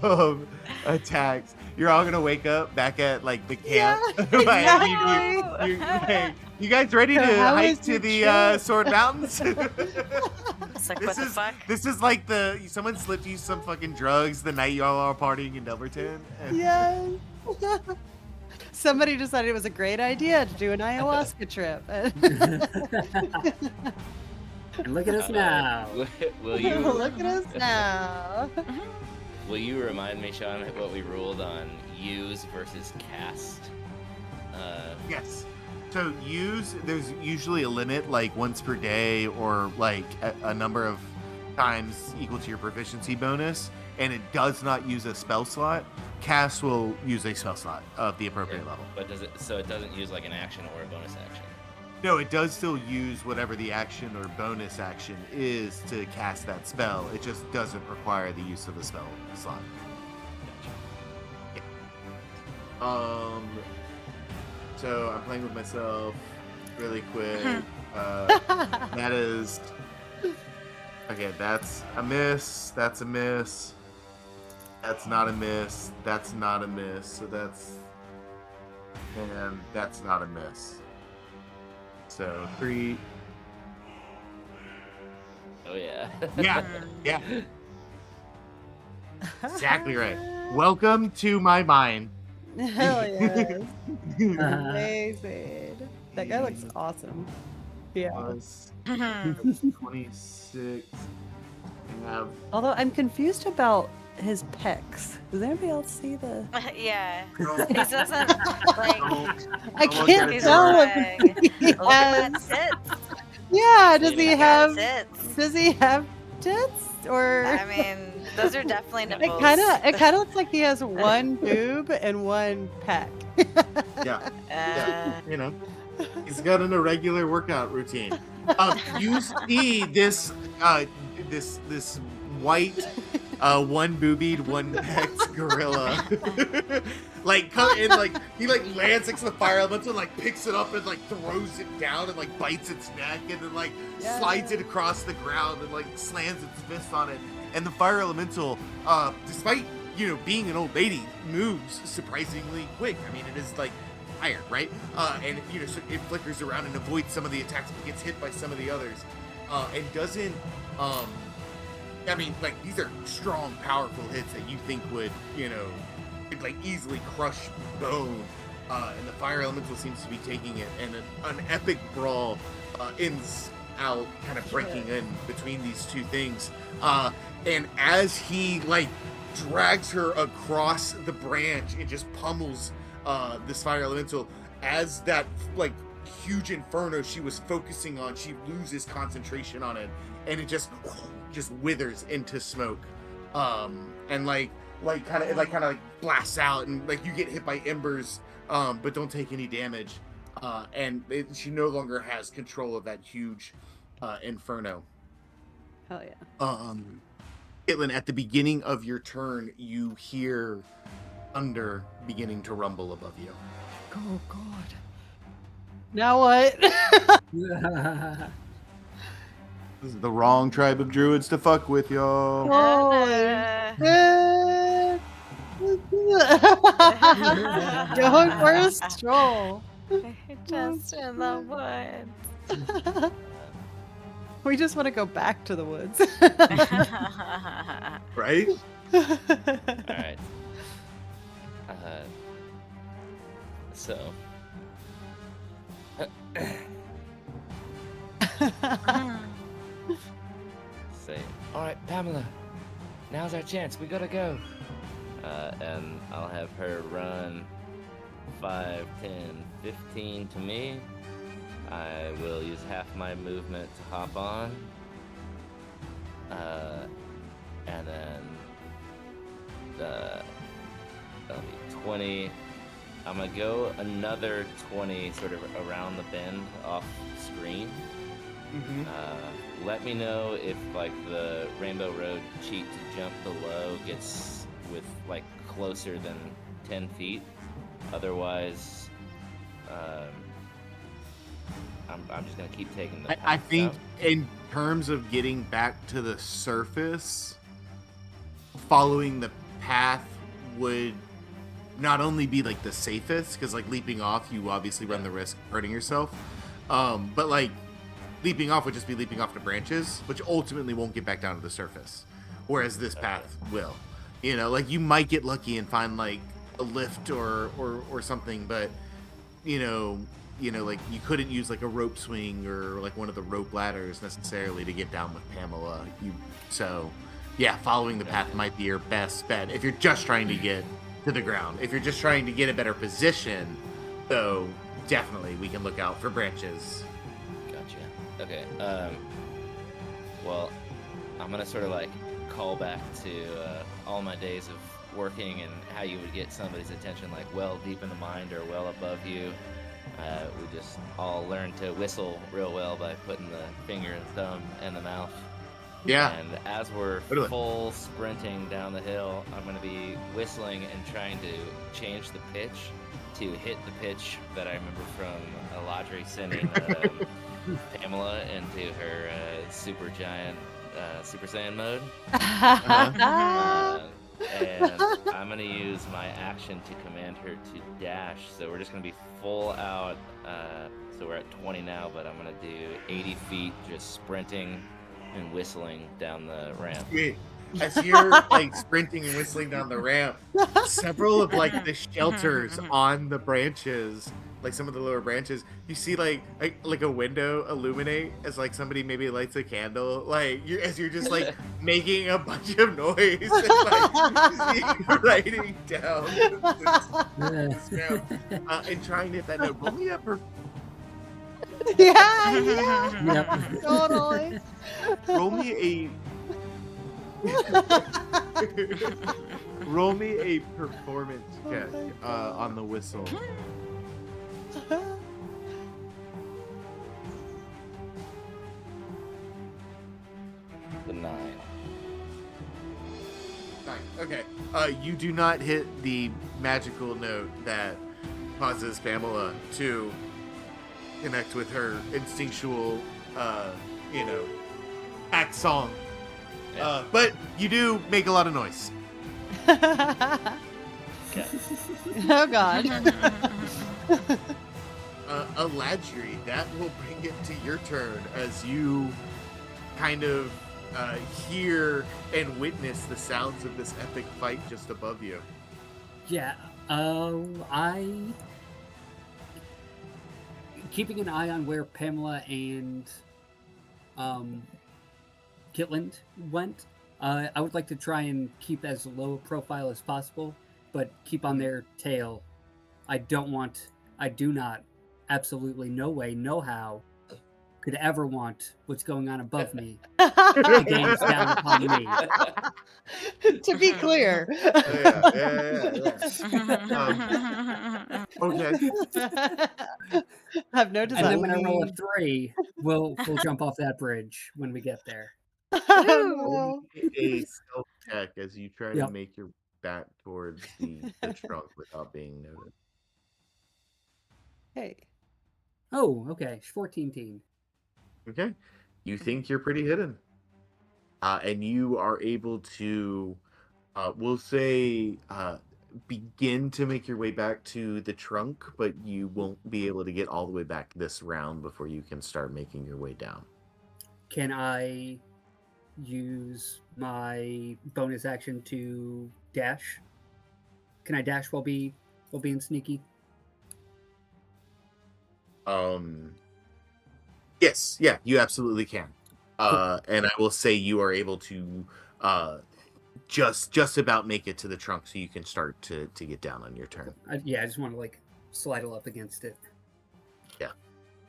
of attacks. You're all gonna wake up back at like the camp. Yeah, Like, you guys ready So to how hike was to your the trip? Sword Mountains? It's like, what the fuck? This is like someone slipped you some fucking drugs the night y'all are partying in Delverton. And Yes. Somebody decided it was a great idea to do an ayahuasca trip. And look at us now. Will you Look at us now. will you remind me, Sean, what we ruled on use versus cast? Yes. So there's usually a limit, like once per day or like a number of times equal to your proficiency bonus, and it does not use a spell slot. Cast will use a spell slot of the appropriate level. But it doesn't use like an action or a bonus action? No, it does still use whatever the action or bonus action is to cast that spell. It just doesn't require the use of a spell slot. Yeah. So I'm playing with myself really quick. That is okay. That's a miss. That's a miss. That's not a miss. That's not a miss. So that's not a miss. So 3. Oh yeah. Yeah. Exactly right. Welcome to my mind. Hell yes. Amazing. That guy looks awesome. Yeah. Plus 26. I have Although I'm confused about his pecs. Does anybody else see the? Yeah. He doesn't like. I look can't at He's his tell arm. if he Look at has. that tits. Yeah. Does he Look have? Tits. Does he have tits? Or I mean, those are definitely it nipples. kind of looks like he has one boob and one pec. Yeah. You know, he's got an irregular workout routine. You see this this white one boobied, one pecked gorilla like come in, like he like lands next to the fire elemental and like picks it up and like throws it down and like bites its neck and then like slides it across the ground and like slams its fist on it. And the fire elemental, despite being an old lady, moves surprisingly quick. I mean, it is like fire, right? And so it flickers around and avoids some of the attacks, but gets hit by some of the others, and doesn't. I mean, like, these are strong, powerful hits that you think would, could, like, easily crush bone. And the fire elemental seems to be taking it, and an epic brawl ends out, kind of breaking in between these two things. And as he, like, drags her across the branch and just pummels this fire elemental, as that like huge inferno she was focusing on, she loses concentration on it, and it just withers into smoke, and kind of blasts out, and like you get hit by embers, but don't take any damage, and she no longer has control of that huge inferno. Hell yeah. Caitlin, at the beginning of your turn, you hear thunder beginning to rumble above you. Oh God. Now what? This is the wrong tribe of druids to fuck with, y'all. Holy shit. Going for a stroll. Just in the woods. We just want to go back to the woods. Right? All right. So. Say, all right, Pamela. Now's our chance. We gotta go. And I'll have her run 5, 10, 15 to me. I will use half my movement to hop on. And then that'll be 20. I'm gonna go another 20 sort of around the bend off screen. Let me know if like the Rainbow Road cheat to jump below gets with like closer than 10 feet. Otherwise, I'm just gonna keep taking the I path think up. in terms of getting back to the surface, following the path would not only be like the safest, because like leaping off, you obviously run the risk of hurting yourself, but like leaping off would just be leaping off the branches, which ultimately won't get back down to the surface, whereas this path will. You know, like you might get lucky and find like a lift or something, but you know, like you couldn't use like a rope swing or like one of the rope ladders necessarily to get down with Pamela. So yeah, following the path might be your best bet if you're just trying to get to the ground. If you're just trying to get a better position, though, definitely we can look out for branches. Gotcha. Okay. Well, I'm gonna sort of like call back to all my days of working and how you would get somebody's attention, like well deep in the mind or well above you. We just all learned to whistle real well by putting the finger and thumb in the mouth. Yeah. And as we're Totally. full sprinting down the hill, I'm going to be whistling and trying to change the pitch to hit the pitch that I remember from Eladri sending Pamela into her super giant Super Saiyan mode. And I'm going to use my action to command her to dash. So we're just going to be full out. So we're at 20 now, but I'm going to do 80 feet just sprinting and whistling down the ramp. Wait, as you're like sprinting and whistling down the ramp, several of like the shelters on the branches, like some of the lower branches, you see like a window illuminate as like somebody maybe lights a candle, like as you're just like making a bunch of noise and like writing down this ramp, and trying to hit that note. Roll me up, yeah, totally. roll me a performance check on the whistle. The 9. Nice. Okay. You do not hit the magical note that causes Pamela to connect with her instinctual, act song. Yeah. But you do make a lot of noise. Okay. Oh God. Eladri, that will bring it to your turn as you kind of hear and witness the sounds of this epic fight just above you. Yeah, keeping an eye on where Pamela and Kitland went. I would like to try and keep as low a profile as possible, but keep on their tail I do not, absolutely no way, no how, could ever want what's going on above me to gaze down upon me. To be clear. Okay. I have no And desire. then when I roll a 3, we'll jump off that bridge when we get there. No. A stealth check as you try to Yep. make your back towards the trunk without being noticed. Hey. Oh, okay. 14 teen. Okay. You think you're pretty hidden. And you are able to, we'll say, begin to make your way back to the trunk, but you won't be able to get all the way back this round before you can start making your way down. Can I use my bonus action to dash? Can I dash while being sneaky? Yes, yeah, you absolutely can. And I will say you are able to just about make it to the trunk so you can start to get down on your turn. I just want to like slidle up against it.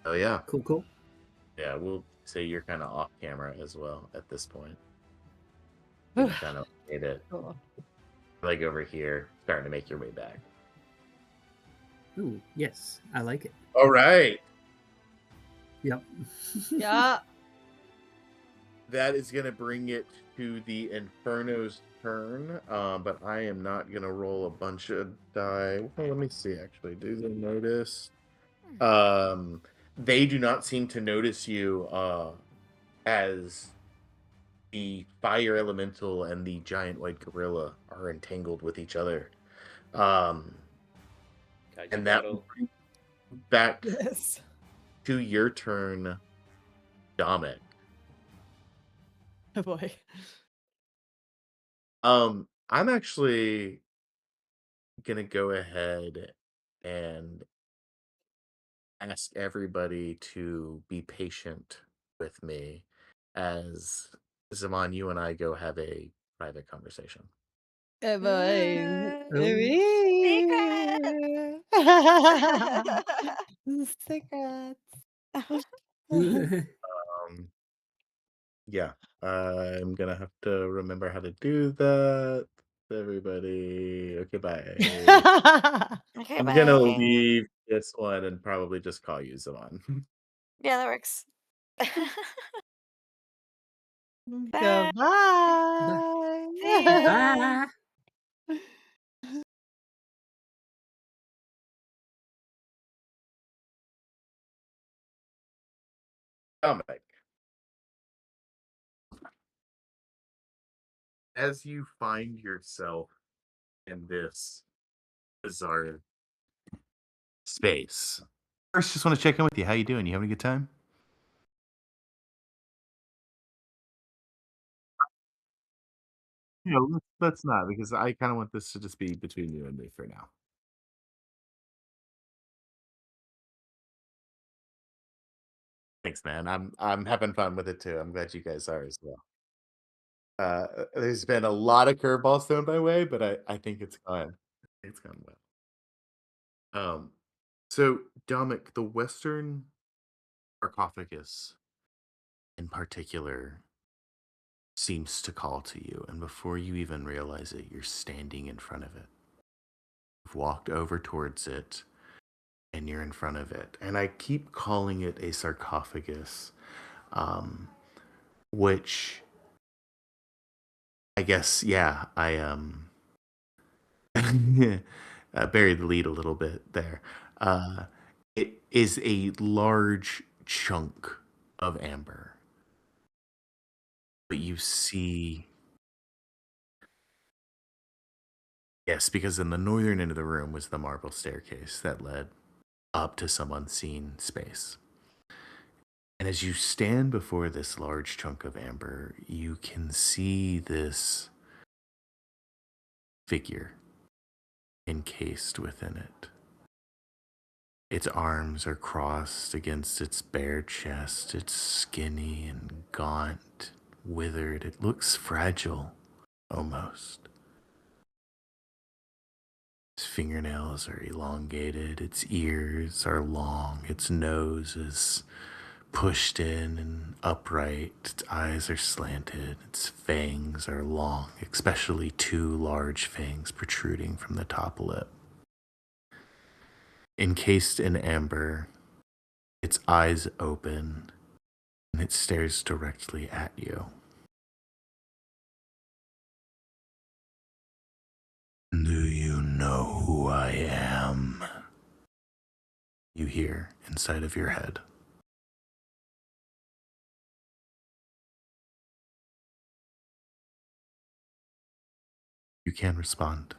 Oh yeah. Cool. Yeah, we'll say you're kind of off camera as well at this point. Ooh. You kind of made it Cool. like over here, starting to make your way back. Ooh, yes, I like it. All right. Yep. Yeah. That is going to bring it to the Inferno's turn, but I am not going to roll a bunch of die. Well, let me see, actually. Do they notice? They do not seem to notice you as the fire elemental and the giant white gorilla are entangled with each other. And that will bring back Yes. to your turn, Dominic. Oh boy. I'm actually gonna go ahead and ask everybody to be patient with me as Zaman, you and I go have a private conversation. Oh boy. Secrets. Um, yeah, I'm gonna have to remember how to do that. Everybody, okay, bye. Okay, I'm bye. gonna leave this one and probably just call you Zaman. Yeah, that works. Bye. Goodbye. See ya. Bye. Dominic, as you find yourself in this bizarre space, first, just want to check in with you. How you doing? You having a good time? Let's not, because I kind of want this to just be between you and me for now. Thanks, man. I'm having fun with it too. I'm glad you guys are as well. There's been a lot of curveballs thrown my way, but I think it's gone well. So Dominic, the Western sarcophagus in particular seems to call to you, and before you even realize it, you're standing in front of it. You've walked over towards it, and you're in front of it. And I keep calling it a sarcophagus, which I guess, yeah, I buried the lead a little bit there. It is a large chunk of amber, but you see, yes, because in the northern end of the room was the marble staircase that led up to some unseen space. And as you stand before this large chunk of amber, you can see this figure encased within it. Its arms are crossed against its bare chest. It's skinny and gaunt, withered. It looks fragile, almost. Its fingernails are elongated, its ears are long, its nose is pushed in and upright, its eyes are slanted, its fangs are long, especially two large fangs protruding from the top lip. Encased in amber, its eyes open, and it stares directly at you. Do you know who I am? You hear inside of your head. You can respond.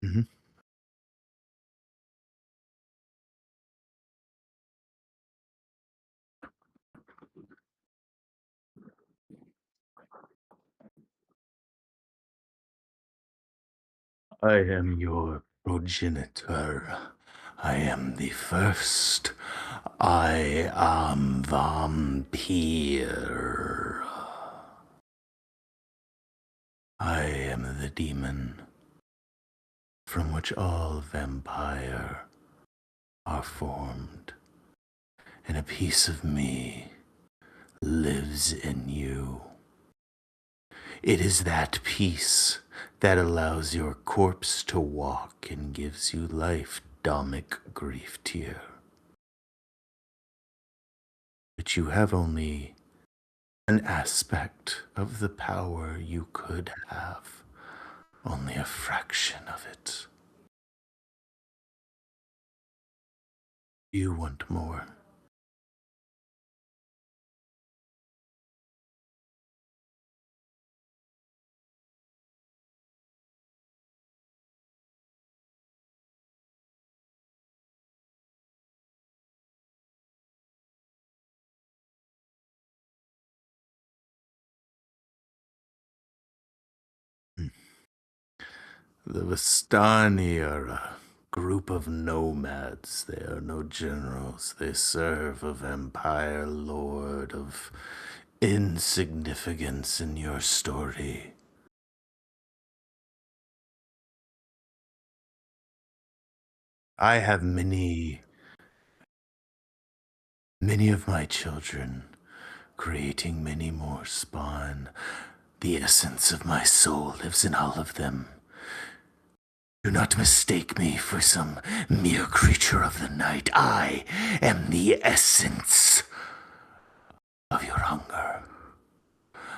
Mhm. I am your progenitor. I am the first. I am vampire. I am the demon from which all vampire are formed, and a piece of me lives in you. It is that piece that allows your corpse to walk and gives you life, Domic Grief Tear. But you have only an aspect of the power you could have, only a fraction of it. You want more. The Vistani are a group of nomads. They are no generals. They serve a vampire lord of insignificance in your story. I have many of my children, creating many more spawn. The essence of my soul lives in all of them. Do not mistake me for some mere creature of the night. I am the essence of your hunger.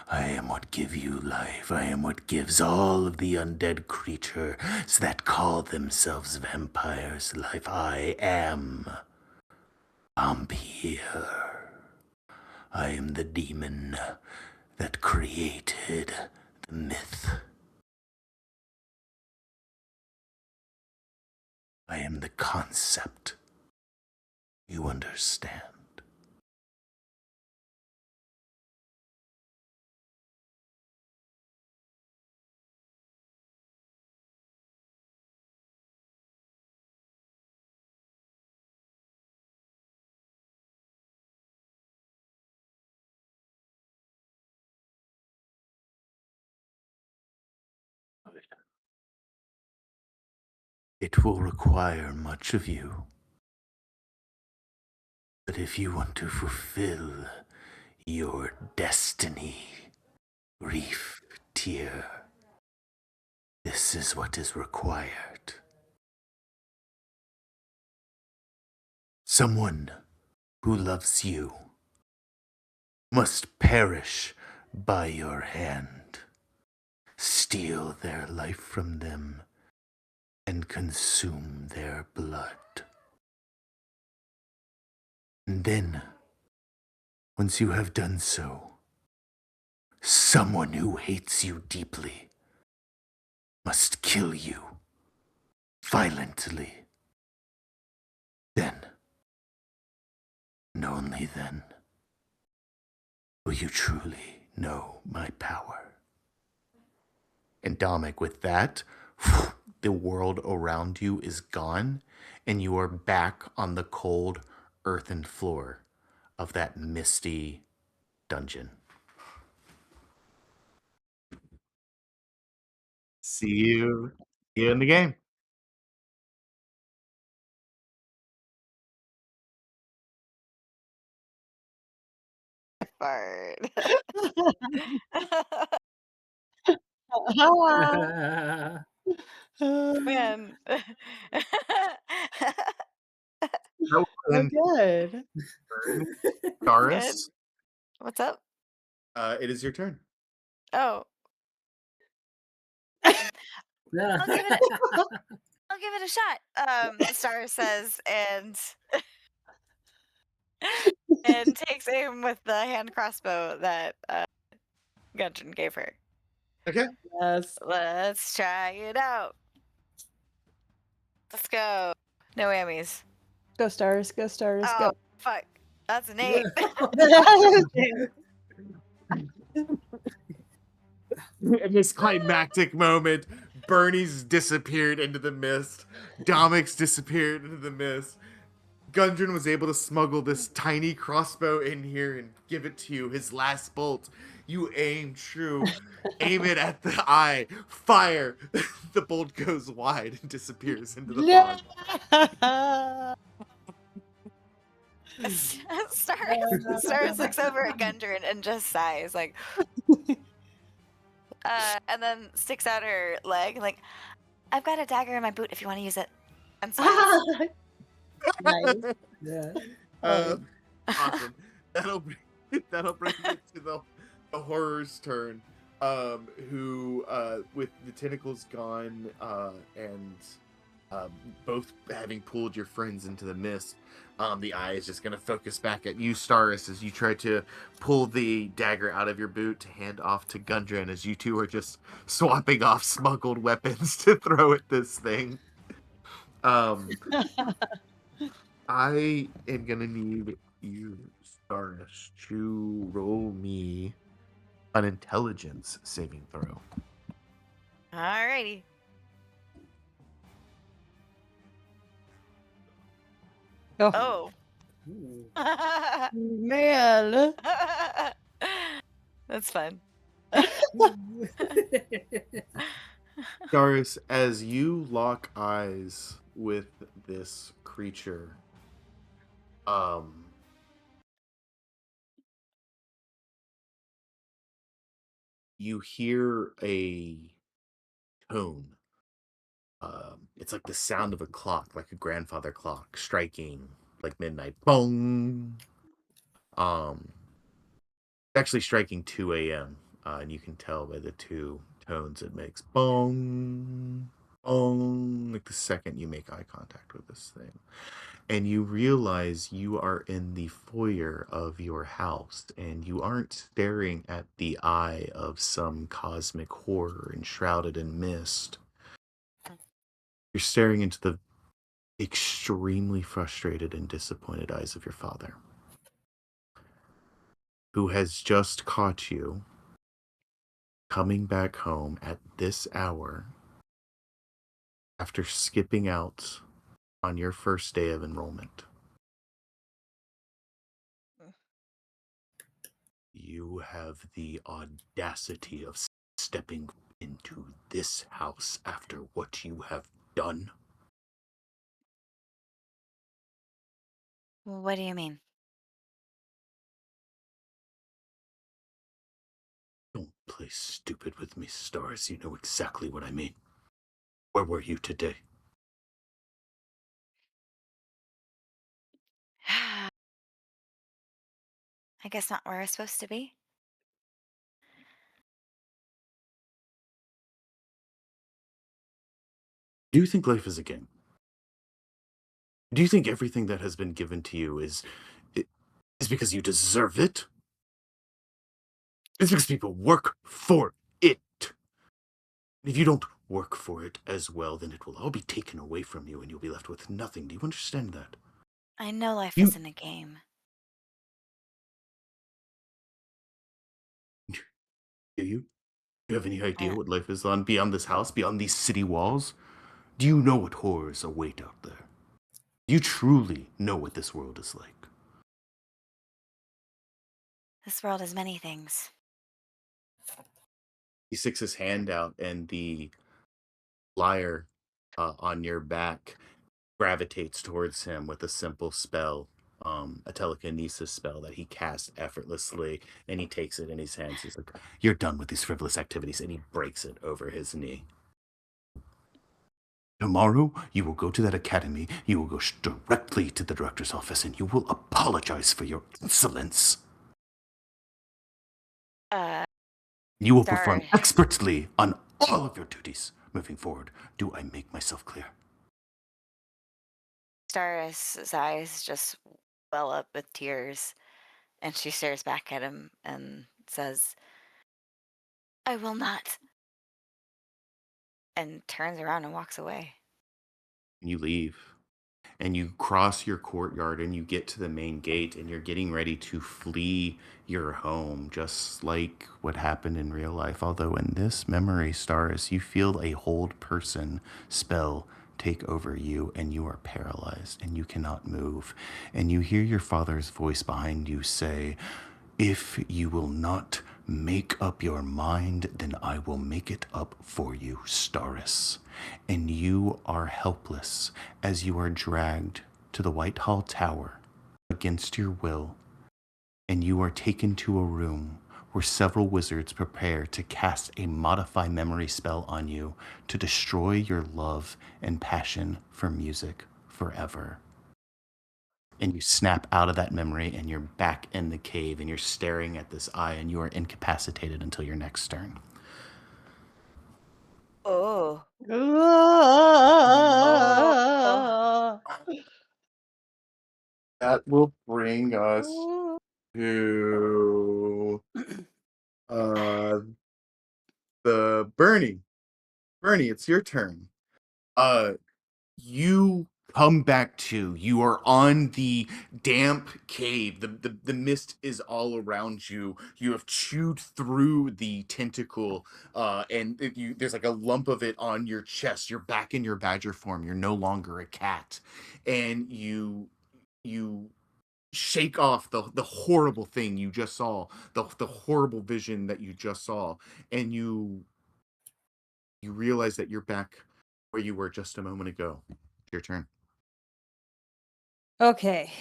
I am what give you life. I am what gives all of the undead creatures that call themselves vampires life. I am vampire. I am the demon that created the myth. I am the concept. You understand. It will require much of you. But if you want to fulfill your destiny, Grief Tear, this is what is required. Someone who loves you must perish by your hand. Steal their life from them and consume their blood. And then, once you have done so, someone who hates you deeply must kill you violently. Then, and only then, will you truly know my power. And Dominic, with that, the world around you is gone, and you are back on the cold earthen floor of that misty dungeon. See you in the game. Fart. Man. So, Oh, in good. turn, Good. Doris, What's up? it is your turn. Oh, I'll give it. I'll give it a shot. Star says, and takes aim with the hand crossbow that Gudrun gave her. Okay. Yes. Let's try it out. Let's go. No whammies. Go stars. Go stars. Oh, Go. fuck. That's an 8. In this climactic moment, Bernie's disappeared into the mist. Domic's disappeared into the mist. Gundren was able to smuggle this tiny crossbow in here and give it to you. His last bolt. You aim true. Aim it at the eye. Fire. The bolt goes wide and disappears into the fog. Yeah. Stars looks over at Gundren and just sighs, like, and then sticks out her leg, like, I've got a dagger in my boot if you want to use it. And smiles. Nice. Yeah. Awesome. That'll bring it to the horror's turn. Who with the tentacles gone and both having pulled your friends into the mist, the eye is just gonna focus back at you, Staris, as you try to pull the dagger out of your boot to hand off to Gundren, as you two are just swapping off smuggled weapons to throw at this thing. I am gonna need you, Staris, to roll me an intelligence saving throw. Alrighty. Oh, Oh. Ooh. man. That's fun. Darius, as you lock eyes with this creature, you hear a tone. It's like the sound of a clock, like a grandfather clock striking like midnight. Bong. Actually striking 2 a.m. And you can tell by the two tones it makes. Bong. Bong. Like the second you make eye contact with this thing. And you realize you are in the foyer of your house, and you aren't staring at the eye of some cosmic horror enshrouded in mist. You're staring into the extremely frustrated and disappointed eyes of your father, who has just caught you coming back home at this hour after skipping out on your first day of enrollment. You have the audacity of stepping into this house after what you have done. What do you mean? Don't play stupid with me, Stars. You know exactly what I mean. Where were you today? I guess not where we're supposed to be. Do you think life is a game? Do you think everything that has been given to you is because you deserve it? It's because people work for it. And if you don't work for it as well, then it will all be taken away from you and you'll be left with nothing. Do you understand that? I know life You- isn't a game. Do you? Do you have any idea Uh, what life is on beyond this house, beyond these city walls? Do you know what horrors await out there? Do you truly know what this world is like? This world is many things. He sticks his hand out, and the Lyre on your back gravitates towards him with a simple spell, a telekinesis spell that he casts effortlessly, and he takes it in his hands. He's like, "You're done with these frivolous activities," and he breaks it over his knee. Tomorrow, you will go to that academy, you will go directly to the director's office, and you will apologize for your insolence. Uh, You will perform Sorry. expertly on all of your duties moving forward. Do I make myself clear? Staris's eyes just well up with tears, and she stares back at him and says, I will not. And turns around and walks away. You leave. And you cross your courtyard and you get to the main gate and you're getting ready to flee your home, just like what happened in real life. Although in this memory, Stars, you feel a hold person spell take over you and you are paralyzed and you cannot move. And you hear your father's voice behind you say, "If you will not make up your mind, then I will make it up for you, Staris." And you are helpless as you are dragged to the Whitehall Tower against your will, and you are taken to a room where several wizards prepare to cast a modify memory spell on you to destroy your love and passion for music forever. And you snap out of that memory and you're back in the cave and you're staring at this eye and you are incapacitated until your next turn. Oh. That will bring us to uh the Bernie, it's your turn. Uh you come back to, you are on the damp cave. The mist is all around you. You have chewed through the tentacle, there's like a lump of it on your chest. You're back in your badger form. You're no longer a cat, and you shake off the horrible thing you just saw, the horrible vision that you just saw, and you realize that you're back where you were just a moment ago. Your turn. Okay.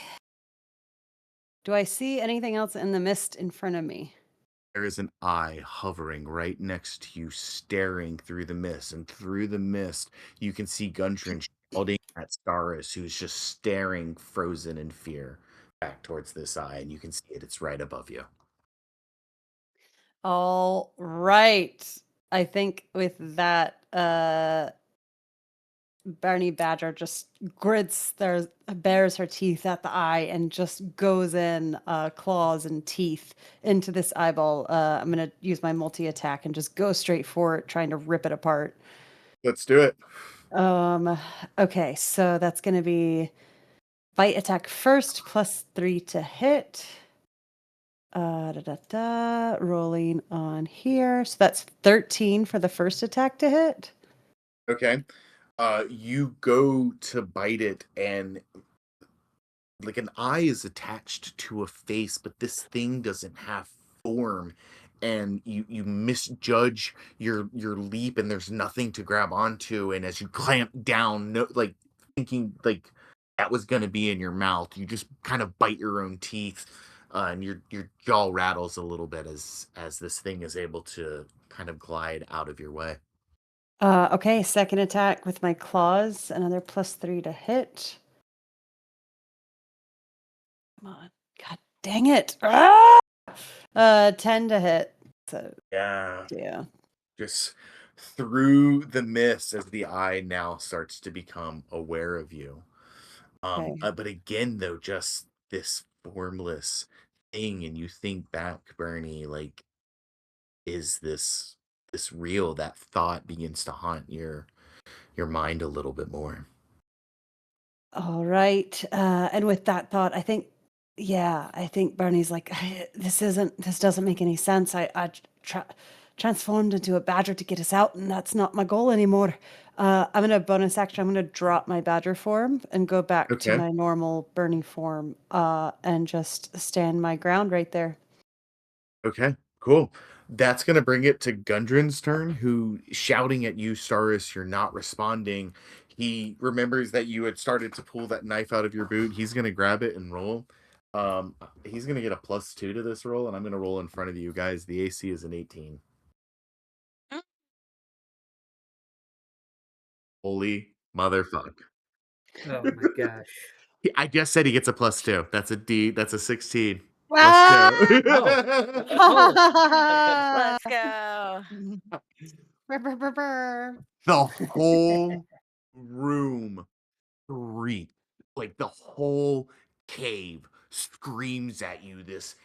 Do I see anything else in the mist in front of me? There is an eye hovering right next to you, staring through the mist. And through the mist, you can see Gundren shouting at Staris, who's just staring, frozen in fear, back towards this eye. And you can see it, it's right above you. All right. I think with that, Barney Badger just bares her teeth at the eye and just goes in, claws and teeth into this eyeball. I'm gonna use my multi attack and just go straight for it, trying to rip it apart. Let's do it. Okay, so that's gonna be bite attack first, +3 to hit. Rolling on here. So that's 13 for the first attack to hit. Okay. You go to bite it, and like an eye is attached to a face, but this thing doesn't have form, and you misjudge your leap, and there's nothing to grab onto, and as you clamp down, no, like thinking like that was gonna be in your mouth, you just kind of bite your own teeth, and your jaw rattles a little bit as this thing is able to kind of glide out of your way. Okay, second attack with my claws, another +3 to hit. Come on. God dang it. 10 to hit. So, Yeah. yeah. Just through the mist as the eye now starts to become aware of you. Okay. But again, though, just this formless thing, and you think back, Bernie, like, is this real? That thought begins to haunt your mind a little bit more. All right. And with that thought, I think Barney's like, this doesn't make any sense. I transformed into a badger to get us out, and that's not my goal anymore. I'm gonna bonus action. I'm gonna drop my badger form and go back to Okay. my normal Bernie form, and just stand my ground right there. Okay. Cool. That's gonna bring it to Gundren's turn, who shouting at you, Staris, you're not responding. He remembers that you had started to pull that knife out of your boot. He's gonna grab it and roll. He's gonna get a +2 to this roll, and I'm gonna roll in front of you guys. The AC is an 18. Mm. Holy motherfuck. Oh my gosh. I just said he gets a +2. That's a D. That's a 16. Ah! +2. Oh. Let's go. Brr, brr, brr, brr. The whole room shriek, like the whole cave screams at you this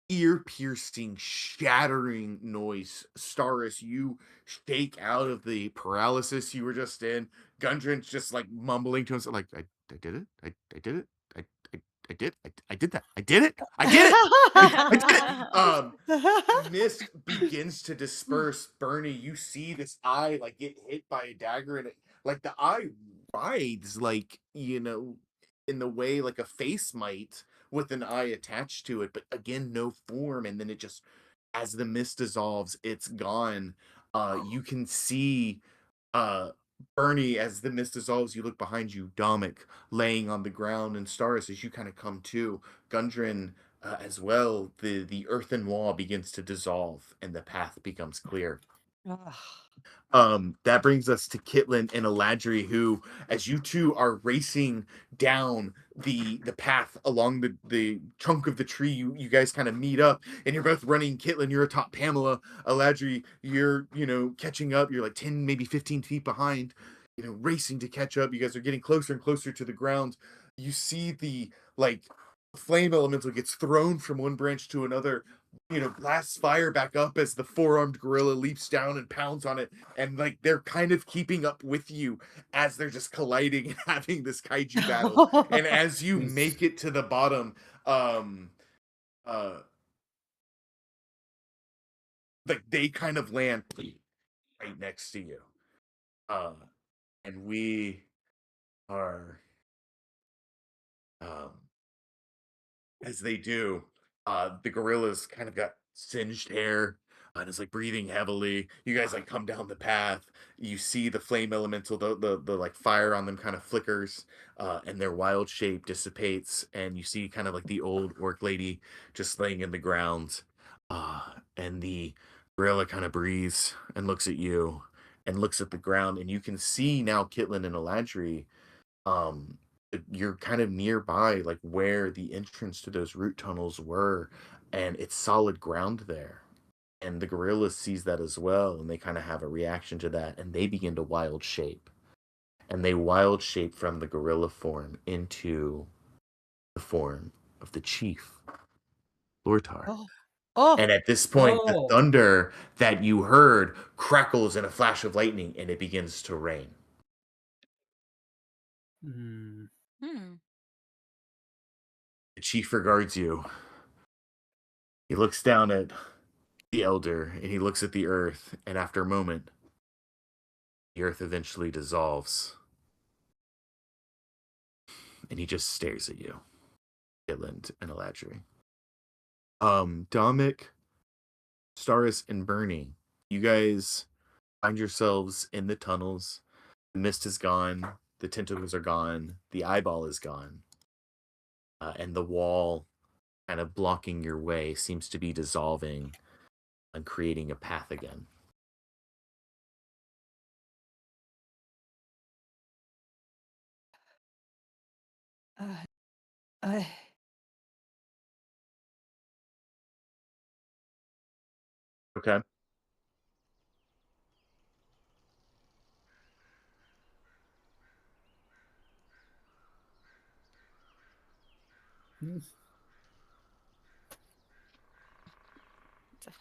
ear-piercing, shattering noise. Staris, you shake out of the paralysis you were just in. Gundren's just like mumbling to himself, like, I did it. I did it. I, I, I did that. I did it. I did it. I did it. Mist begins to disperse. Bernie, you see this eye like get hit by a dagger, and it, like the eye writhes, like, in the way like a face might, with an eye attached to it, but again, no form. And then it just, as the mist dissolves, it's gone. You can see uh Bernie, as the mist dissolves, you look behind you, Domik laying on the ground, and Staris, as you kind of come to, Gundren as well. The earthen wall begins to dissolve, and the path becomes clear. Ugh. That brings us to Kitlin and Eladri, who, as you two are racing down the path along the trunk of the tree, you guys kind of meet up, and you're both running. Kitlin, you're atop Pamela. Eladri, you're catching up. You're like 10, maybe 15 feet behind. Racing to catch up. You guys are getting closer and closer to the ground. You see the like flame elemental gets thrown from one branch to another, blasts fire back up as the four-armed gorilla leaps down and pounds on it, and like they're kind of keeping up with you as they're just colliding and having this kaiju battle. And as you make it to the bottom, uh like they kind of land right next to you. uh and we are, um as they do, the gorilla's kind of got singed hair, and is like breathing heavily. You guys like come down the path. You see the flame elemental, the like fire on them kind of flickers, and their wild shape dissipates, and you see kind of like the old orc lady just laying in the ground. And the gorilla kind of breathes and looks at you and looks at the ground, and you can see now Kitlin and Eladri, um you're kind of nearby, like where the entrance to those root tunnels were, and it's solid ground there. And the gorilla sees that as well, and they kind of have a reaction to that, and they begin to wild shape. And they wild shape from the gorilla form into the form of the chief, Lortar. Oh. Oh. And at this point, the Oh. thunder that you heard crackles in a flash of lightning, and it begins to rain. Hmm. Hmm. The chief regards you. He looks down at the elder, and he looks at the earth, and after a moment, the earth eventually dissolves, and he just stares at you, Kitland and Eladri. Domik, Staris, and Bernie, you guys find yourselves in the tunnels. The mist is gone, the tentacles are gone, the eyeball is gone, and the wall kind of blocking your way seems to be dissolving and creating a path again. Uh, I. Okay.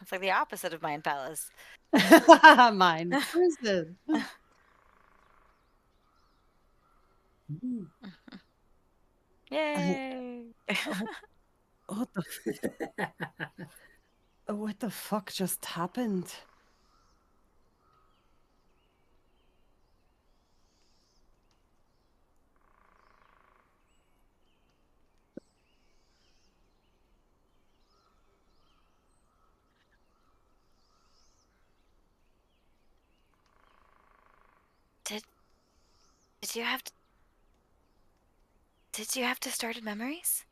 It's like the opposite of Mind Palace. Mine prison. Yay! What what the fuck just happened? Did you have Did you have distorted memories?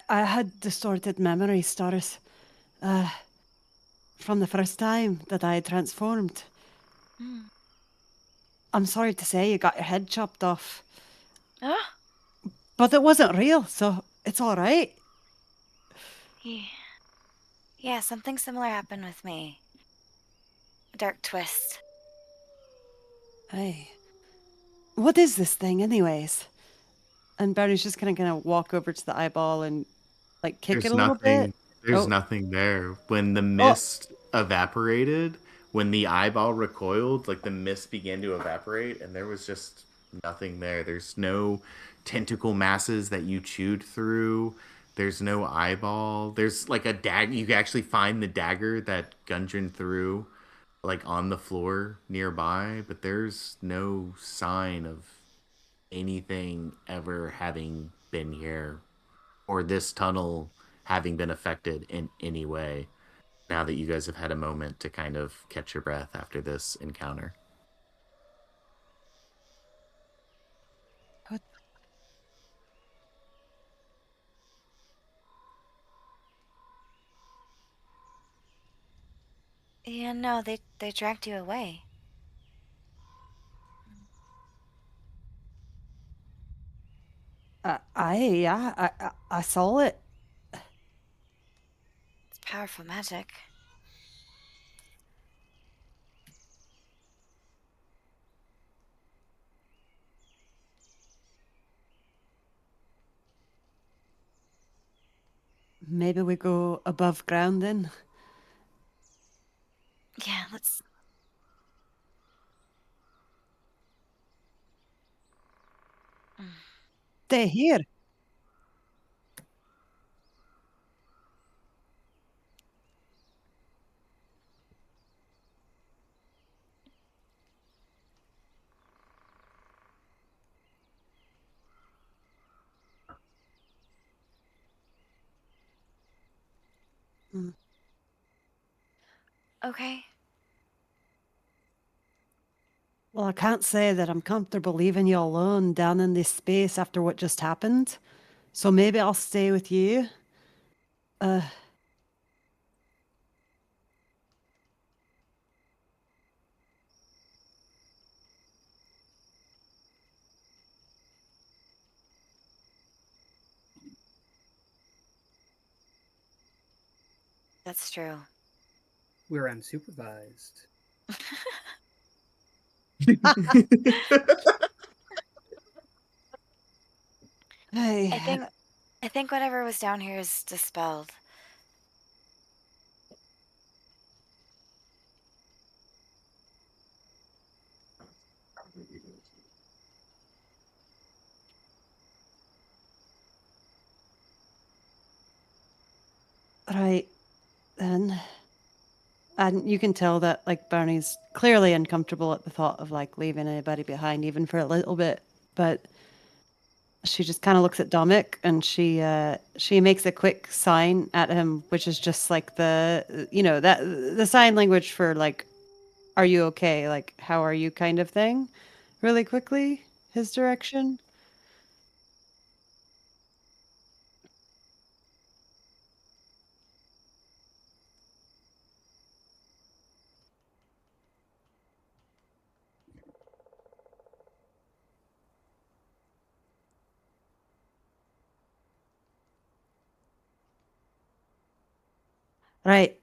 I had distorted memory, Stars, from the first time that I transformed. Hmm. I'm sorry to say you got your head chopped off, Oh, but it wasn't real, so it's all right. yeah, something similar happened with me. A dark twist. Hey, what is this thing, anyways? And Barney's just gonna walk over to the eyeball and like kick it There's a little bit. nothing. There's Oh, nothing there. When the oh, mist evaporated, when the eyeball recoiled, like the mist began to evaporate, and there was just nothing there. There's no tentacle masses that you chewed through. There's no eyeball. There's like a dagger. You can actually find the dagger that Gundren threw, like on the floor nearby, but there's no sign of anything ever having been here or this tunnel having been affected in any way now that you guys have had a moment to kind of catch your breath after this encounter. what? Yeah, no, they dragged you away. Yeah, I saw it. It's powerful magic. Maybe we go above ground then. Yeah, let's. Stay here. Mm. Okay. Well, I can't say that I'm comfortable leaving you alone down in this space after what just happened. So maybe I'll stay with you. Uh, That's true. We're unsupervised. hey, I think whatever was down here is dispelled. right then. And you can tell that like Barney's clearly uncomfortable at the thought of like leaving anybody behind, even for a little bit. But she just kind of looks at Dominic and she makes a quick sign at him, which is just like that the sign language for like, are you okay? Like, how are you kind of thing, really quickly, his direction. Right.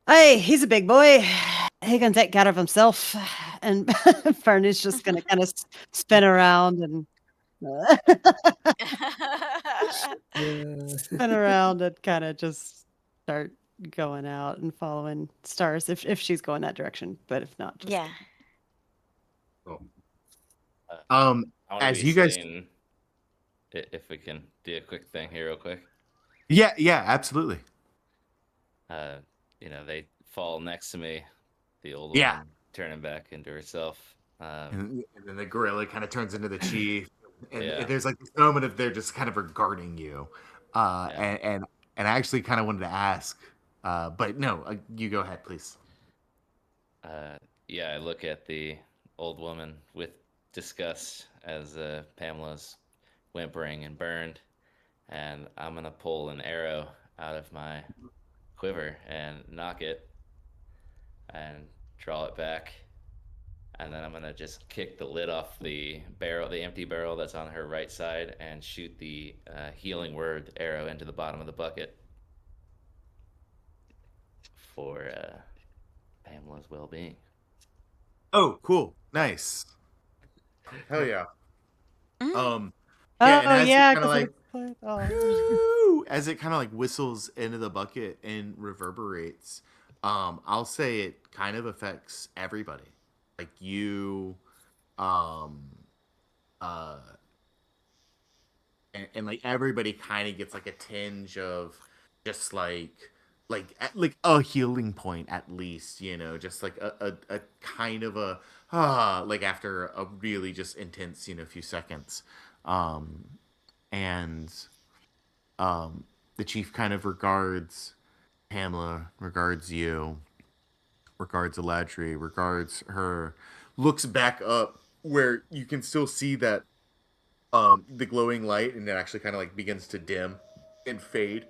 Hey, he's a big boy. He can take care of himself. And Fern is just gonna kind of spin around and spin around and kind of just start going out and following Stars if she's going that direction. But if not, just Yeah. Oh. I want to As be you guys, seen if we can do a quick thing here, real quick. yeah, absolutely. Uh, they fall next to me. The old Yeah. woman turning back into herself. And then the gorilla kind of turns into the chief, and Yeah. there's like this moment of they're just kind of regarding you, Yeah. and I actually kind of wanted to ask, but no, you go ahead, please. Yeah, I look at the old woman with disgust as Pamela's whimpering and burned, and I'm gonna pull an arrow out of my quiver and knock it and draw it back, and then I'm gonna just kick the lid off the barrel, the empty barrel that's on her right side, and shoot the healing word arrow into the bottom of the bucket for Pamela's well-being. Oh, cool, nice, hell yeah. Mm. Yeah, and Oh as it yeah, kind of because like oh. as it kind of like whistles into the bucket and reverberates, I'll say it kind of affects everybody. Like you, um, uh, and like everybody kind of gets like a tinge of just like a healing point at least, just like a kind of a like after a really just intense few seconds, um, and the chief kind of regards Pamela, regards you, regards Eladri, regards her, looks back up where you can still see that the glowing light, and it actually kind of like begins to dim and fade.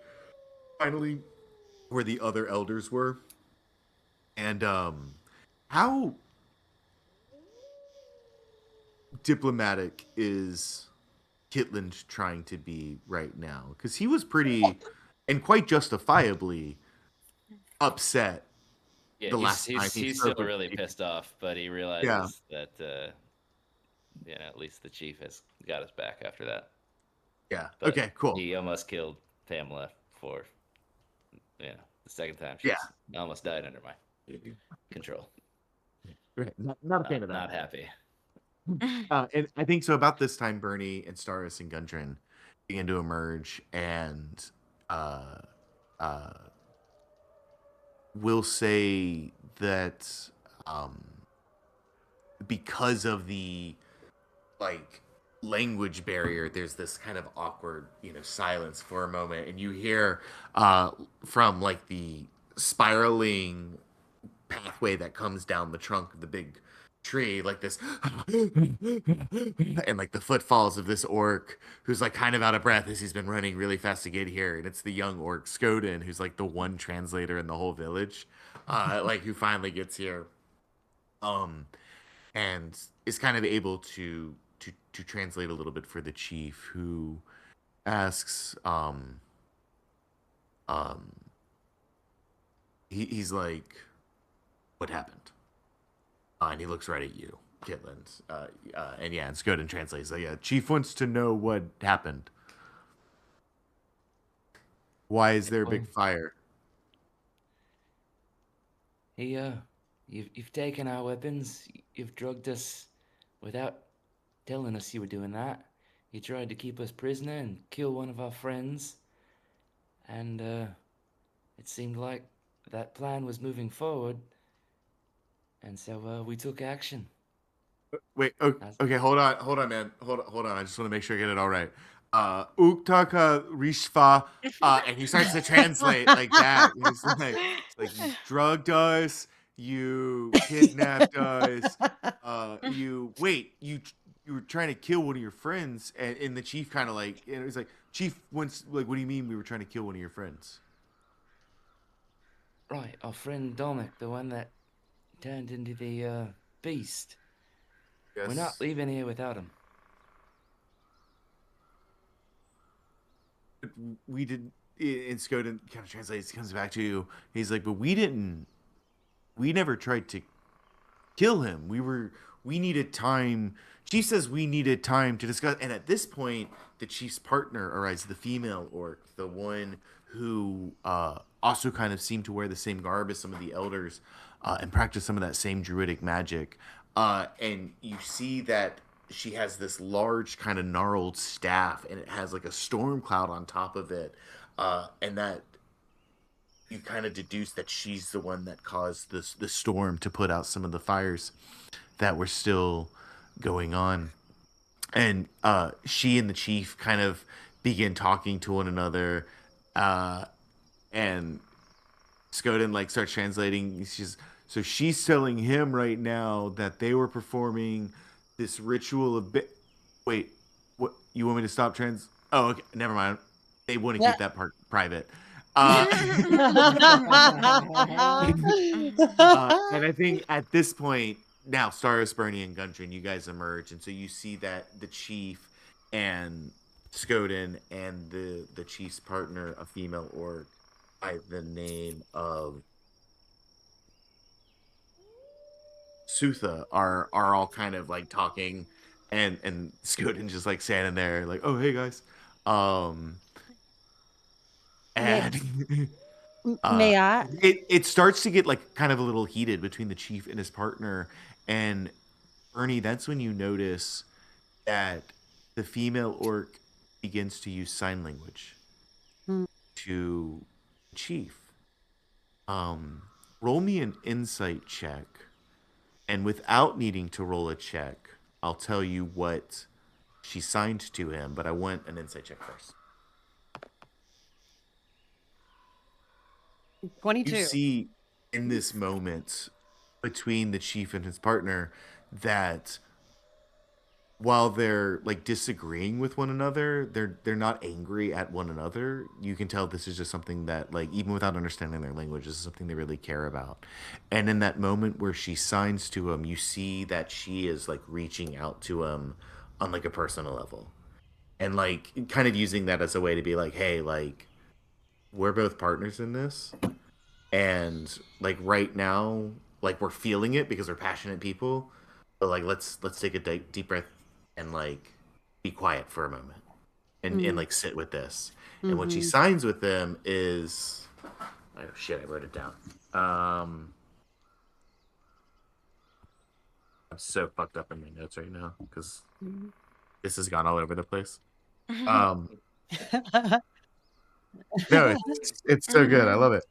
Finally, where the other elders were, and how diplomatic is Kitland trying to be right now? Because he was pretty, and quite justifiably, upset Yeah, the he's last time he's he he's still spoke with really me. pissed off, but he Yeah, realizes that at least the chief has got his back after that. yeah. But Okay, cool. he almost killed Pamela for the second time Yeah. she's almost died under my control. Right. Not a fan of that. Not happy. And I think so. About this time, Bernie and Staris and Gundren begin to emerge, and uh, uh, we'll say that um, because of the like language barrier, there's this kind of awkward, silence for a moment, and you hear from like the spiraling pathway that comes down the trunk of the big tree, like this and like the footfalls of this orc who's like kind of out of breath as he's been running really fast to get here, and it's the young orc Skoden, who's like the one translator in the whole village, like who finally gets here, um and is kind of able to translate a little bit for the chief, who asks um he's like, what happened? And he looks right at you, Kitland. And yeah, and Skoden translates. So yeah, Chief wants to know what happened. Why is there a big fire? You've taken our weapons. You've drugged us without telling us you were doing that. You tried to keep us prisoner and kill one of our friends. And it seemed like that plan was moving forward. And so we took action. Wait, okay, hold on, man. Hold on. I just want to make sure I get it all right. Uktaka Rishva, and he starts to translate like that. He's like you drugged us, you kidnapped us, you were trying to kill one of your friends, and the chief kind of like, and it was like, Chief, once, like, what do you mean we were trying to kill one of your friends? Right, our friend Dominic, the one that turned into the beast. Yes. We're not leaving here without him. We did, and Skoden kind of translates, comes back to you. He's like, but we never tried to kill him. We needed time. Chief says we needed time to discuss. And at this point, the chief's partner arrives, the female orc, the one who also kind of seemed to wear the same garb as some of the elders, and practice some of that same druidic magic. And you see that she has this large kind of gnarled staff, and it has like a storm cloud on top of it, and that you kind of deduce that she's the one that caused the storm to put out some of the fires that were still going on. And she and the chief kind of begin talking to one another, and Skoden like starts translating. She's telling him right now that they were performing this ritual of wait, what, you want me to stop oh, okay, never mind. They want to Yeah. keep that part private. uh, and I think at this point now, Staros, Bernie, and Gundren, you guys emerge, and so you see that the chief and Skoden and the chief's partner, a female orc by the name of Sutha, are all kind of like talking, and Skoden just like standing there, like, "Oh, hey guys," um, may, and uh, may I? it starts to get like kind of a little heated between the chief and his partner, and Ernie. That's when you notice that the female orc begins to use sign language Hmm. to chief. Roll me an insight check, and without needing to roll a check, I'll tell you what she signed to him, but I want an insight check first. You 22. see in this moment between the chief and his partner that while they're like disagreeing with one another, they're not angry at one another. You can tell this is just something that, like, even without understanding their language, this is something they really care about. And in that moment where she signs to him, you see that she is like reaching out to him on like a personal level, and like kind of using that as a way to be like, hey, like, we're both partners in this, and like right now, like, we're feeling it because we're passionate people, but like let's take a deep breath and like be quiet for a moment, and Mm, like sit with this. And what she mhm. signs with them is, oh shit, I wrote it down. I'm so fucked up in my notes right now because this has gone all over the place. um no, it's so good, I love it.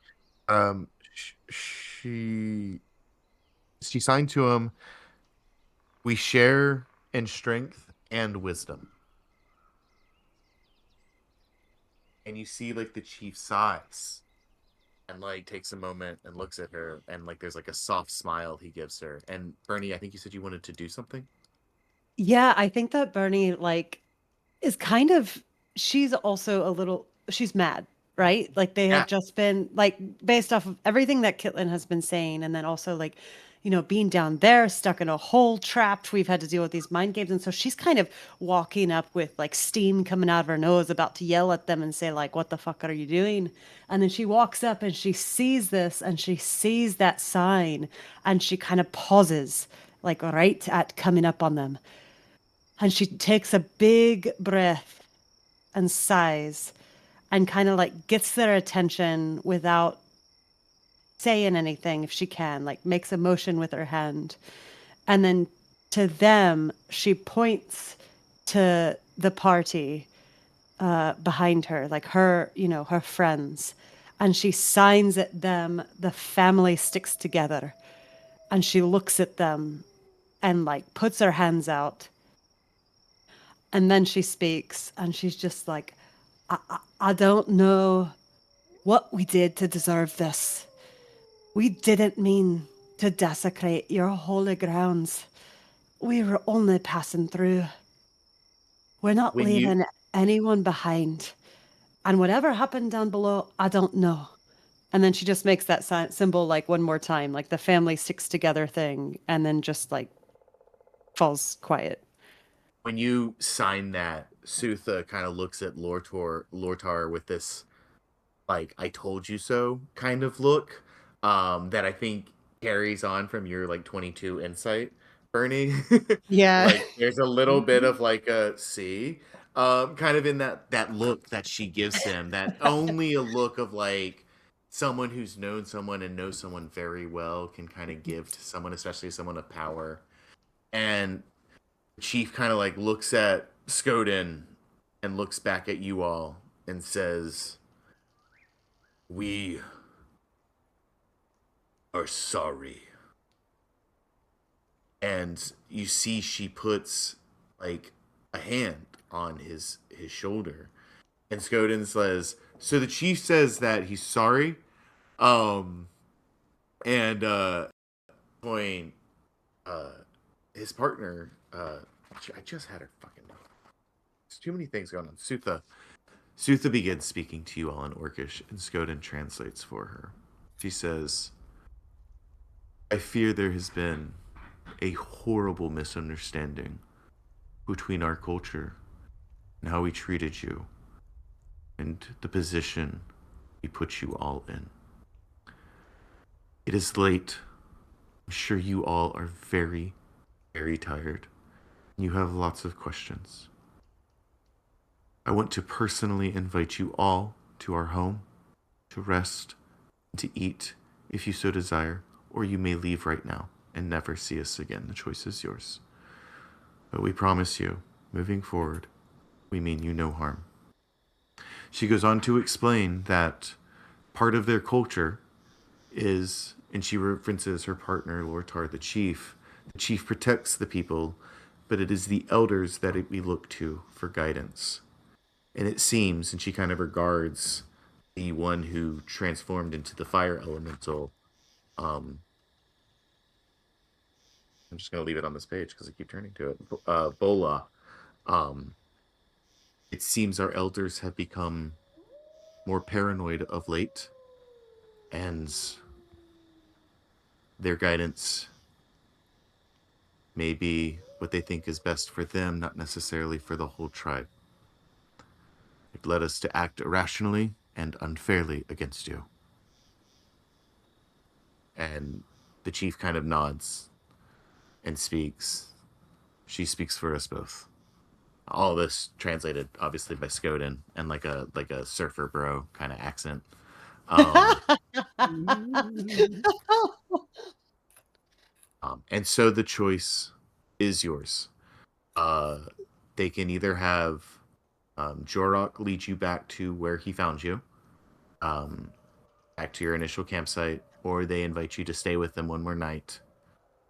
um she she signed to him, we share in strength and wisdom. And you see like the chief sighs and like takes a moment and looks at her, and like there's like a soft smile he gives her. And Bernie, I think you said you wanted to do something. Yeah, I think that Bernie, like, is kind of she's also a little she's mad, right? Like they Yeah. had just been like based off of everything that Kitlin has been saying, and then also like, being down there, stuck in a hole, trapped. We've had to deal with these mind games. And so she's kind of walking up with like steam coming out of her nose, about to yell at them and say, like, what the fuck are you doing? And then she walks up and she sees this and she sees that sign and she kind of pauses, like right at coming up on them. And she takes a big breath and sighs and kind of like gets their attention without saying anything if she can, like makes a motion with her hand. And then to them, she points to the party behind her, like her, her friends. And she signs at them, the family sticks together. And she looks at them and like puts her hands out. And then she speaks and she's just like, I don't know what we did to deserve this. We didn't mean to desecrate your holy grounds. We were only passing through. We're not When you leaving anyone behind. And whatever happened down below, I don't know. And then she just makes that symbol like one more time, like the family sticks together thing, and then just like falls quiet. when you sign that, Sutha kind of looks at Lortar with this like "I told you so" kind of look, that I think carries on from your like 22 insight, Bernie. Yeah. Like there's a little bit of like a see, kind of in that look that she gives him, that only a look of like someone who's known someone and knows someone very well can kind of give to someone, especially someone of power. And The chief kind of like looks at Skoden and looks back at you all and says, "We are sorry." And you see she puts like a hand on his shoulder. And Skoden says, "So the chief says that he's sorry." Um and point his partner I just had her fucking name. There's too many things going on. Sutha begins speaking to you all in Orcish, and Skoden translates for her. She says, "I fear there has been a horrible misunderstanding between our culture and how we treated you and the position we put you all in. It is late. I'm sure you all are very, very tired. You have lots of questions. I want to personally invite you all to our home to rest and to eat if you so desire, or you may leave right now and never see us again. The choice is yours. But we promise you, moving forward, we mean you no harm." She goes on to explain that part of their culture is, and she references her partner, Lord Tar, the chief. The chief protects the people, but it is the elders that we look to for guidance. And it seems, and she kind of regards the one who transformed into the fire elemental. I'm just going to leave it on this page because I keep turning to it. Bola. It seems our elders have become more paranoid of late, and their guidance may be what they think is best for them, not necessarily for the whole tribe. It led us to act irrationally and unfairly against you. And the chief kind of nods and speaks. She speaks for us both. All this translated, obviously, by Skoden and like a surfer bro kind of accent. And so the choice is yours. They can either have Jorok lead you back to where he found you, back to your initial campsite, or they invite you to stay with them one more night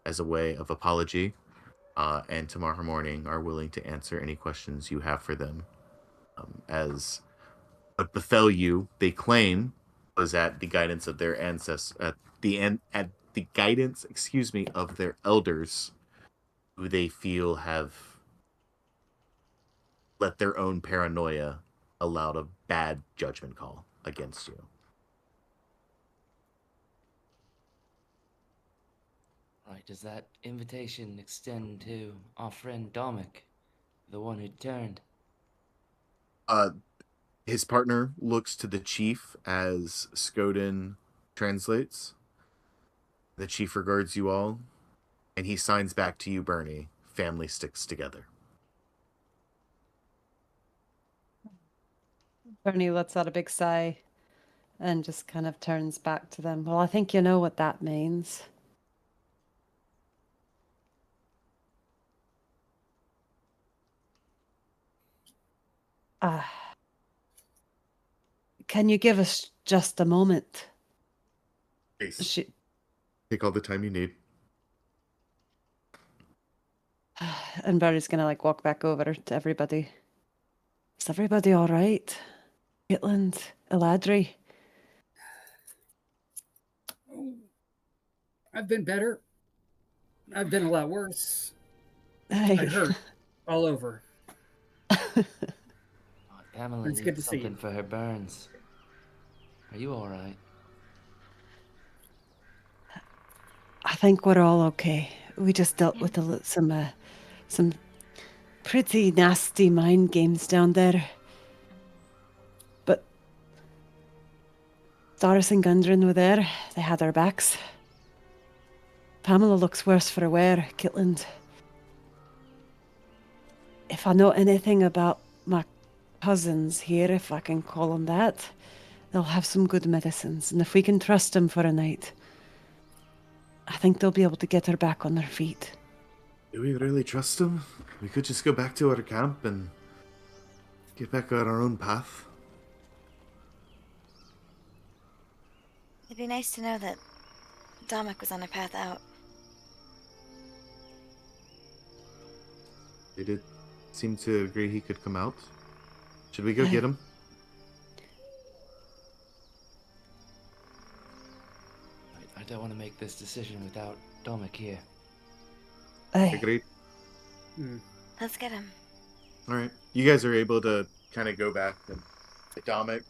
as a way of apology, and tomorrow morning are willing to answer any questions you have for them. As what befell you, they claim, was at the guidance of their ancestors, at the guidance, of their elders, who they feel have let their own paranoia allowed a bad judgment call against you. Right, does that invitation extend to our friend Domik, the one who turned? His partner looks to the chief as Skoden translates. The chief regards you all, and he signs back to you, Bernie. Family sticks together. Bernie lets out a big sigh and just kind of turns back to them. Well, I think you know what that means. Can you give us just a moment? Ace, take all the time you need. And Bernie's gonna like walk back over to everybody. Is everybody all right? Caitlin, Eladri? Oh, I've been better. I've been a lot worse. Hey. I hurt all over. Pamela It's good needs to see something you. for her burns. Are you all right? I think we're all okay. We just dealt with some pretty nasty mind games down there. But Doris and Gundren were there. They had our backs. Pamela looks worse for wear, Kitland. If I know anything about my cousins here, if I can call them that, they'll have some good medicines. And if we can trust them for a night, I think they'll be able to get her back on her feet. Do we really trust him? We could just go back to our camp and get back on our own path. It'd be nice to know that Dominic was on a path out. They did seem to agree he could come out. Should we go get him? I don't want to make this decision without Dominic here. Aye. Agreed. Let's get him. All right. You guys are able to kind of go back to Dominic.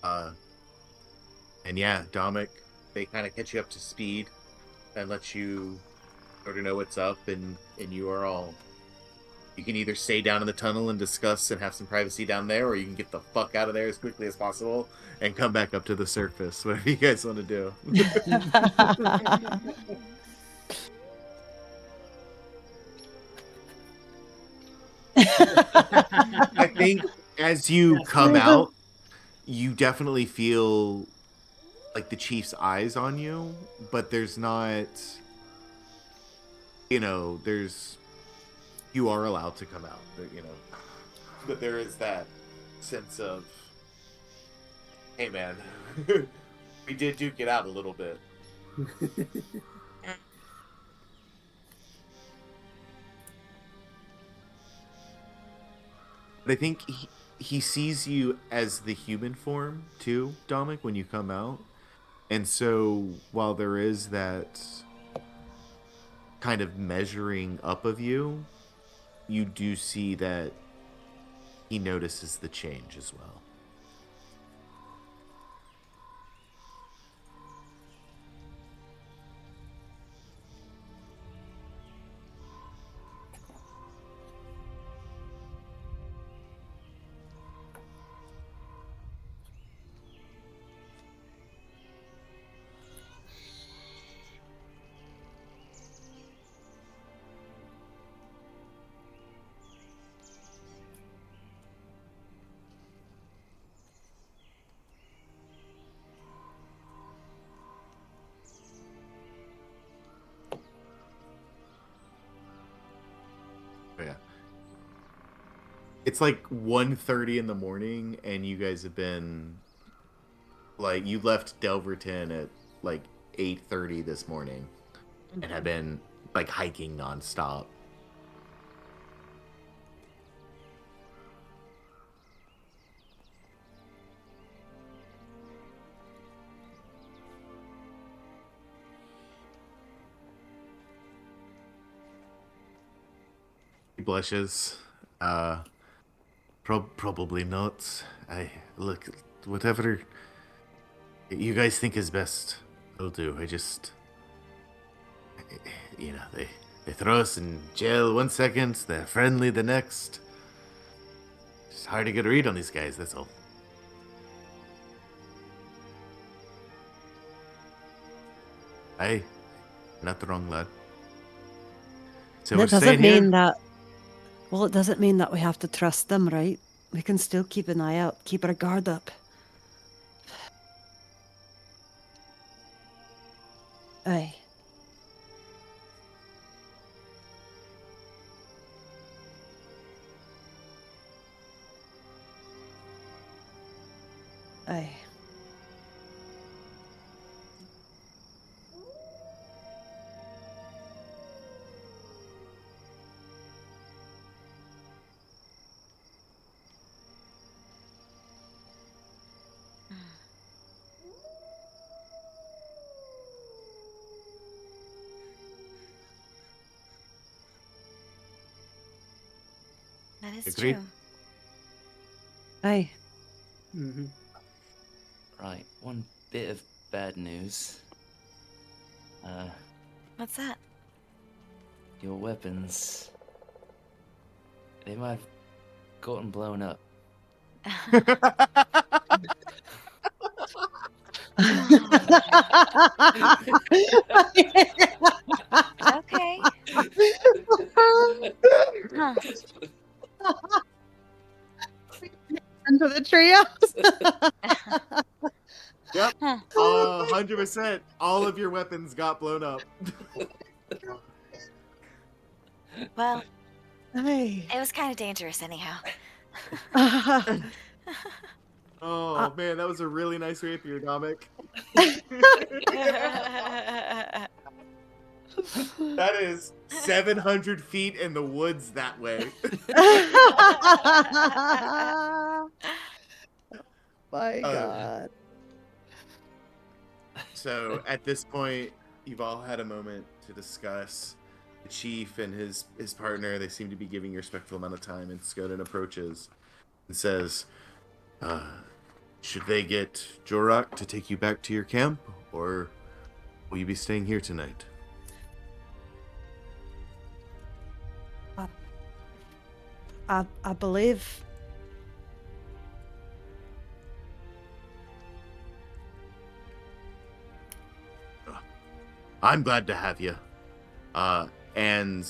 And yeah, Dominic, they kind of catch you up to speed and let you sort of know what's up, and you are all... You can either stay down in the tunnel and discuss and have some privacy down there, or you can get the fuck out of there as quickly as possible and come back up to the surface. Whatever you guys want to do. I think as you come out, you definitely feel like the chief's eyes on you, but there's not, there's, you are allowed to come out, but there is that sense of, hey man, we did duke it out a little bit. But I think he sees you as the human form too, Dominic, when you come out. And so while there is that kind of measuring up of you, you do see that he notices the change as well. Yeah. It's like 1:30 in the morning, and you guys have been, like, you left Delverton at like 8:30 this morning and have been like hiking nonstop. He blushes. Probably not. Look, whatever you guys think is best, I'll do. They throw us in jail 1 second, they're friendly the next. It's hard to get a read on these guys, that's all. Aye, not the wrong lad. So we're That doesn't staying here? mean that. Well, it doesn't mean that we have to trust them, right? We can still keep an eye out, keep our guard up. Aye. Aye. That is Agreed. true. Aye. Mm-hmm. Right, one bit of bad news. What's that? Your weapons, they might have gotten blown up. Okay. Huh. Into the treehouse. Yep. 100%. All of your weapons got blown up. Well, Hey. it was kind of dangerous anyhow. Oh man, that was a really nice rapier, Dominic. That is 700 feet in the woods that way. My Uh, God. So at this point, you've all had a moment to discuss. The chief and his partner, they seem to be giving you a respectful amount of time, and Skoden approaches and says, should they get Jorak to take you back to your camp, or will you be staying here tonight? I believe I'm glad to have you. And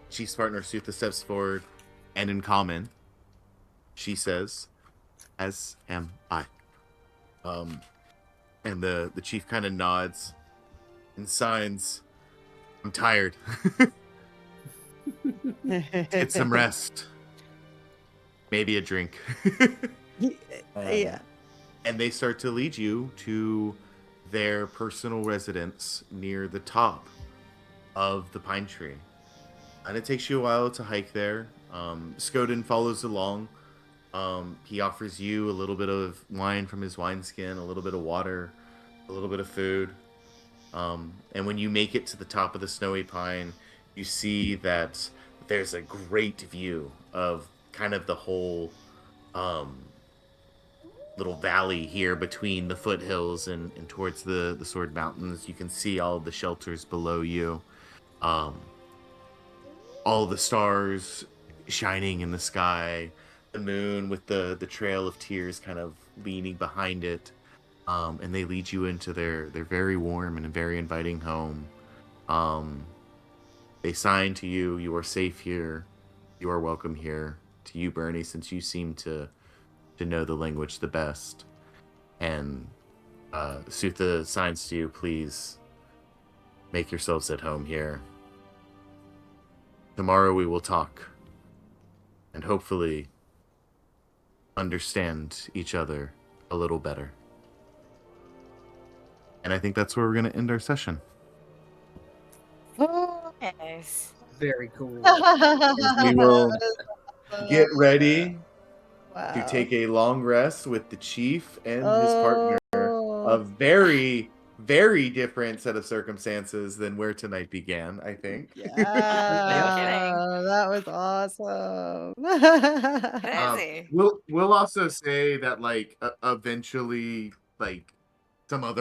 Chief's partner Sutha steps forward, and in common, she says, "As am I." And the chief kind of nods and signs, "I'm tired. Get some rest. Maybe a drink." Yeah. And they start to lead you to their personal residence near the top of the pine tree. And it takes you a while to hike there. Skoden follows along. He offers you a little bit of wine from his wineskin, a little bit of water, a little bit of food. And when you make it to the top of the snowy pine, you see that there's a great view of kind of the whole little valley here between the foothills and towards the Sword Mountains. You can see all of the shelters below you. All the stars shining in the sky, the moon with the trail of tears kind of leaning behind it. And they lead you into their very warm and very inviting home. They sign to you, you are safe here, you are welcome here. To you, Bernie, since you seem to know the language the best. And Sutha signs to you, please make yourselves at home here. Tomorrow we will talk and hopefully understand each other a little better. And I think that's where we're going to end our session. Nice. Very cool. We will get ready Wow. to take a long rest with the chief and his partner. A very, very different set of circumstances than where tonight began, I think. Yeah, kidding. that was awesome. Crazy. We'll also say that eventually some other